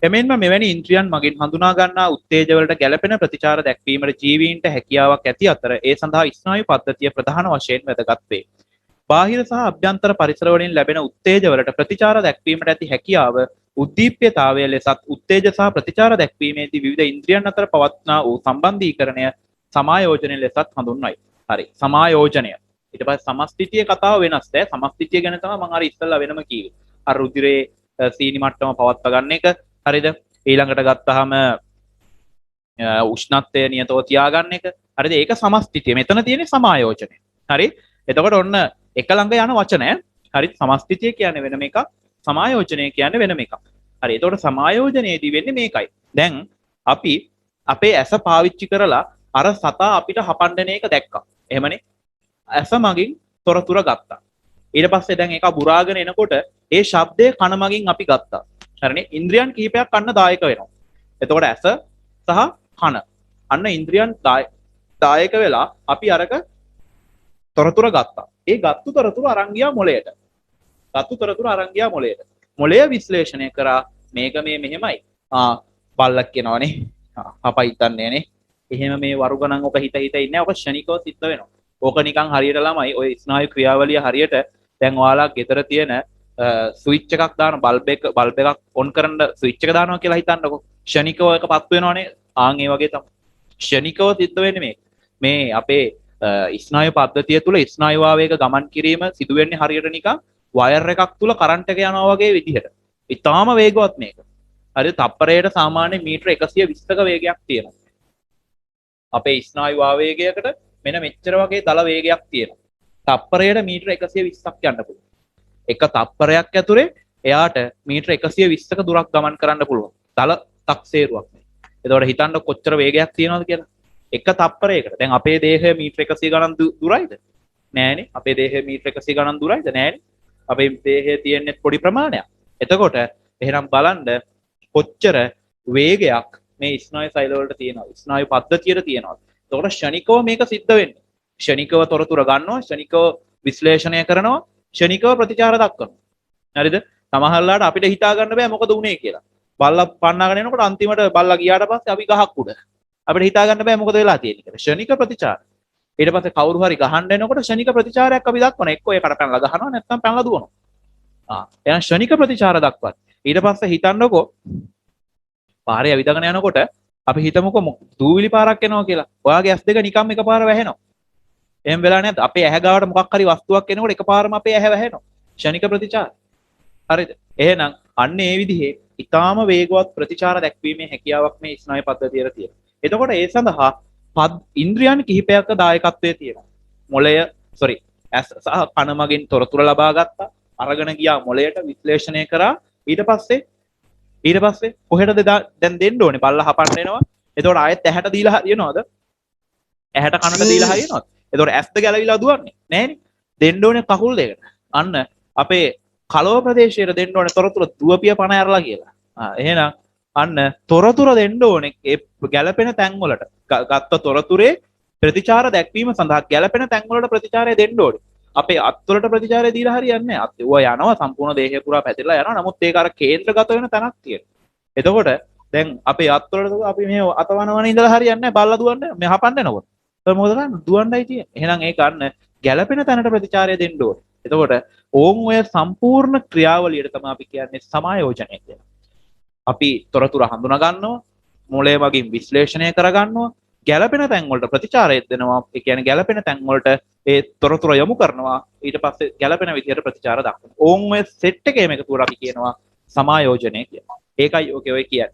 එමෙන්ම මෙවැනි ඉන්ද්‍රියන් මගින් හඳුනා ගන්නා උත්තේජවලට ගැළපෙන ප්‍රතිචාර දැක්වීමට ජීවීන්ට හැකියාවක් ඇති අතර ඒ සඳහා ස්නායු පද්ධතිය ප්‍රධාන වශයෙන් වැදගත් වේ. බාහිර සහ අභ්‍යන්තර පරිසර වලින් ලැබෙන උත්තේජවලට ප්‍රතිචාර දැක්වීමට ඇති හැකියාව උද්දීප්‍යතාවය ලෙසත් උත්තේජ සහ ප්‍රතිචාර දැක්වීමේදී විවිධ ඉන්ද්‍රියන් අතර පවත්නා වූ සම්බන්ධීකරණය සමායෝජනය ලෙසත් හඳුන්වයි. හරි. සමායෝජනය. ඊට පස්සේ සමස්ථිතිය කතාව වෙනස්. සමස්ථිතිය ගැන තමයි මම අර ඉස්සෙල්ලා වෙනම කිව්වේ. අර රුධිරේ සීනි මට්ටම පවත්වා ගන්න එක. හරිද? ඊළඟට ගත්තාම උෂ්ණත්වය නියතව තියාගන්න එක. හරිද? ඒක සමස්ථිතිය. මෙතන තියෙන්නේ සමායෝජනය. හරි? එතකොට ඔන්න එක ළඟ යන වචනය. හරි? සමස්ථිතිය කියන්නේ වෙනම එකක්. සමායෝජනය කියන්නේ වෙනම එකක්. හරි. එතකොට සමායෝජනයේදී වෙන්නේ මේකයි. දැන් අපි අපේ ඇස පාවිච්චි කරලා අර සතා අපිට හපන්න එක දැක්කා. එහෙමනේ. ඇස මගින් තොරතුර ගත්තා. ඊට පස්සේ දැන් ඒක බුරාගෙන එනකොට ඒ ශබ්දය කන මගින් අපි ගත්තා. හරිනේ. ඉන්ද්‍රියන් කිහිපයක් අන්න දායක වෙනවා. එතකොට ඇස සහ කන අන්න ඉන්ද්‍රියන් දායක වෙලා අපි අරක තොරතුර ගත්තා. ඒ ගත්තු තොරතුර අරන් ගියා මොළයට. ගත්තු තොරතුර අරන් ගියා මොළයට. මොළය විශ්ලේෂණය කරා මේක මේ මෙහෙමයි. බල්ලක් කියනවනේ. අපා හිතන්නේනේ. එහෙම මේ වරු ගණන් ඔක හිත ඉන්නේ. ඔක ෂණිකව සිද්ධ වෙනවා. ඕක නිකන් හරියට ළමයි ඔය ස්නායු ක්‍රියාවලිය හරියට දැන් ඔයාලා ගෙදර තියෙන ස්විච් එකක් දාන බල්බ් එකක් ඔන් කරන්න ස්විච් එක දානවා කියලා හිතන්නකෝ. ෂණිකව එක පත් වෙනවනේ. ආන් ඒ වගේ තමයි. ෂණිකව සිද්ධ වෙන්නේ මේක. මේ අපේ ස්නායු පද්ධතිය තුළ ස්නායු ආවේග ගමන් කිරීම සිදු වෙන්නේ හරියට නිකන් වයර් එකක් තුල කරන්ට් එක යනවා වගේ විදිහට. ඉතාලම වේගවත් මේක. හරිද? තප්පරයට සාමාන්‍ය මීටර 120ක වේගයක් තියෙනවා. අපේ ස්නායු ආවේගයකට මෙන්න මෙච්චර වගේ දල වේගයක් තියෙනවා. තප්පරයට මීටර 120ක් යන්න පුළුවන්. එක තප්පරයක් ඇතුලේ එයාට මීටර 120ක දුරක් ගමන් කරන්න පුළුවන්. දල තක්සේරුවක් නේ. එතකොට හිතන්න කොච්චර වේගයක් තියෙනවද කියලා. එක තප්පරයකට. දැන් අපේ දේහය මීටර 100 ගණන් දුරයිද? නෑනේ. අපේ දේහය මීටර 100 ගණන් දුරයිද? නෑනේ. අපේ දේහයේ තියෙන්නේ පොඩි ප්‍රමාණයක්. එතකොට එහෙනම් බලන්න කොච්චර වේගයක් මේ ස්නායු සෛල වලට තියෙනවා. ස්නායු පද්ධතියට තියෙනවා. එතකොට ෂණිකව මේක සිද්ධ වෙන්නේ. ෂණිකව තොරතුරු ගන්නවා, ෂණිකව විශ්ලේෂණය කරනවා, ෂණිකව ප්‍රතිචාර දක්වනවා. හරිද? සමහරලාට අපිට හිතා ගන්න බෑ මොකද උනේ කියලා. බල්ලා පන්නාගෙන එනකොට අන්තිමට බල්ලා ගියාට පස්සේ අපි ගහක් උඩ. අපිට හිතා ගන්න බෑ මොකද වෙලා තියෙන්නේ කියලා. ෂණික ප්‍රතිචාර. ඊට පස්සේ කවුරු හරි ගහන්න එනකොට ෂණික ප්‍රතිචාරයක් අපි දක්වනවා. එක්කෝ ඒකට පැනලා ගහනවා නැත්නම් පැනලා දුවනවා. එහෙනම් ෂණික ප්‍රතිචාර දක්වනවා. ඊට පස්සේ හිතන්නකෝ පාරේ ඇවිදගෙන යනකොට අපි හිතමුකෝ දූවිලි පාරක් එනවා කියලා. ඔයාගේ ඇස් දෙක නිකම්ම එකපාර වැහෙනවා. එහෙම වෙලා නැද්ද? අපේ ඇහැ ගාවට මොකක් හරි වස්තුවක් එනකොට එකපාරම අපේ ඇහැ වැහෙනවා. ෂණික ප්‍රතිචාර. හරිද? එහෙනම් අන්න ඒ විදිහේ ඊටාම වේගවත් ප්‍රතිචාර දැක්වීමේ හැකියාවක් මේ ස්නායු පද්ධතියට තියෙනවා. එතකොට ඒ සඳහා ඉන්ද්‍රියන් කිහිපයක දායකත්වයේ තියෙනවා. මොළය ඇස් සහ කන මගින් තොරතුරු ලබා ගත්තා. අරගෙන ගියා මොළයට විශ්ලේෂණය කරා. ඊට පස්සේ කොහෙටද දැන් දෙන්න ඕනේ? බල්ලා හපන්න එනවා. එතකොට ආයෙත් ඇහැට දීලා හරියනවද? ඇහැට කනට දීලා හරියනවද? එතකොට ඇස්ද ගැලවිලා දුවන්නේ නෑනේ. දෙන්න ඕනේ කකුල් දෙකට. අන්න අපේ කලව ප්‍රදේශයට දෙන්න ඕනේ තොරතුරු දුවපිය පණ ඇරලා කියලා. එහෙනම් අන්න තොරතුරු දෙන්න ඕනේ ඒ ගැළපෙන තැන් වලට. ගත්ත තොරතුරේ ප්‍රතිචාර දැක්වීම සඳහා ගැළපෙන තැන් වලට ප්‍රතිචාරය දෙන්න ඕනේ. අපේ අත්වලට ප්‍රතිචාරය දීලා හරියන්නේ නැහැ. අත් ඒවා යනවා සම්පූර්ණ දේහය පුරා පැතිරලා යනවා. නමුත් ඒක අර කේන්ද්‍රගත වෙන තැනක් තියෙනවා. එතකොට දැන් අපේ අත්වලට අපි මේ අතවනවන ඉඳලා හරියන්නේ නැහැ. බල්ලා දුවන්නේ මේ හපන්න යනකොට. ඒක මොකද කරන්නේ? දුවන්නයි තියෙන්නේ. එහෙනම් ඒක අන්න ගැළපෙන තැනට ප්‍රතිචාරය දෙන්න ඕනේ. එතකොට ඕම් ඔය සම්පූර්ණ ක්‍රියාවලියට තමයි අපි කියන්නේ සමායෝජනය කියලා. අපි තොරතුරු හඳුනා ගන්නවා, මොළය වගේ විශ්ලේෂණය කර ගන්නවා, ගැළපෙන තැන් වලට ප්‍රතිචාරය දෙනවා. ඒ කියන්නේ ගැළපෙන තැන් වලට ඒ තොරතුරු යොමු කරනවා. ඊට පස්සේ ගැළපෙන විදිහට ප්‍රතිචාර දක්වනවා. ඕම් ඔය සෙට් එකේම එකතුවට අපි කියනවා සමායෝජනය කියලා. ඒකයි ඔකේ කියන්නේ.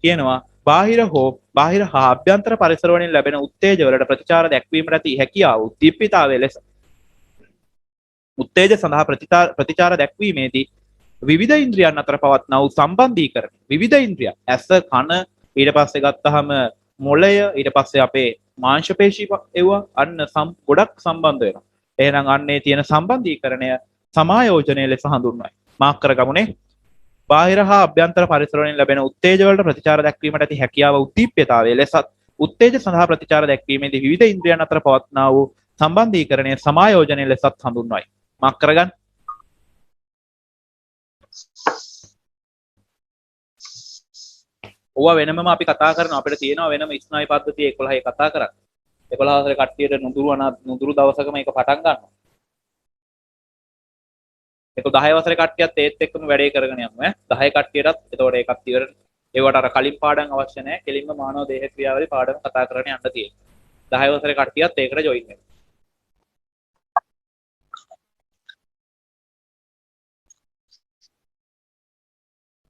කියනවා බාහිර හා අභ්‍යන්තර පරිසර වලින් ලැබෙන උත්තේජ වලට ප්‍රතිචාර දැක්වීමට ඇති හැකියාව උද්දීපිතාවයේ ලෙස උත්තේජ සඳහා ප්‍රතිචාර දැක්වීමේදී විවිධ ඉන්ද්‍රියන් අතර පවත්නා වූ සම්බන්ධීකරණ විවිධ ඉන්ද්‍රිය ඇස කන ඊට පස්සේ ගත්තාම මොළය ඊට පස්සේ අපේ මාංශ පේශී ඒවා අන්න ගොඩක් සම්බන්ධ වෙනවා. එහෙනම් අන්නේ තියෙන සම්බන්ධීකරණය සමායෝජනයේ ලෙස හඳුන්වයි. මාක් කරගමුනේ. බාහිර හා අභ්‍යන්තර පරිසර වලින් ලැබෙන උත්තේජ වලට ප්‍රතිචාර දැක්වීමට ඇති හැකියාව උද්දීප්‍යතාවයේ ලෙසත් උත්තේජ සඳහා ප්‍රතිචාර දැක්වීමේදී විවිධ ඉන්ද්‍රියන් අතර පවත්නා වූ සම්බන්ධීකරණය සමායෝජනයේ ලෙසත් හඳුන්වයි. මාක් කරගන්න. ඕවා වෙනමම අපි කතා කරනවා. අපිට තියෙනවා වෙනම ස්නායු පද්ධතිය 11 කතා කරන්නේ. 11 වසරේ කට්ටියට නුදුරු දවසක මේක පටන් ගන්නවා. ඒක 10 වසරේ කට්ටියත් ඒත් එක්කම වැඩේ කරගෙන යමු ඈ. 10 කට්ටියටත් එතකොට ඒකත් ඉවරනේ. ඒවට අර කලින් පාඩම් අවශ්‍ය නැහැ. කෙලින්ම මානව දේහ ක්‍රියාවලිය පාඩම කතා කරගෙන යන්න තියෙනවා. 10 වසරේ කට්ටියත් ඒකට ජොයින් වෙනවා.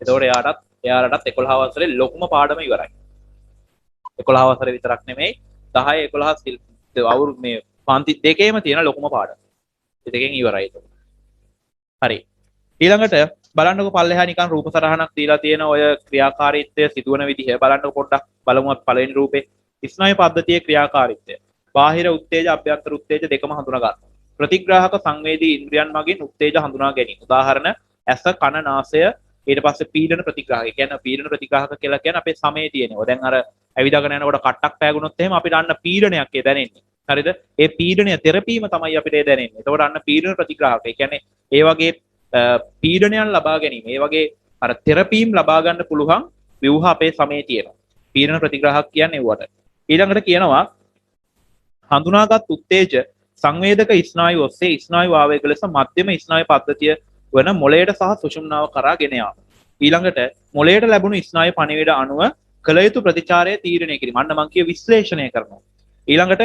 එතකොට එයාලටත් 11 වසරේ ලොකුම පාඩම ඉවරයි. 11 වසරේ විතරක් නෙමෙයි 10 11 අවුරුදු මේ පන්ති දෙකේම තියෙන ලොකුම පාඩම. ඒ දෙකෙන් ඉවරයි ඒක. හරි. ඊළඟට බලන්නකො පල්ලෙහා නිකන් රූප සටහනක් දීලා තියෙන ඔය ක්‍රියාකාරීත්වය සිදුවන විදිහ බලන්නකො පොඩ්ඩක් බලමු පළවෙනි රූපේ. ස්නායු පද්ධතියේ ක්‍රියාකාරීත්වය. බාහිර උත්තේජ අභ්‍යන්තර උත්තේජ දෙකම හඳුනා ගන්න. ප්‍රතිග්‍රාහක සංවේදී ඉන්ද්‍රියන් මගින් උත්තේජ හඳුනා ගැනීම. උදාහරණ ඇස කන නාසය ඊට පස්සේ පීඩන ප්‍රතිග්‍රාහක. ඒ කියන්නේ පීඩන ප්‍රතිග්‍රාහක කියලා කියන්නේ අපේ සමේ තියෙනවා. දැන් අර ඇවිදගෙන යනකොට කට්ටක් පෑගුණොත් එහෙම අපිට අන්න පීඩනයක් ඒ දැනෙන්නේ. හරිද? ඒ පීඩනය තෙරපීම තමයි අපිට ඒ දැනෙන්නේ. එතකොට අන්න පීඩන ප්‍රතිග්‍රාහක. ඒ කියන්නේ ඒ වගේ පීඩනයන් ලබා ගැනීම. ඒ වගේ අර තෙරපීම් ලබා ගන්න පුළුවන් ව්‍යුහ අපේ සමේ තියෙනවා. පීඩන ප්‍රතිග්‍රාහක කියන්නේ ඒවට. ඊළඟට කියනවා හඳුනාගත් උත්තේජ සංවේදක ස්නායු ඔස්සේ ස්නායු ආවේග ලෙස මධ්‍යම ස්නායු පද්ධතිය වන මොළයට සහ සුෂුම්නාව කරා ගෙන යාම. ඊළඟට මොළයට ලැබුණු ස්නායු පණිවිඩ අනුව කළ යුතු ප්‍රතිචාරය තීරණය කිරීම. අන්න මං කිය විශ්ලේෂණය කරනවා. ඊළඟට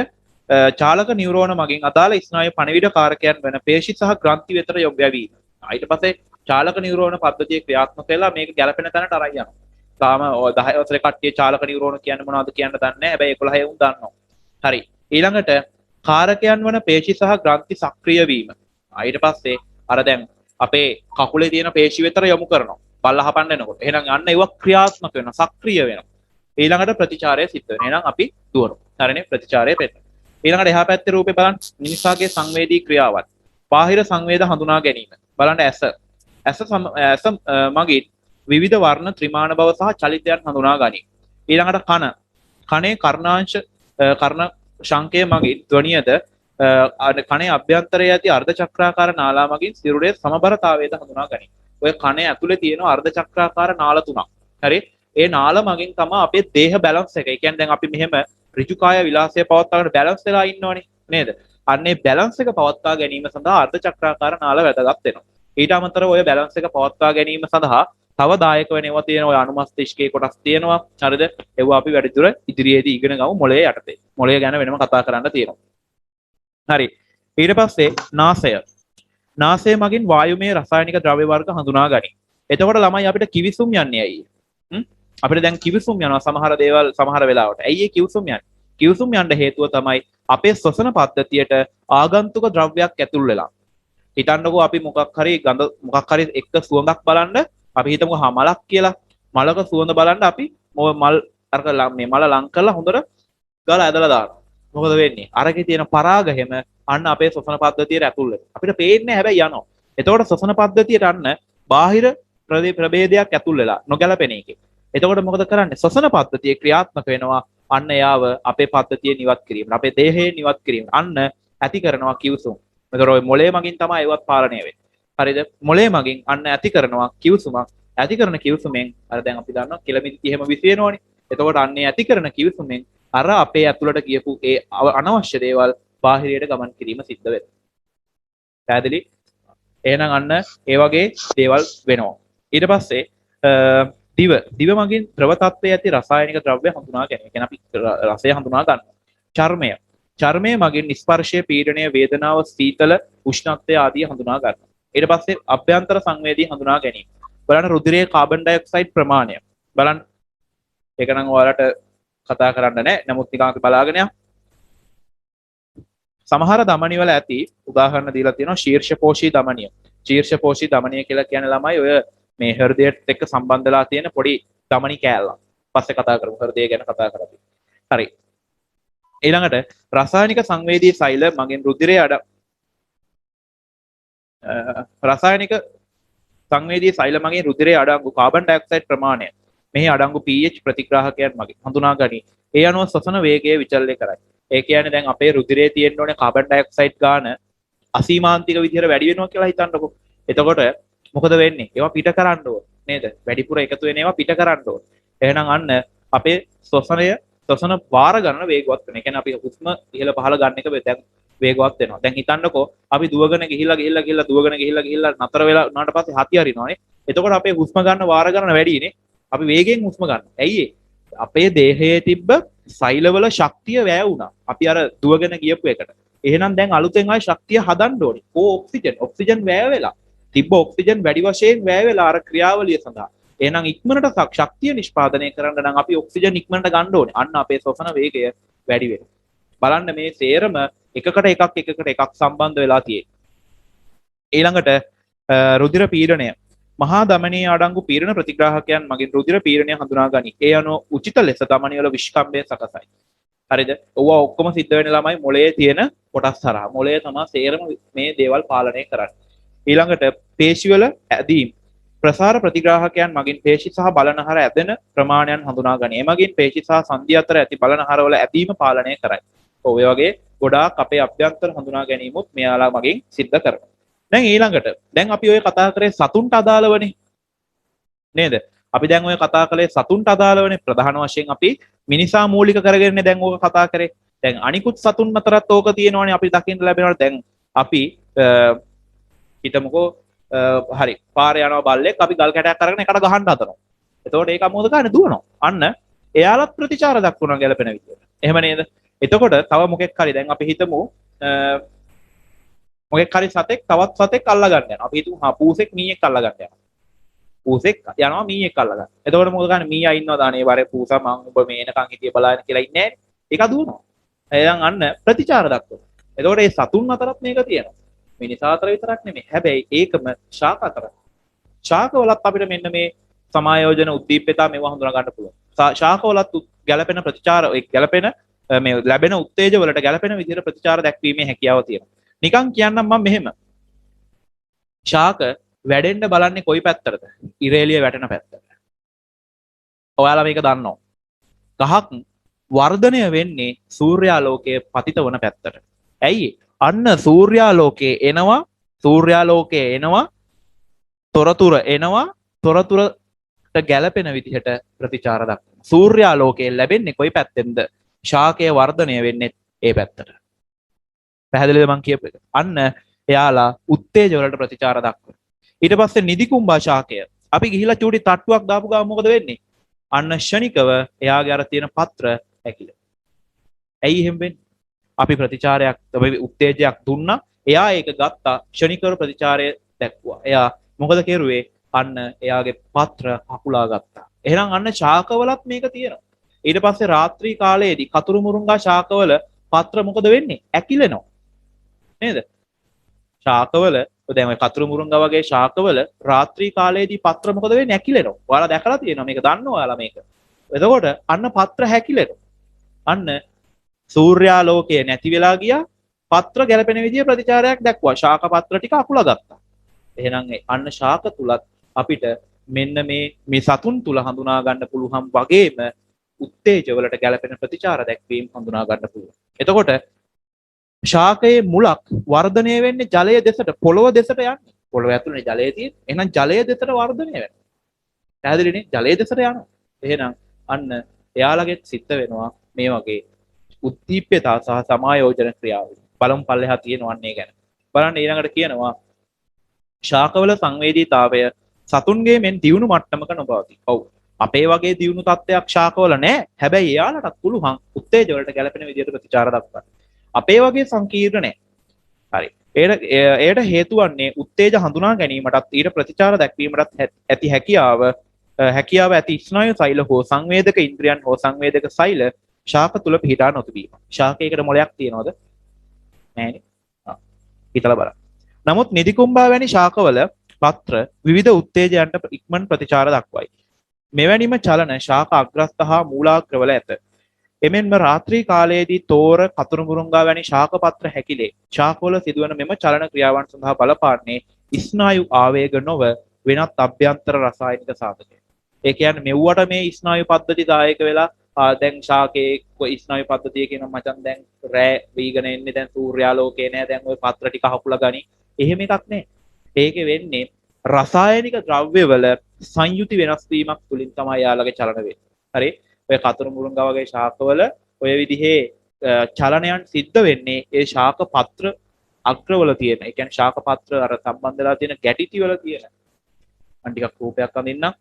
චාලක නියුරෝන මගින් අදාළ ස්නායු පණිවිඩ කාරකයන් වන පේශි සහ ග්‍රන්ථි වෙතට යොවීම. ඊට පස්සේ චාලක නියුරෝන පද්ධතිය ක්‍රියාත්මක වෙලා මේක ගැලපෙන තැනට අරන් යනවා. තාම 10 වසරේ කට්ටිය චාලක නියුරෝන කියන්නේ මොනවද කියන්න දන්නේ නැහැ. හැබැයි 11 උන් දන්නවා. හරි. ඊළඟට කාරකයන් වන පේශි සහ ග්‍රන්ථි සක්‍රිය වීම. ඊට පස්සේ අර දැන් අපේ කකුලේ තියෙන පේශි වෙතට යොමු කරනවා. බල්ල හපන්න එනකොට. එහෙනම් අන්න ඒවා ක්‍රියාත්මක වෙනවා, සක්‍රිය වෙනවා. ඊළඟට ප්‍රතිචාරය සිද්ධ වෙනවා. එහෙනම් අපි දුවනවා. හරිනේ ප්‍රතිචාරය පෙන්න. ඊළඟට එහා පැත්තේ රූපේ බලන්න මිනිසාගේ සංවේදී ක්‍රියාවන්. බාහිර සංවේද හඳුනා ගැනීම. බලන්න ඇස මගින් විවිධ වර්ණ ත්‍රිමාණ බව සහ චලිතයන් හඳුනා ගනී. ඊළඟට කනේ කර්ණ ශංකය මගින් ධ්වනියද කනේ අභ්‍යන්තරයේ ඇති අර්ධ චක්‍රාකාර නාලා මගින් සිරුරේ සමබරතාවයද හඳුනා ගනී. ඔය කනේ ඇතුලේ තියෙන අර්ධ චක්‍රාකාර නාල තුනක්. හරි? ඒ නාල මගින් තමයි අපේ දේහ බැලන්ස් එක. ඒ කියන්නේ දැන් අපි මෙහෙම ඍජු කාය විලාසය පවත්වාගෙන බැලන්ස් වෙලා ඉන්නවනේ නේද? අන්නේ බැලන්ස් එක පවත්වා ගැනීම සඳහා අර්ධ චක්‍රාකාර නාල වැදගත් වෙනවා. ඊට අමතරව ඔය බැලන්ස් එක පවත්වා ගැනීම සඳහා තව දායක වෙන ඒවා තියෙන ඔය අනුමස්තිෂ්කයේ කොටස් තියෙනවා. හරිද? ඒවා අපි වැඩිදුර ඉදිරියේදී ඉගෙන ගමු මොළයේ යටතේ. මොළය ගැන වෙනම කතා කරන්න තියෙනවා. හරි. ඊට පස්සේ නාසය මගින් වායුමය රසායනික ද්‍රව්‍ය වර්ග හඳුනා ගනී. එතකොට ළමයි අපිට කිවිසුම් යන්නේ ඇයි? අපිට දැන් කිවිසුම් යනවා සමහර දේවල් සමහර වෙලාවට. ඇයි ඒ කිවිසුම් යන්නේ? කිවිසුම් යන්න හේතුව තමයි අපේ ශ්වසන පද්ධතියට ආගන්තුක ද්‍රව්‍යයක් ඇතුල් වෙලා. හිතන්නකෝ අපි මොකක් හරි එක සුවඳක් බලන්න අපි හිතමුකෝ මලක් කියලා. මලක සුවඳ බලන්න අපි මල් අරක මේ මල ලං කරලා හොඳට ගාලා ඇදලා දානවා. මොකද වෙන්නේ? අරකේ තියෙන පරාග හැම අන්න අපේ ශ්වසන පද්ධතියට ඇතුල් වෙනවා. අපිට පේන්නේ හැබැයි යනවා. එතකොට ශ්වසන පද්ධතියට අන්න බාහිර ප්‍රභේදයක් ඇතුල් වෙලා නොගැලපෙන එකේ. එතකොට මොකද කරන්නේ? ශ්වසන පද්ධතිය ක්‍රියාත්මක වෙනවා අන්න යාව අපේ පද්ධතිය නිවත් කිරීම. අපේ දේහයේ නිවත් කිරීම. අන්න ඇති කරනවා කිව්සුම්. එතකොට ඔය මොලේ මගින් තමයි ඒවත් පාලනය වෙන්නේ. හරිද? මොලේ මගින් අන්න ඇති කරනවා කිව්සුමක්. ඇති කරන කිව්සුමෙන් අර දැන් අපි දන්නවා කෙලමිදි එහෙම විසි වෙනවනේ. එතකොට අන්නේ ඇති කරන කිව්සුමෙන් අර අපේ ඇතුළට ගියපු ඒ අනවශ්‍ය දේවල් බාහිරයට ගමන් කිරීම සිද්ධ වෙනවා. පැහැදිලි? එහෙනම් අන්න ඒ වගේ දේවල් වෙනවා. ඊට පස්සේ දිව මගින් ද්‍රව තත්ත්වයේ ඇති රසායනික ද්‍රව්‍ය හඳුනා ගැනීම. කියන්නේ අපි රසය හඳුනා ගන්නවා. චර්මය මගින් ස්පර්ශයේ පීඩනය, වේදනාව, සීතල, උෂ්ණත්වය ආදී හඳුනා ගන්නවා. ඊට පස්සේ අභ්‍යන්තර සංවේදී හඳුනා ගැනීම. බලන්න රුධිරයේ කාබන් ඩයොක්සයිඩ් ප්‍රමාණය. බලන්න. ඒක නම් ඔයාලට කතා කරන්න නැහැ. නමුත් නිකන් අපි බලාගෙන යමු. සමහර ධමනි වල ඇති උදාහරණ දීලා තියෙනවා ශීර්ෂපෝෂී ධමනිය. ශීර්ෂපෝෂී ධමනිය කියලා කියන්නේ ළමයි ඔය මේ හෘදයට එක්ක සම්බන්ධ වෙලා තියෙන පොඩි ධමනි කෑල්ලක්. පස්සේ කතා කරමු හෘදය ගැන කතා කරලා. හරි. ඊළඟට රසායනික සංවේදී සෛල මගින් රුධිරයේ රසායනික සංවේදී සෛල මගින් රුධිරයේ අඩංගු කාබන් ඩයොක්සයිඩ් ප්‍රමාණය මෙහි අඩංගු pH ප්‍රතිග්‍රාහකයන් මගින් හඳුනා ගනී. ඒ අනුව ශ්වසන වේගය විචලනය කරයි. ඒ කියන්නේ දැන් අපේ රුධිරයේ තියෙන්න ඕනේ කාබන් ඩයොක්සයිඩ් ගාන අසීමාන්තික විදිහට වැඩි වෙනවා කියලා හිතන්නකෝ. එතකොට මොකද වෙන්නේ? ඒවා පිට කරන්න ඕන නේද? වැඩිපුර එකතු වෙන ඒවා පිට කරන්න ඕන. එහෙනම් අන්න අපේ ශ්වසන වාර ගණන වේගවත් වෙනවා. ඒ කියන්නේ අපි හුස්ම ඉහළ පහළ ගන්න එක දැන් වේගවත් වෙනවා. දැන් හිතන්නකෝ අපි දුවගෙන ගිහිල්ලා දුවගෙන ගිහිල්ලා නතර වෙලා උනාට පස්සේ හති හරිනවනේ. එතකොට අපේ හුස්ම ගන්න වාර ගණන වැඩිනේ. අපි වේගෙන් හුස්ම ගන්න. ඇයි අපේ දේහයේ තිබ්බ සෛලවල ශක්තිය වැය වුණා. අපි අර දුවගෙන ගියපු එකට. එහෙනම් දැන් අලුතෙන් ආයි ශක්තිය හදන්න ඕනේ. ඔක්සිජන් වැය වෙලා. තිබ්බ ඔක්සිජන් වැඩි වශයෙන් වැය වෙලා අර ක්‍රියාවලිය සඳහා. එහෙනම් ඉක්මනට ශක්තිය නිෂ්පාදනය කරන්න නම් අපි ඔක්සිජන් ඉක්මනට ගන්න ඕනේ. අන්න අපේ ශ්වසන වේගය වැඩි වෙනවා. බලන්න මේ සේරම එකකට එකක් සම්බන්ධ වෙලා තියෙන්නේ. ඊළඟට රුධිර පීඩනය. මහා ධමනයේ අඩංගු පීඩන ප්‍රතිග්‍රාහකයන් මගින් රුධිර පීඩනය හඳුනා ගනී. ඒ අනුව උචිත ලෙස ධමනි වල විස්කම්භය සකසයි. හරිද? ඕවා ඔක්කොම සිද්ධ වෙන ළමයි මොළයේ තියෙන කොටස් හරහා. මොළය තමයි සේරම මේ දේවල් පාලනය කරන්නේ. ඊළඟට පේශිවල ඇදීම්. ප්‍රසාර ප්‍රතිග්‍රාහකයන් මගින් පේශි සහ බලනහර ඇදෙන ප්‍රමාණයන් හඳුනා ගනී. ඒ මගින් පේශි සහ සංධි අතර ඇති බලනහර වල ඇදීම පාලනය කරයි. ඔය වගේ ගොඩාක් අපේ අභ්‍යන්තර හඳුනා ගැනීමත් මෙයාලා මගින් සිද්ධ කරනවා. දැන් ඊළඟට දැන් අපි ඔය කතා කරේ සතුන්ට අදාළවනේ නේද? අපි දැන් ඔය කතා කළේ සතුන්ට අදාළවනේ. ප්‍රධාන වශයෙන් අපි මිනිසා මූලික කරගෙන දැන් ඕක කතා කරේ. දැන් අනිකුත් සතුන් අතරත් ඕක තියෙනවනේ අපි දකින්න ලැබෙනවා. දැන් අපි හිතමුකෝ හරි පාරේ යනවා බල්ලෙක් අපි ගල් කැටයක් අරගෙන එකට ගහන්න හදනවා. එතකොට ඒක මොකද කරන්නේ? දුවනවා. අන්න එයාලත් ප්‍රතිචාර දක්වනවා ගැලපෙන විදියට. එහෙම නේද? එතකොට තව මොකෙක් හරි දැන් අපි හිතමු මොකෙක් හරි සතෙක් තවත් සතෙක් අල්ලා ගන්න යනවා. අපි හිතමු පූසෙක් මීයක් අල්ලා ගන්න යනවා. පූසෙක් යනවා මීයක් අල්ලා ගන්න. එතකොට මොකද කරන්නේ? මීයා ඉන්නවද අනේ වරේ පූසා මං ඔබ මේනකන් හිටිය බලන්න කියලා ඉන්නේ නැහැ. ඒක දුවනවා. එහෙනම් අන්න ප්‍රතිචාර දක්වනවා. එතකොට මේ සතුන් අතරත් මේක තියෙනවා. මිනිසා අතර විතරක් නෙමෙයි. හැබැයි ඒකම ශාක අතර. ශාකවලත් අපිට මෙන්න මේ සමායෝජන උද්දීප්‍යතා මේවා හඳුනා ගන්න පුළුවන්. ශාකවලත් ගැළපෙන ප්‍රතිචාර ඒ ගැළපෙන මේ ලැබෙන උත්තේජ වලට ගැළපෙන විදිහට ප්‍රතිචාර දැක්වීමේ හැකියාව තියෙනවා. නිකන් කියන්නම් මම මෙහෙම. ශාක වැඩෙන්න බලන්නේ කොයි පැත්තටද? ඉරේලිය වැටෙන පැත්තට. ඔයාලා මේක දන්නවා. ගහක් වර්ධනය වෙන්නේ සූර්යාලෝකයේ පතිත වන පැත්තට. ඇයි? අන්න සූර්යාලෝකයේ එනවා තොරතුර එනවා තොරතුරට ගැළපෙන විදිහට ප්‍රතිචාර දක්වනවා. සූර්යාලෝකයේ ලැබෙන්නේ කොයි පැත්තෙන්ද? ශාකයේ වර්ධනය වෙන්නේ ඒ පැත්තට. පැහැදිලිද මං කියපු එක? අන්න එයාලා උත්තේජ වලට ප්‍රතිචාර දක්වනවා. ඊට පස්සේ නිදිකුම්බා ශාකය. අපි ගිහිලා චූටි තට්ටුවක් දාපු ගමන් මොකද වෙන්නේ? අන්න ෂණිකව එයාගේ අර තියෙන පත්‍ර ඇකිලෙනවා. ඇයි එහෙම වෙන්නේ? අපි ප්‍රතිචාරයක් උත්තේජයක් දුන්නා. එයා ඒක ගත්තා. ෂණිකව ප්‍රතිචාරය දැක්වුවා. එයා මොකද කෙරුවේ? අන්න එයාගේ පත්‍ර අකුලා ගත්තා. එහෙනම් අන්න ශාකවලත් මේක තියෙනවා. ඊට පස්සේ රාත්‍රී කාලයේදී කතුරු මුරුංගා ශාකවල පත්‍ර මොකද වෙන්නේ? ඇකිලෙනවා. නේද? ශාකවල දැන් ඔය කතුරු මුරුංගා වගේ ශාකවල රාත්‍රී කාලයේදී පත්‍ර මොකද වෙන්නේ? ඇකිලෙනවා. ඔයාලා දැකලා තියෙනවා මේක. දන්නවා ඔයාලා මේක. එතකොට අන්න පත්‍ර හැකිලෙනවා. අන්න සූර්යාලෝකය නැති වෙලා ගියා. පත්‍ර ගැලපෙන විදිය ප්‍රතිචාරයක් දක්වා ශාක පත්‍ර ටික අකුලා ගත්තා. එහෙනම් අන්න ශාක තුලත් අපිට මෙන්න මේ සතුන් තුල හඳුනා ගන්න පුළුවන් වගේම උත්තේජ වලට ගැලපෙන ප්‍රතිචාර දැක්වීම හඳුනා ගන්න පුළුවන්. එතකොට ශාකයේ මුලක් වර්ධනය වෙන්නේ ජලය දෙසට, පොළොව දෙසට යන්නේ. පොළොව ඇතුලේ ජලය තියෙන. එහෙනම් ජලය දෙසට වර්ධනය වෙනවා. පැහැදිලිනේ? ජලය දෙසට යනවා. එහෙනම් අන්න එයාලගෙත් සිද්ධ වෙනවා මේ වගේ උද්දීප්‍යතා සහ සමායෝජන ක්‍රියාවලිය. බලමු පල්ලෙහා තියෙනවන්නේ ගැන. බලන්න ඊළඟට කියනවා ශාකවල සංවේදීතාවය සතුන්ගේ මෙන් දියුණු මට්ටමක නොපවතී. ඔව්. අපේ වගේ දියුණු තත්ත්වයක් ශාකවල නැහැ. හැබැයි එයාලටත් පුළුවන් උත්තේජ වලට ගැලපෙන විදිහට ප්‍රතිචාර දක්වන්න. අපේ වගේ සංකීර්ණ නැහැ. හරි. ඒට හේතු වන්නේ උත්තේජ හඳුනා ගැනීමටත් ඊට ප්‍රතිචාර දැක්වීමටත් ඇති හැකියාව ඇති ස්නායු සෛල හෝ සංවේදක ඉන්ද්‍රියන් හෝ සංවේදක සෛල ශාක තුල පිහිටා නොතිබීම. ශාකයකට මොලයක් තියනවද? නැහැනේ. හිතලා බලන්න. නමුත් නිදිකුම්බා වැනි ශාකවල පත්‍ර විවිධ උත්තේජයන්ට ඉක්මන් ප්‍රතිචාර දක්වයි. මෙවැනිම චලන ශාක අග්‍රස්ත හා මූලාග්‍රවල ඇත. එමෙන්ම රාත්‍රී කාලයේදී තෝර කතුරුමුරුංගා වැනි ශාක පත්‍ර හැකිලේ ශාකවල සිදුවන මෙම චලන ක්‍රියාවන් සඳහා බලපාන්නේ ස්නායු ආවේග නොව වෙනත් අභ්‍යන්තර රසායනික සාධකයන්. ඒ කියන්නේ මෙව්වට මේ ස්නායු පද්ධති දායක වෙලා දැන් ශාකයේ ස්නායු පද්ධතිය කියන මචං දැන් රෑ වීගෙන එන්නේ දැන් සූර්යාලෝකේ නෑ දැන් ওই පත්‍ර ටික හකුලා ගනි. එහෙම එකක් නෑ. ඒකේ වෙන්නේ රසායනික ද්‍රව්‍යවල සංයුති වෙනස් වීමක් තුලින් තමයි යාළගේ චලන වෙන්නේ. හරි? ඔය කතුරුමුරුංගා වගේ ශාකවල ඔය විදිහේ චලනයන් සිද්ධ වෙන්නේ ඒ ශාක පත්‍ර අග්‍රවල තියෙන. ඒ කියන්නේ ශාක පත්‍ර අර සම්බන්ධ වෙලා තියෙන ගැටිටි වල තියෙන. මම ටිකක් රූපයක් අඳින්නම්.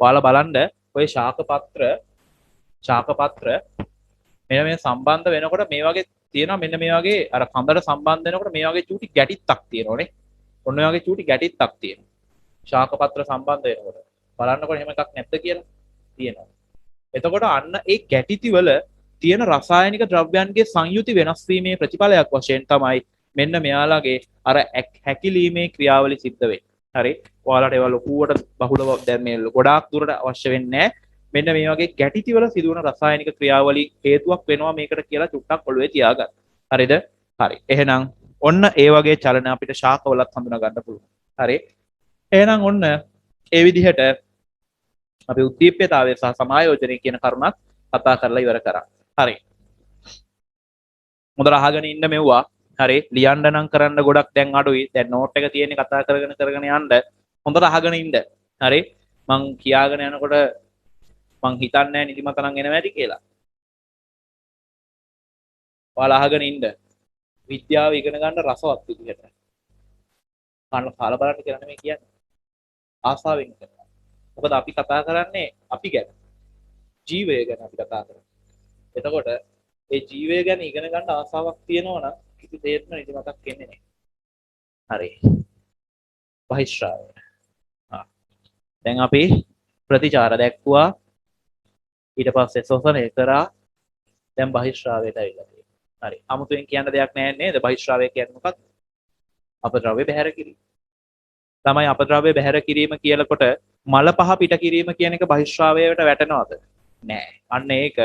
ඔයාලා බලන්න ඔය ශාක පත්‍ර මෙන්න මේ සම්බන්ධ වෙනකොට මේ වගේ තියෙනවා මෙන්න මේ වගේ අර කඳට සම්බන්ධ වෙනකොට මේ වගේ චූටි ගැටිත්තක් තියෙනවනේ. ඔන්න ඔය වගේ චූටි ගැටිත්තක් තියෙනවා. ශාක පත්‍ර සම්බන්ධ වෙනකොට බලන්නකොට එහෙම එකක් නැද්ද කියලා තියෙනවා. එතකොට අන්න ඒ ගැටිති වල තියෙන රසායනික ද්‍රව්‍යයන්ගේ සංයුති වෙනස් වීමේ ප්‍රතිඵලයක් වශයෙන් තමයි මෙන්න මෙයාලගේ අර හැකිලීමේ ක්‍රියාවලිය සිද්ධ වෙන්නේ. හරි? ඔයාලට ඒවා ලොකුවට බහුලව දැන් මේ ගොඩාක් දුරට අවශ්‍ය වෙන්නේ නැහැ. මෙන්න මේ වගේ ගැටිති වල සිදුවන රසායනික ක්‍රියාවලිය හේතුවක් වෙනවා මේකට කියලා චුට්ටක් ඔළුවේ තියාගන්න. හරිද? හරි. එහෙනම් ඔන්න ඒ වගේ චලන අපිට ශාකවලත් හඳුනා ගන්න පුළුවන්. හරි? එහෙනම් ඔන්න ඒ විදිහට අපි උද්දීප්‍යතාවය සහ සමායෝජනය කියන කරුණත් කතා කරලා ඉවර කරා. හරි. හොඳට අහගෙන ඉන්න මෙව්වා. හරි. ලියන්න නම් කරන්න ගොඩක් දැන් අඩුයි. දැන් නෝට් එක තියෙන්නේ කතා කරගෙන යන්න. හොඳට අහගෙන ඉන්න. හරි. මං කියාගෙන යනකොට මං හිතන්නේ නැහැ නිදිමත නම් එනවා ඇති කියලා. ඔයාලා අහගෙන ඉන්න. විද්‍යාව ඉගෙන ගන්න රසවත් විදිහට. කාලා බලන්න කියලා නෙමෙයි කියන්නේ. ආසාවෙන් කරනවා. මොකද අපි කතා කරන්නේ අපි ගැන. ජීවය ගැන අපි කතා කරන්නේ. එතකොට ඒ ජීවය ගැන ඉගෙන ගන්න ආසාවක් තියෙනවා නම් කිසි දෙයක්ම නිදිමතක් එන්නේ නැහැ. හරි. බහිශ්‍රාවය. දැන් අපි ප්‍රතිචාර දැක්වුවා. ඊට පස්සේ ශෝෂණය කරා. දැන් බහිශ්‍රාවයට ඇවිල්ලා තියෙනවා. හරි. 아무තෙන් කියන්න දෙයක් නැහැ නේද? බහිශ්‍රාවය කියන්නේ මොකක්ද? අපද්‍රව්‍ය බැහැර කිරීම. තමයි අපද්‍රව්‍ය බැහැර කිරීම කියනකොට මල පහ පිට කිරීම කියන එක බහිශ්‍රාවයට වැටෙනවද? නෑ. අන්න ඒක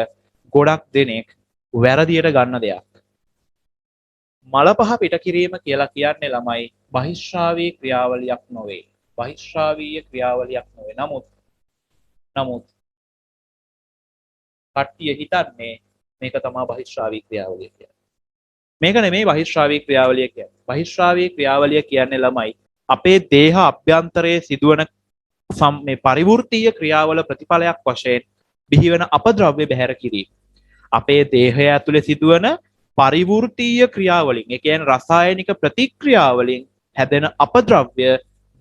ගොඩක් දෙනෙක් වැරදියට ගන්න දෙයක්. මල පහ පිට කිරීම කියලා කියන්නේ ළමයි බහිශ්‍රාවී ක්‍රියාවලියක් නොවේ. බහිශ්‍රාවීය ක්‍රියාවලියක් නොවේ. නමුත් කට්ටිය හිතන්නේ මේක තමයි බහිශ්‍රාවී ක්‍රියාවලිය කියලා. මේක නෙමෙයි බහිශ්‍රාවී ක්‍රියාවලිය කියන්නේ. බහිශ්‍රාවී ක්‍රියාවලිය කියන්නේ ළමයි අපේ දේහ අභ්‍යන්තරයේ සිදුවන මේ පරිවෘත්තීය ක්‍රියාවල ප්‍රතිඵලයක් වශයෙන් බිහිවන අපද්‍රව්‍ය බැහැර කිරීම. අපේ දේහය ඇතුලේ සිදුවන පරිවෘත්තීය ක්‍රියාවලින්, ඒ කියන්නේ රසායනික ප්‍රතික්‍රියාවලින් හැදෙන අපද්‍රව්‍ය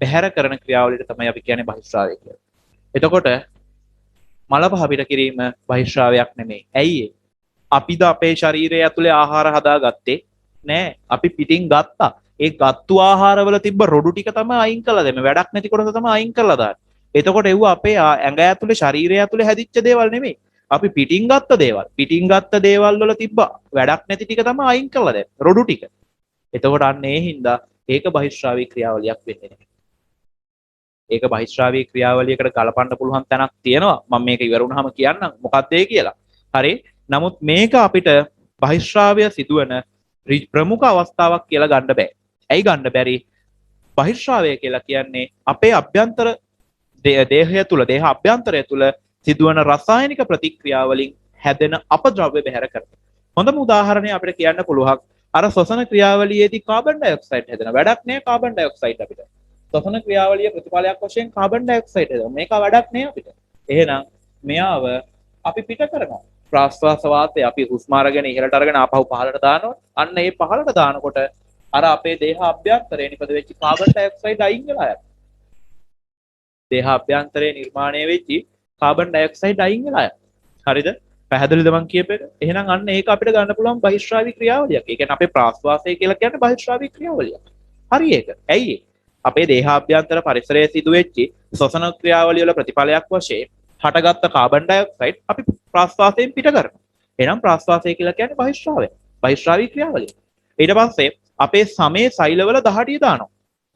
බැහැර කරන ක්‍රියාවලියට තමයි අපි කියන්නේ බහිශ්‍රාවය කියලා. එතකොට මල පහ පිට කිරීම බහිශ්‍රාවයක් නෙමෙයි. ඇයි ඒ? අපිද අපේ ශරීරය ඇතුලේ ආහාර හදාගත්තේ නෑ. අපි පිටින් ගත්තා. ඒ ගත්තු ආහාරවල තිබ්බ රොඩු ටික තමයි අයින් කළා දැන්. වැඩක් නැති කොටස තමයි අයින් කළා දාන්නේ. එතකොට ඒව අපේ ඇඟ ඇතුලේ ශරීරය ඇතුලේ හැදිච්ච දේවල් නෙමෙයි. අපි පිටින් ගත්ත දේවල්. පිටින් ගත්ත දේවල් වල තිබ්බ වැඩක් නැති ටික තමයි අයින් කළා දැන්. රොඩු ටික. එතකොට අන්න ඒ හින්දා ඒක බහිශ්‍රාවී ක්‍රියාවලියක් වෙන්නේ නැහැ. ඒක බහිශ්‍රාවී ක්‍රියාවලියකට ගලපන්න පුළුවන් තැනක් තියෙනවා. මම මේක ඉවර වුණාම කියන්නම් මොකක්ද ඒ කියලා. හරි. නමුත් මේක අපිට බහිශ්‍රාවය සිදුවන ප්‍රමුඛ අවස්ථාවක් කියලා ගන්න බෑ. ඇයි ගන්න බැරි? බහිශ්‍රාවය කියලා කියන්නේ අපේ අභ්‍යන්තර දේහය තුළ දේහ අභ්‍යන්තරය තුළ සිදුවන රසායනික ප්‍රතික්‍රියාවලින් හැදෙන අපද්‍රව්‍ය බැහැර කරන. හොඳම උදාහරණය අපිට කියන්න පුළුවන් අර ශ්වසන ක්‍රියාවලියේදී කාබන් ඩයොක්සයිඩ් හැදෙන වැඩක් නෑ කාබන් ඩයොක්සයිඩ් අපිට. ශ්වසන ක්‍රියාවලිය ප්‍රතිඵලයක් වශයෙන් කාබන් ඩයොක්සයිඩ් හැදෙනවා. මේක වැඩක් නෑ අපිට. එහෙනම් මෙයාව අපි පිට කරනවා. ප්‍රාශ්වාස වාතය අපි හුස්ම අරගෙන ඉහළට අරගෙන ආපහු පහළට දානවා. අන්න ඒ පහළට දානකොට අර අපේ දේහ අභ්‍යන්තරයේ නිපද වෙච්ච කාබන් ඩයොක්සයිඩ් අයින් වෙලා යනවා. දේහ අභ්‍යන්තරයේ නිර්මාණය වෙච්ච කාබන් ඩයොක්සයිඩ් අයින් වෙලා යනවා. හරිද? පැහැදිලිද මං කියප එක? එහෙනම් අන්න ඒක අපිට ගන්න පුළුවන් බහිශ්‍රාවී ක්‍රියාවලියක්. ඒ කියන්නේ අපේ ප්‍රාශ්වාසය කියලා කියන්නේ බහිශ්‍රාවී ක්‍රියාවලියක්. හරි ඒක. ඇයි ඒ? අපේ දේහාභ්‍යන්තර පරිසරයේ සිදුවෙච්ච ශ්වසන ක්‍රියාවලිය වල ප්‍රතිඵලයක් වශයෙන් හටගත්ත කාබන් ඩයොක්සයිඩ් අපි ප්‍රාශ්වාසයෙන් පිට කරනවා. එහෙනම් ප්‍රාශ්වාසය කියලා කියන්නේ බහිශ්‍රාවය. බහිශ්‍රාවී ක්‍රියාවලිය. ඊට පස්සේ අපේ සමේ සෛලවල දහඩිය දානවා.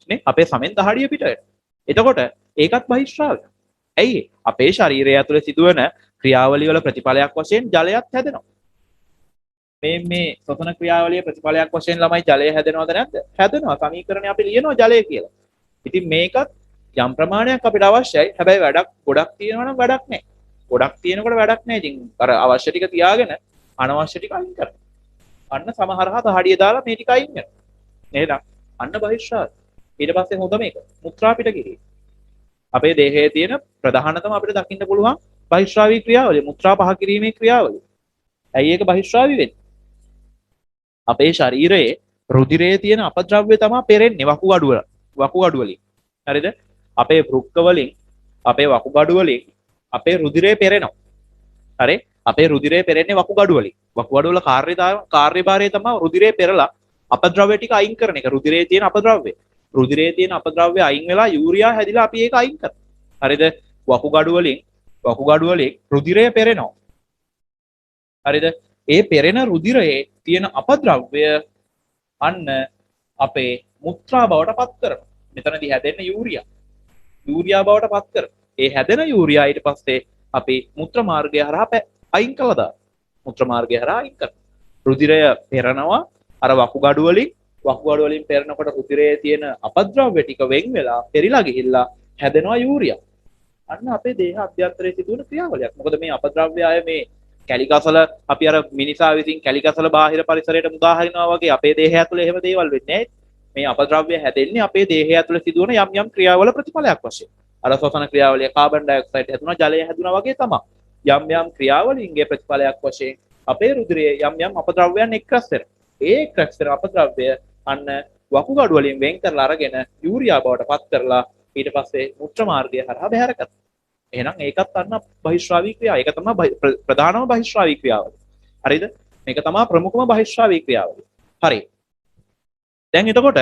නේ? අපේ සමෙන් දහඩිය පිට වෙනවා. එතකොට ඒකත් බහිශ්‍රාවය. ඇයි ඒ? අපේ ශරීරය ඇතුලේ සිදුවන ක්‍රියාවලිය වල ප්‍රතිඵලයක් වශයෙන් ජලයත් හැදෙනවා. මේ ශ්වසන ක්‍රියාවලිය ප්‍රතිඵලයක් වශයෙන් ළමයි ජලය හැදෙනවද නැද්ද? හැදෙනවා. සමීකරණය අපි ලියනවා ජලය කියලා. ඉතින් මේකත් යම් ප්‍රමාණයක් අපිට අවශ්‍යයි. හැබැයි වැඩක් ගොඩක් තියෙනවා නම් වැඩක් නැහැ. ගොඩක් තියෙනකොට වැඩක් නැහැ. ඉතින් අර අවශ්‍ය ටික තියාගෙන අනවශ්‍ය ටික අයින් කරන්න. අන්න සමහරහා දහඩිය දාලා මේ ටික අයින් කරනවා. නේද? අන්න බහිශ්‍රාවය. ඊට පස්සේ හොඳ මේක මුත්‍රා පිට කිරීම. අපේ දේහයේ තියෙන ප්‍රධානතම අපිට දකින්න පුළුවන් බහිශ්‍රාවී ක්‍රියාවලිය මුත්‍රා පහ කිරීමේ ක්‍රියාවලිය. ඇයි ඒක බහිශ්‍රාවී වෙන්නේ? අපේ ශරීරයේ රුධිරයේ තියෙන අපද්‍රව්‍ය තමයි පෙරෙන්නේ වකුගඩු වලින්. හරිද? අපේ වෘක්ක වලින් අපේ වකුගඩු වලින් අපේ රුධිරය පෙරෙනවා. හරි? අපේ රුධිරය පෙරෙන්නේ වකුගඩු වලින්. වකුගඩු වල කාර්යභාරය තමයි රුධිරය පෙරලා අපද්‍රව්‍ය ටික අයින් කරන එක. රුධිරයේ තියෙන අපද්‍රව්‍ය. රුධිරයේ තියෙන අපද්‍රව්‍ය අයින් වෙලා යූරියා හැදිලා අපි ඒක අයින් කරනවා. හරිද? වකුගඩු වලින් රුධිරය පෙරෙනවා. හරිද? ඒ පෙරෙන රුධිරයේ තියෙන අපද්‍රව්‍ය අන්න අපේ මුත්‍රා බවට පත් කරනවා. මෙතනදී හැදෙන යූරියා බවට පත් කරනවා. ඒ හැදෙන යූරියා ඊට පස්සේ අපි මුත්‍ර මාර්ගය හරහා අයින් කළා දානවා. මුත්‍ර මාර්ගය හරහා අයින් කරනවා. රුධිරය පෙරනවා අර වකුගඩු වලින් පෙරනකොට රුධිරයේ තියෙන අපද්‍රව්‍ය ටික වෙන් වෙලා පෙරිලා ගිහිල්ලා හැදෙනවා යූරියා. අන්න අපේ දේහ අභ්‍යන්තරයේ සිදුවන ක්‍රියාවලියක්. මොකද මේ අපද්‍රව්‍ය අය මේ කැලිකසල අපි අර මිනිසා විසින් කැලිකසල බාහිර පරිසරයට මුදා හරිනවා වගේ අපේ දේහය ඇතුලේ එහෙම දේවල් වෙන්නේ නැහැ. මේ අපද්‍රව්‍ය හැදෙන්නේ අපේ දේහය ඇතුලේ සිදුවන යම් ක්‍රියාවල ප්‍රතිඵලයක් වශයෙන්. අර ශ්වසන ක්‍රියාවලිය කාබන් ඩයොක්සයිඩ් හැදුනා, ජලය හැදුනා වගේ තමයි. යම් ක්‍රියාවලින්ගේ ප්‍රතිඵලයක් වශයෙන් අපේ රුධිරයේ යම් අපද්‍රව්‍යයන් එක්රැස් වෙනවා. ඒ එක්රැස් වෙන අපද්‍රව්‍ය අන්න වකුගඩු වලින් වෙන් කරලා අරගෙන යූරියා බවට පත් කරලා ඊට පස්සේ මුත්‍ර මාර්ගය හරහා බැහැර කරනවා. එහෙනම් ඒකත් අන්න බහිශ්‍රාවී ක්‍රියාව. ඒක තමයි ප්‍රධානම බහිශ්‍රාවී ක්‍රියාවලිය. හරිද? මේක තමයි ප්‍රමුඛම බහිශ්‍රාවී ක්‍රියාවලිය. හරි. දැන් එතකොට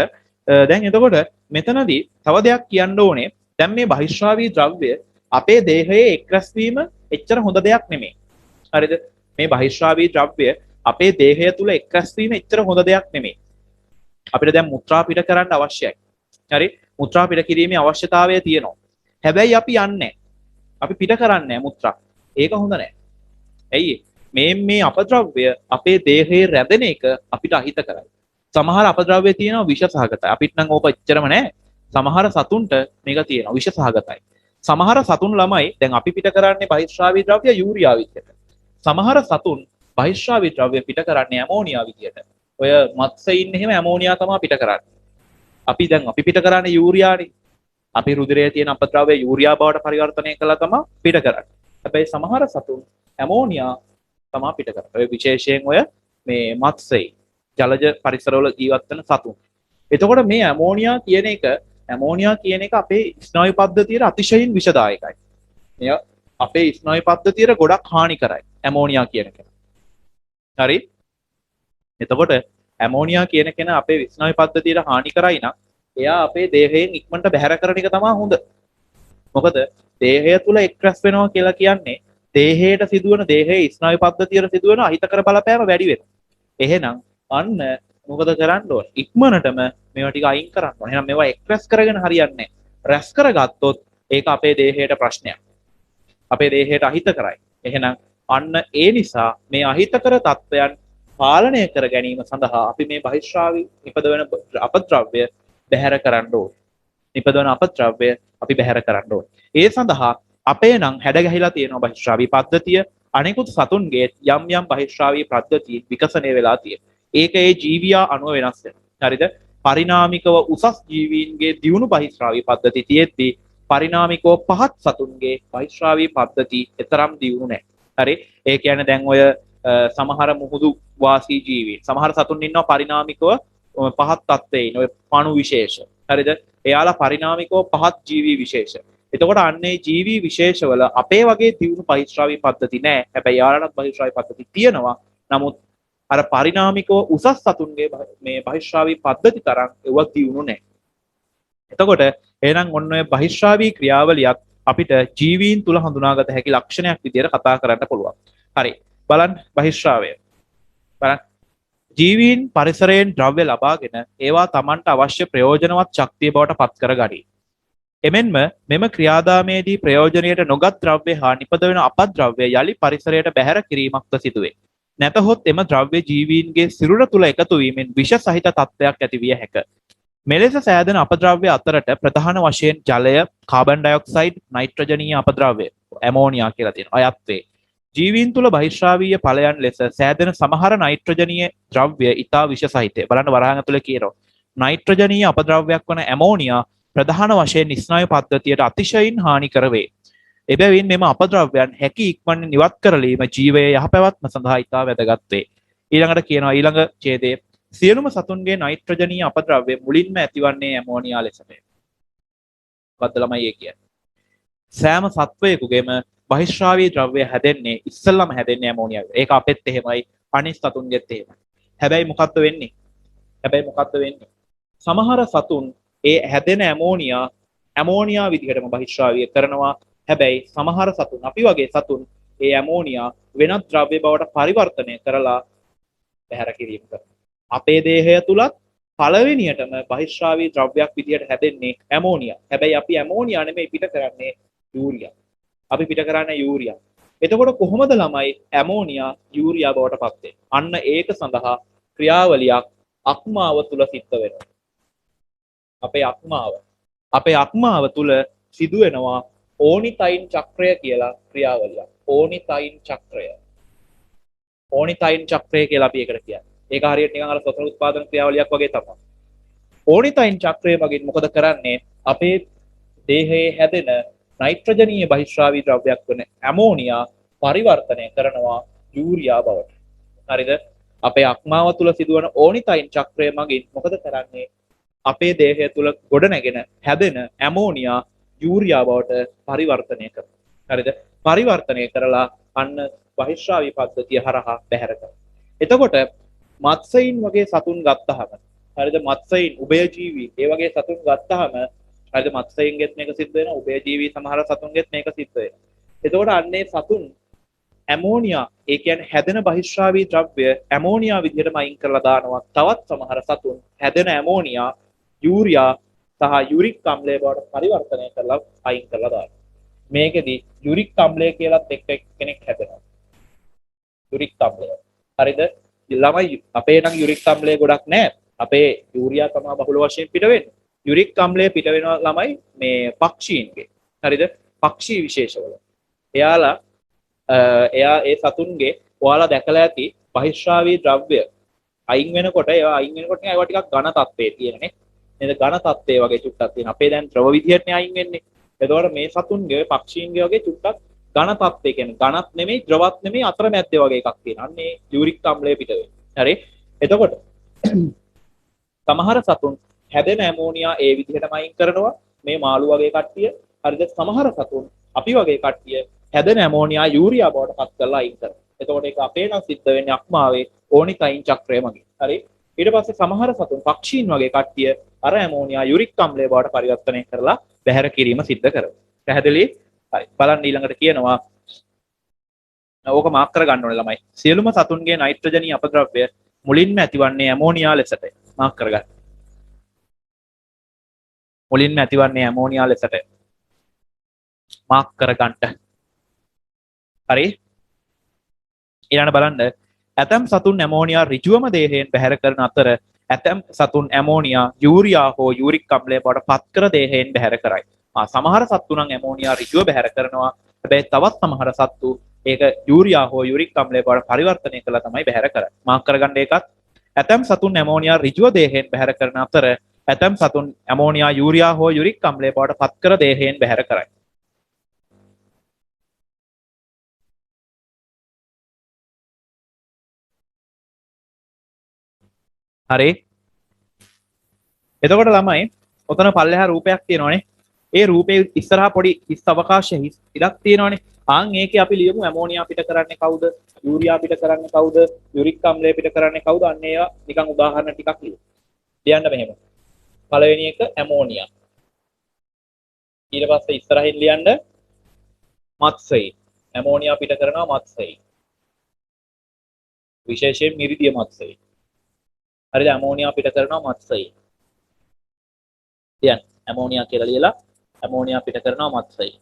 මෙතනදී තව දෙයක් කියන්න ඕනේ. දැන් මේ බහිශ්‍රාවී ද්‍රව්‍ය අපේ දේහයේ එක්රැස් වීම එච්චර හොඳ දෙයක් නෙමෙයි. හරිද? මේ බහිශ්‍රාවී ද්‍රව්‍ය අපේ දේහය තුල එක්රැස් වීම එච්චර හොඳ දෙයක් නෙමෙයි. අපිට දැන් මුත්‍රා පිට කරන්න අවශ්‍යයි. හරි? මුත්‍රා පිට කිරීමේ අවශ්‍යතාවය තියෙනවා. හැබැයි අපි යන්නේ අපි පිට කරන්නේ මුත්‍රා. ඒක හොඳ නැහැ. ඇයි? මේ අපද්‍රව්‍ය අපේ දේහයේ රැඳෙන එක අපිට අහිත කරයි. සමහර අපද්‍රව්‍ය තියෙනවා විෂ සහගතයි. අපිට නම් ඕක එච්චරම නැහැ. සමහර සතුන්ට මේක තියෙනවා විෂ සහගතයි. සමහර සතුන් ළමයි දැන් අපි පිට කරන්නේ බහිශ්‍රාවී ද්‍රව්‍ය යූරියා විදියට. සමහර සතුන් බහිශ්‍රාවී ද්‍රව්‍ය පිට කරන්නේ ඇමෝනියා විදියට. ඔය මත්ස්‍යයින් එහෙම ඇමෝනියා තමයි පිට කරන්නේ. අපි පිට කරන්නේ යූරියානේ. අපි රුධිරයේ තියෙන අපද්‍රව්‍ය යූරියා බවට පරිවර්තනය කළා තමයි පිට කරන්නේ. හැබැයි සමහර සතුන් ඇමෝනියා තමයි පිට කරන්නේ. ඔය විශේෂයෙන් ඔය මේ මත්ස්‍යයි ජලජ පරිසරවල ජීවත් වෙන සතුන්. එතකොට මේ ඇමෝනියා කියන එක අපේ ස්නායු පද්ධතියට අතිශයින් විෂදායකයි. මෙය අපේ ස්නායු පද්ධතියට ගොඩක් හානි කරයි ඇමෝනියා කියන එක. හරි? එතකොට ඇමෝනියා කියන කෙනා අපේ ස්නායු පද්ධතියට හානි කරයි නම් එයා අපේ දේහයෙන් ඉක්මනට බැහැර කරන එක තමයි හොඳ. මොකද දේහය තුල එක්රැස් වෙනවා කියලා කියන්නේ දේහයට සිදුවන දේහයේ ස්නායු පද්ධතියට සිදුවන අහිතකර බලපෑම වැඩි වෙනවා. එහෙනම් අන්න මොකද කරන්න ඕන? ඉක්මනටම මේවා ටික අයින් කරන්න ඕන. එහෙනම් මේවා එක්රැස් කරගෙන හරියන්නේ නැහැ. රැස් කරගත්තොත් ඒක අපේ දේහයට ප්‍රශ්නයක්. අපේ දේහයට අහිත කරයි. එහෙනම් අන්න ඒ නිසා මේ අහිතකර තත්ත්වයන් පාලනය කර ගැනීම සඳහා අපි මේ බහිශ්‍රාවී නිපදවන අපද්‍රව්‍ය බැහැර කරන්න ඕනේ. නිපදවන අපද්‍රව්‍ය අපි බැහැර කරන්න ඕනේ. ඒ සඳහා අපේ නම් හැඩ ගැහිලා තියෙනවා බහිශ්‍රාවී පද්ධතිය. අනෙකුත් සතුන්ගේ යම් යම් බහිශ්‍රාවී පද්ධති විකසනය වෙලා තියෙනවා. ඒක ඒ ජීවියා අනුව වෙනස් වෙනවා. හරිද? පරිණාමිකව උසස් ජීවීන්ගේ දියුණු බහිශ්‍රාවී පද්ධති තියෙද්දී පරිණාමිකව පහත් සතුන්ගේ බහිශ්‍රාවී පද්ධති එතරම් දියුණු නැහැ. හරි? ඒ කියන්නේ දැන් ඔය සමහර මුහුදු වාසී ජීවීන් සමහර සතුන් ඉන්නවා පරිණාමිකව පහත් තත්ත්වයේ ඉන්න ඔය පණු විශේෂ. හරිද? එයාලා පරිණාමිකව පහත් ජීවී විශේෂ. එතකොට අන්නේ ජීවී විශේෂවල අපේ වගේ දියුණු බහිශ්‍රාවී පද්ධති නැහැ. හැබැයි යාලටත් බහිශ්‍රාවී පද්ධති තියෙනවා. නමුත් අර පරිණාමිකව උසස් සතුන්ගේ මේ බහිශ්‍රාවී පද්ධති තරම් ඒවා දියුණු නැහැ. එතකොට එහෙනම් ඔන්න ඔය බහිශ්‍රාවී ක්‍රියාවලියක් අපිට ජීවීන් තුල හඳුනාගත හැකි ලක්ෂණයක් විදිහට කතා කරන්න පුළුවන්. හරි. බලන්න බහිශ්‍රාවය. බලන්න. ජීවීන් පරිසරයෙන් ද්‍රව්‍ය ලබාගෙන ඒවා Tamanට අවශ්‍ය ප්‍රයෝජනවත් ශක්තිය බවට පත් කරගනී. එමෙන්ම මෙම ක්‍රියාදාමයේදී ප්‍රයෝජනයට නොගත් ද්‍රව්‍ය හා නිපදවන අපද්‍රව්‍ය යලි පරිසරයට බැහැර කිරීමක්ද සිදුවේ. නැතහොත් එම ද්‍රව්‍ය ජීවීන්ගේ සිරුර තුළ එකතු වීමෙන් විෂ සහිත තත්ත්වයක් ඇති විය හැක. මෙලෙස සෑදෙන අපද්‍රව්‍ය අතරට ප්‍රධාන වශයෙන් ජලය, කාබන් ඩයොක්සයිඩ්, නයිට්‍රජනීය අපද්‍රව්‍ය, ඇමෝනියා කියලා තියෙනවා. අයත් වේ. ජීවීන් තුළ බහිශ්‍රාවීය ඵලයන් ලෙස සෑදෙන සමහර නයිට්‍රජනීය ද්‍රව්‍ය ඉතා විෂ සහිතය. බලන්න වරහන් ඇතුලේ කියනවා. නයිට්‍රජනීය අපද්‍රව්‍යයක් වන ඇමෝනියා ප්‍රධාන වශයෙන් ස්නායු පද්ධතියට අතිශයින් හානිකර වේ. එබැවින් මෙම අපද්‍රව්‍යයන් හැකි ඉක්මනින් ඉවත් කරලීම ජීවයේ යහපැවැත්ම සඳහා ඉතා වැදගත් වේ. ඊළඟට කියනවා ඊළඟ ඡේදයේ සියලුම සතුන්ගේ නයිට්‍රජනීය අපද්‍රව්‍ය මුලින්ම ඇතිවන්නේ ඇමෝනියා ලෙසමය. මොකද්ද ළමයි ඒ කියන්නේ? සෑම සත්වයකගේම බහිශ්‍රාවී ද්‍රව්‍ය හැදෙන්නේ ඉස්සෙල්ලාම හැදෙන්නේ ඇමෝනියා. ඒක අපෙත් එහෙමයි, අනිත් සතුන්ගෙත් එහෙමයි. හැබැයි මොකද්ද වෙන්නේ? සමහර සතුන් ඒ හැදෙන ඇමෝනියා විදිහටම බහිශ්‍රාවීය කරනවා. හැබැයි සමහර සතුන් අපි වගේ සතුන් ඒ ඇමෝනියා වෙනත් ද්‍රව්‍ය බවට පරිවර්තනය කරලා බැහැර කිරීම කරනවා. අපේ දේහය තුලත් පළවෙනියටම බහිශ්‍රාවී ද්‍රව්‍යයක් විදිහට හැදෙන්නේ ඇමෝනියා. හැබැයි අපි ඇමෝනියා නෙමෙයි පිට කරන්නේ යූරියා. අපි පිට කරන්නේ යූරියා. එතකොට කොහොමද ළමයි ඇමෝනියා යූරියා බවට පත් වෙන්නේ? අන්න ඒක සඳහා ක්‍රියාවලියක් අක්මාව තුල සිද්ධ වෙනවා. අපේ අක්මාව තුල සිදුවෙනවා ඕනිතයින් චක්‍රය කියලා ක්‍රියාවලියක්. ඕනිතයින් චක්‍රය කියලා අපි ඒකට කියන්නේ. ඒක හරියට නිකන් අර සතර උත්පාදන ක්‍රියාවලියක් වගේ තමයි. ඕනිතයින් චක්‍රය වගේ මොකද කරන්නේ? අපේ දේහයේ හැදෙන නයිට්‍රජනීය බහිශ්‍රාවී ද්‍රව්‍යයක් වන ඇමෝනියා පරිවර්තනය කරනවා යූරියා බවට. හරිද? අපේ අක්මාව තුල සිදුවන ඕනිතයින් චක්‍රය මගින් මොකද කරන්නේ? අපේ දේහය තුල ගොඩනැගෙන හැදෙන ඇමෝනියා යූරියා බවට පරිවර්තනය කරනවා. හරිද? පරිවර්තනය කරලා අන්න බහිශ්‍රාවී පද්ධතිය හරහා බැහැර කරනවා. එතකොට මත්ස්‍යයින් වගේ සතුන් ගත්තහම හරිද? මත්ස්‍යයින් උභයජීවී ඒ වගේ සතුන් ගත්තහම හරිද? මත්ස්‍යයින්ගෙත් මේක සිද්ධ වෙනවා, උභයජීවී සමහර සතුන්ගෙත් මේක සිද්ධ වෙනවා. එතකොට අන්නේ සතුන් ඇමෝනියා ඒ කියන්නේ හැදෙන බහිශ්‍රාවී ද්‍රව්‍ය ඇමෝනියා විදිහටම අයින් කරලා දානවා. තවත් සමහර සතුන් හැදෙන ඇමෝනියා යූරියා සහ යුරික් අම්ලය බවට පරිවර්තනය කරලා අයින් කරලා දානවා. මේකෙදි යුරික් අම්ලය කියලා කෙනෙක් හැදෙනවා. යුරික් අම්ලය. හරිද? ළමයි අපේ නම් යුරික් අම්ලය ගොඩක් නැහැ. අපේ යූරියා තමයි බහුල වශයෙන් පිට වෙන්නේ. යුරික් අම්ලය පිට වෙනවා ළමයි මේ පක්ෂීන්ගේ. හරිද? පක්ෂී විශේෂවල. එයා ඒ සතුන්ගේ ඔයාලා දැකලා ඇති බහිශ්‍රාවී ද්‍රව්‍ය අයින් වෙනකොට ඒවා ටිකක් ඝන තත්ත්වයේ තියෙනනේ. නේද? ඝන තත්ත්වයේ වගේ චුට්ටක් තියෙන. අපේ දැන් ද්‍රව විදිහටනේ අයින් වෙන්නේ. එතකොට මේ සතුන්ගේ පක්ෂීන්ගේ වගේ චුට්ටක් ඝන තත්ත්වයේ කියන්නේ ඝනත් නෙමෙයි ද්‍රවත් නෙමෙයි අතරමැද්දේ වගේ එකක් තියෙනවා. අන්නේ යූරික් අම්ලය පිට වෙන්නේ. හරි? එතකොට සමහර සතුන් හැදෙන ඇමෝනියා ඒ විදිහටම අයින් කරනවා. මේ මාළු වගේ කට්ටිය. හරිද? සමහර සතුන් අපි වගේ කට්ටිය හැදෙන ඇමෝනියා යූරියා බවට පත් කරලා අයින් කරනවා. එතකොට ඒක අපේ නම් සිද්ධ වෙන්නේ අක්මාවේ ඕනිතයින් චක්‍රය මගින්. හරි? ඊට පස්සේ සමහර සතුන් පක්ෂීන් වගේ කට්ටිය අර ඇමෝනියා යුරික් අම්ලය බවට පරිවර්තනය කරලා බැහැර කිරීම සිද්ධ කරනවා. පැහැදිලි? හරි. බලන්න ඊළඟට කියනවා ඕක මාක් කර ගන්න ඕනේ ළමයි. සියලුම සතුන්ගේ නයිට්‍රජනීය අපද්‍රව්‍ය මුලින්ම ඇතිවන්නේ ඇමෝනියා ලෙසට. මාක් කරගන්න. මුලින්ම ඇතිවන්නේ ඇමෝනියා ලෙසට. මාක් කරගන්න. හරි? ඊළඟට බලන්න ඇතම් සතුන් ඇමෝනියා ඍජුවම දේහයෙන් බැහැර කරන අතර ඇතම් සතුන් ඇමෝනියා යූරියා හෝ යූරික් අම්ලය බවට පත්කර දේහයෙන් බැහැර කරයි. සමහර සත්තු නම් ඇමෝනියා ඍජුව බැහැර කරනවා. හැබැයි තවත් සමහර සත්තු ඒක යූරියා හෝ යූරික් අම්ලය බවට පරිවර්තනය කළා තමයි බැහැර කරන්නේ. මාක් කරගන්න ඒකත් ඇතම් සතුන් ඇමෝනියා ඍජුව දේහයෙන් බැහැර කරන අතර ඇතම් සතුන් ඇමෝනියා යූරියා හෝ යූරික් අම්ලය බවට පත්කර දේහයෙන් බැහැර කරයි. හරි. එතකොට ළමයි ඔතන පල්ලෙහා රූපයක් තියෙනවනේ. ඒ රූපේ ඉස්සරහා පොඩි හිස් අවකාශ හිස් ඉඩක් තියෙනවනේ. ආන් ඒකේ අපි ලියමු ඇමෝනියා පිට කරන්නේ කවුද? යූරියා පිට කරන්නේ කවුද? යූරික් අම්ලය පිට කරන්නේ කවුද? අන්න ඒවා නිකන් උදාහරණ ටිකක් ලියමු. ලියන්න මෙහෙම. පළවෙනි එක ඇමෝනියා. ඊට පස්සේ ඉස්සරහින් ලියන්න මත්ස්‍යයි. ඇමෝනියා පිට කරනවා මත්ස්‍යයි. විශේෂයෙන් මිරිදිය මත්ස්‍යයි. හරිද? ඇමෝනියා පිට කරනවා මත්ස්‍යයි. ලියන්න. ඇමෝනියා කියලා ලියලා ඇමෝනියා පිට කරනවා මත්ස්‍යයි.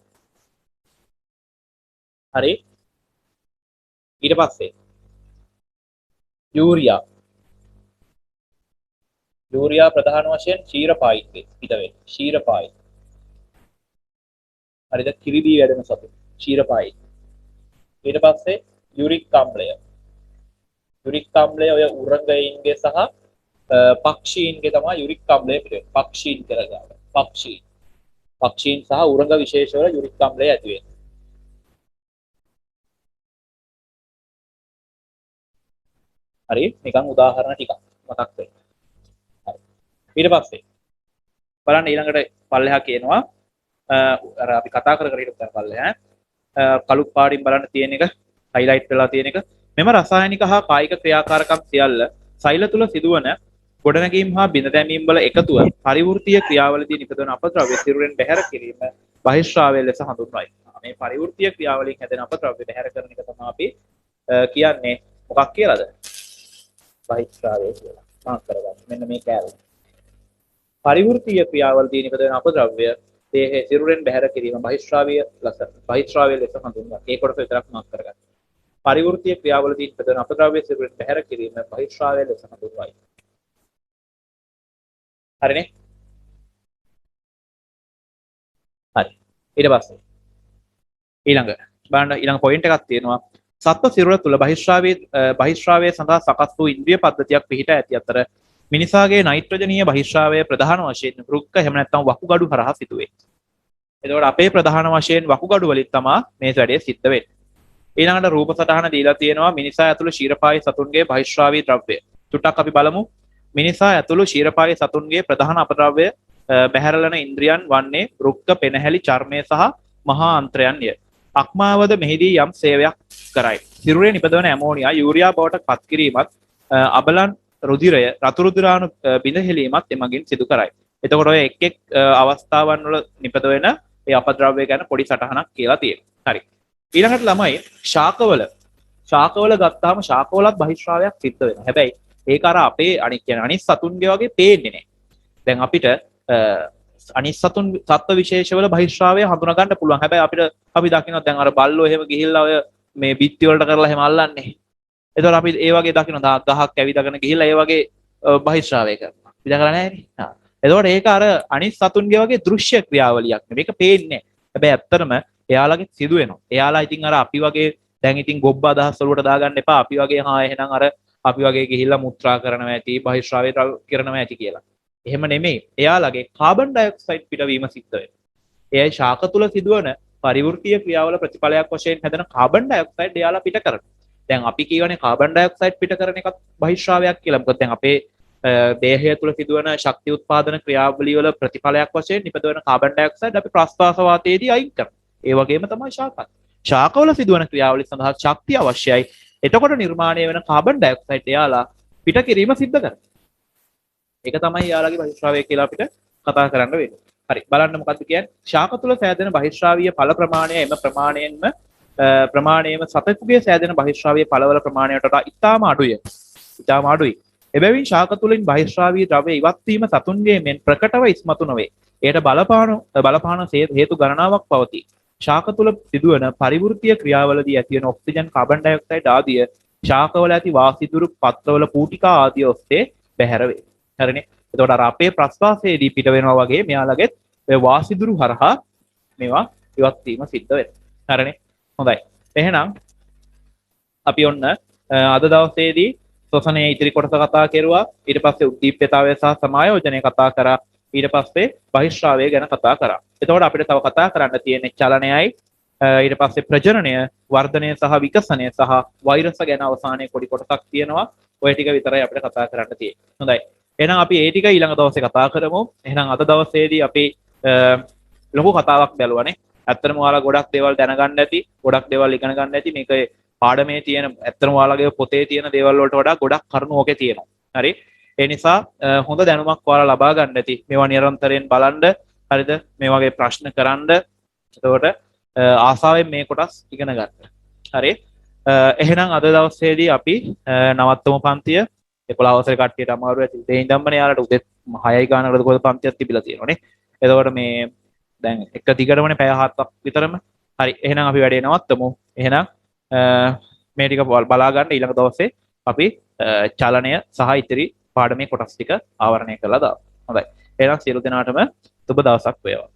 හරි. ඊට පස්සේ යූරියා. යූරියා ප්‍රධාන වශයෙන් ක්ෂීරපායිකේ පිට වෙන්නේ. ක්ෂීරපායි. හරිද? කිරිදී වැඩෙන සතු. ක්ෂීරපායි. ඊට පස්සේ යූරික් අම්ලය. යූරික් අම්ලය ඔය උරගයින්ගේ සහ පක්ෂීන්ගේ තමයි යූරික් අම්ලය පිට වෙන්නේ. පක්ෂීන් කියලා ගන්නවා. පක්ෂීන්. පක්ෂීන් සහ උරග විශේෂවල යූරික් අම්ලය ඇති වෙනවා. හරි නිකන් උදාහරණ ටිකක් මතක් වෙන්න. හරි. ඊට පස්සේ බලන්න ඊළඟට පල්ලෙහා කියනවා අර අපි කතා කර කර හිටපු පල්ලෙහා කළු පාටින් බලන්න තියෙන එක හයිලයිට් වෙලා තියෙන එක මෙම රසායනික හා කායික ක්‍රියාකාරකම් සියල්ල සෛල තුල සිදුවන ගොඩනැගීම් හා බිඳ දැමීම් වල එකතුව පරිවෘත්තීය ක්‍රියාවලදී නිපදවන අපද්‍රව්‍ය සිරුරෙන් බැහැර කිරීම බහිශ්‍රාවය ලෙස හඳුන්වයි. මේ පරිවෘත්තීය ක්‍රියාවලින් හැදෙන අපද්‍රව්‍ය බැහැර කරන එක තමයි අපි කියන්නේ මොකක් කියලාද? බහිශ්‍රාවය කියලා. මාක් කරගන්න. මෙන්න මේ කෑල්ල. පරිවෘත්තීය ක්‍රියාවලදී නිපදවන අපද්‍රව්‍ය දේහයේ සිරුරෙන් බැහැර කිරීම බහිශ්‍රාවය ලෙස හඳුන්වනවා. ඒ කොටස විතරක් මාක් කරගන්න. පරිවෘත්තීය ක්‍රියාවලදී නිපදවන අපද්‍රව්‍ය සිරුරෙන් බැහැර කිරීම බහිශ්‍රාවය ලෙස හඳුන්වයි. හරිනේ? හරි. ඊට පස්සේ ඊළඟ පොයින්ට් එකක් තියෙනවා. සත්ව සිරුර තුළ බහිශ්‍රාවය සඳහා සකස් වූ ඉන්ද්‍රිය පද්ධතියක් පිහිට ඇති අතර මිනිසාගේ නයිට්‍රජනීය බහිශ්‍රාවය ප්‍රධාන වශයෙන් වෘක්ක එහෙම නැත්නම් වකුගඩු හරහා සිදුවේ. එතකොට අපේ ප්‍රධාන වශයෙන් වකුගඩු වලින් තමයි මේ වැඩේ සිද්ධ වෙන්නේ. ඊළඟට රූප සටහන දීලා තියෙනවා මිනිසා ඇතුළු ක්ෂීරපායි සතුන්ගේ බහිශ්‍රාවී ද්‍රව්‍ය. චුට්ටක් අපි බලමු. මිනිසා ඇතුළු ක්ෂීරපායි සතුන්ගේ ප්‍රධාන අපද්‍රව්‍ය බැහැරලන ඉන්ද්‍රියන් වන්නේ වෘක්ක, පෙනහැලි, චර්මය සහ මහා අන්ත්‍රයන්ය. අක්මාවද මෙහිදී යම් සේවයක් කරයි. සිරුරේ නිපදවන ඇමෝනියා යූරියා බවට පත් කිරීමත් අබලන් රුධිරය රතු රුධිරාණු බිඳ එමගින් සිදු කරයි. එතකොට ඔය එක් අවස්ථාවන් වල නිපදවෙන ඒ අපද්‍රව්‍ය ගැන පොඩි සටහනක් කියලා තියෙනවා. හරි. ඊළඟට ළමයි ශාකවල ගත්තාම ශාකවලත් බහිශ්‍රාවයක් සිද්ධ වෙනවා. හැබැයි ඒක අර අපේ අනිත් සතුන්ගේ වගේ පේන්නේ නැහැ. දැන් අපිට අනිත් සත්ව විශේෂවල බහිශ්‍රාවය හඳුනා ගන්න පුළුවන්. හැබැයි අපි දකිනවා දැන් අර බල්ලෝ එහෙම ගිහිල්ලා ඔය මේ බිත්ති වලට කරලා එහෙම අල්ලන්නේ. එතකොට අපි ඒ වගේ දකිනවා ගහක් ඇවිදගෙන ගිහිල්ලා ඒ වගේ බහිශ්‍රාවය කරනවා. අපි දැකලා නැහැ නේ. එතකොට ඒක අර අනිත් සතුන්ගේ වගේ දෘශ්‍ය ක්‍රියාවලියක් නෙවෙයි. මේක පේන්නේ. හැබැයි ඇත්තටම එයාලගේ සිදු වෙනවා. එයාලා ඉතින් අර අපි වගේ දැන් ඉතින් ගොබ්බ අදහස් වලට දාගන්න එපා. අපි වගේ එහෙනම් අර අපි වගේ ගිහිල්ලා මුත්‍රා කරනවා ඇති, බහිශ්‍රාවය කරනවා ඇති කියලා. එහෙම නෙමෙයි. එයාලගේ කාබන් ඩයොක්සයිඩ් පිටවීම සිද්ධ වෙනවා. එයයි ශාක තුල සිදුවන පරිවෘත්තීය ක්‍රියාවල ප්‍රතිඵලයක් වශයෙන් හැදෙන කාබන් ඩයොක්සයිඩ් එයාලා පිට කරනවා. දැන් අපි කියවනේ කාබන් ඩයොක්සයිඩ් පිට කරන එකත් බහිශ්‍රාවයක් කියලා. මොකද දැන් අපේ දේහය තුළ සිදුවන ශක්ති උත්පාදන ක්‍රියාවලිය වල ප්‍රතිඵලයක් වශයෙන් නිපදවන කාබන් ඩයොක්සයිඩ් අපි ප්‍රස්වාස වාතයේදී අයින් කරනවා. ඒ වගේම තමයි ශාකත්. ශාකවල සිදුවන ක්‍රියාවලිය සඳහා ශක්තිය අවශ්‍යයි. එතකොට නිර්මාණය වෙන කාබන් ඩයොක්සයිඩ් එයාලා පිට කිරීම සිද්ධ කරනවා. ඒක තමයි යාළගේ බහිශ්‍රාවය කියලා අපිට කතා කරන්න වෙන්නේ. හරි බලන්න මොකද්ද කියන්නේ? ශාක තුල සෑදෙන බහිශ්‍රාවීය ඵල ප්‍රමාණය එම ප්‍රමාණයෙන්ම සතෙකුගේ සෑදෙන බහිශ්‍රාවීය ඵලවල ප්‍රමාණයට වඩා ඉතාම අඩුය. ඉතාම අඩුයි. එබැවින් ශාක තුලින් බහිශ්‍රාවීය ද්‍රව්‍ය ඉවත් වීම සතුන්ගේ මෙන් ප්‍රකටව ඉස්මතු නොවේ. එයට බලපාන හේතු ගණනාවක් පවතී. ශාක තුළ සිදුවන පරිවෘත්තීය ක්‍රියාවලදී ඇති වෙන ඔක්සිජන් කාබන් ඩයොක්සයිඩ් ආදිය ශාකවල ඇති වාසිදුරු පත්‍රවල පූටිකා ආදිය ඔස්සේ බැහැර වේ. හරිනේ. එතකොට අර අපේ ප්‍රස්වාසයේදී පිට වෙනවා වගේ මෙයාලගෙත් ඔය වාසිදුරු හරහා මේවා ඉවත් වීම සිද්ධ වෙනවා. හරිනේ. හොඳයි. එහෙනම් අපි ඔන්න අද දවසේදී ශ්වසනයේ ඉතිරි කොටස කතා කරුවා. ඊට පස්සේ උද්දීප්තතාවය සහ සමායෝජනය කතා කරා. ඊට පස්සේ බහිශ්‍රාවය ගැන කතා කරා. එතකොට අපිට තව කතා කරන්න තියෙන්නේ චලනයයි ඊට පස්සේ ප්‍රජනනය, වර්ධනය සහ විකසනය සහ වෛරස ගැන අවසානයේ පොඩි කොටසක් තියෙනවා. ඔය ටික විතරයි අපිට කතා කරන්න තියෙන්නේ. හොඳයි. එහෙනම් අපි ඒ ටික ඊළඟ දවසේ කතා කරමු. එහෙනම් අද දවසේදී අපි ලොකු කතාවක් බැලුවානේ. ඇත්තටම ඔයාලා ගොඩක් දේවල් දැනගන්න ඇති, ගොඩක් දේවල් ඉගෙන ගන්න ඇති. මේක පාඩමේ තියෙන ඇත්තටම ඔයාලගේ පොතේ තියෙන දේවල් වලට වඩා ගොඩක් කරුණු ඕකේ තියෙනවා. හරි. ඒ නිසා හොඳ දැනුමක් ඔයාලා ලබා ගන්න ඇති. මේවා නිරන්තරයෙන් බලන්න. හරිද? මේ වගේ ප්‍රශ්න කරන්න. එතකොට ආසාවෙන් මේ කොටස් ඉගෙන ගන්න. හරි. එහෙනම් අද දවසේදී අපි නවත්තමු පන්තිය. 11 වසරේ කට්ටියට අමාරු ඇති. ඒ ඉඳන්මනේ යාලට උදේ 6යි ගානකට කොහෙද පන්තියක් තිබිලා තියෙනවනේ. එතකොට මේ දැන් එක දිගටමනේ පැය 7ක් විතරම. හරි. එහෙනම් අපි වැඩේ නවත්තමු. එහෙනම් මේ ටික බලා ගන්න ඊළඟ දවසේ අපි චලනය සහ ඉතිරි පාඩමේ කොටස් ටික ආවරණය කරලා දාමු. හොඳයි. එහෙනම් සියලු දෙනාටම සුබ දවසක් වේවා.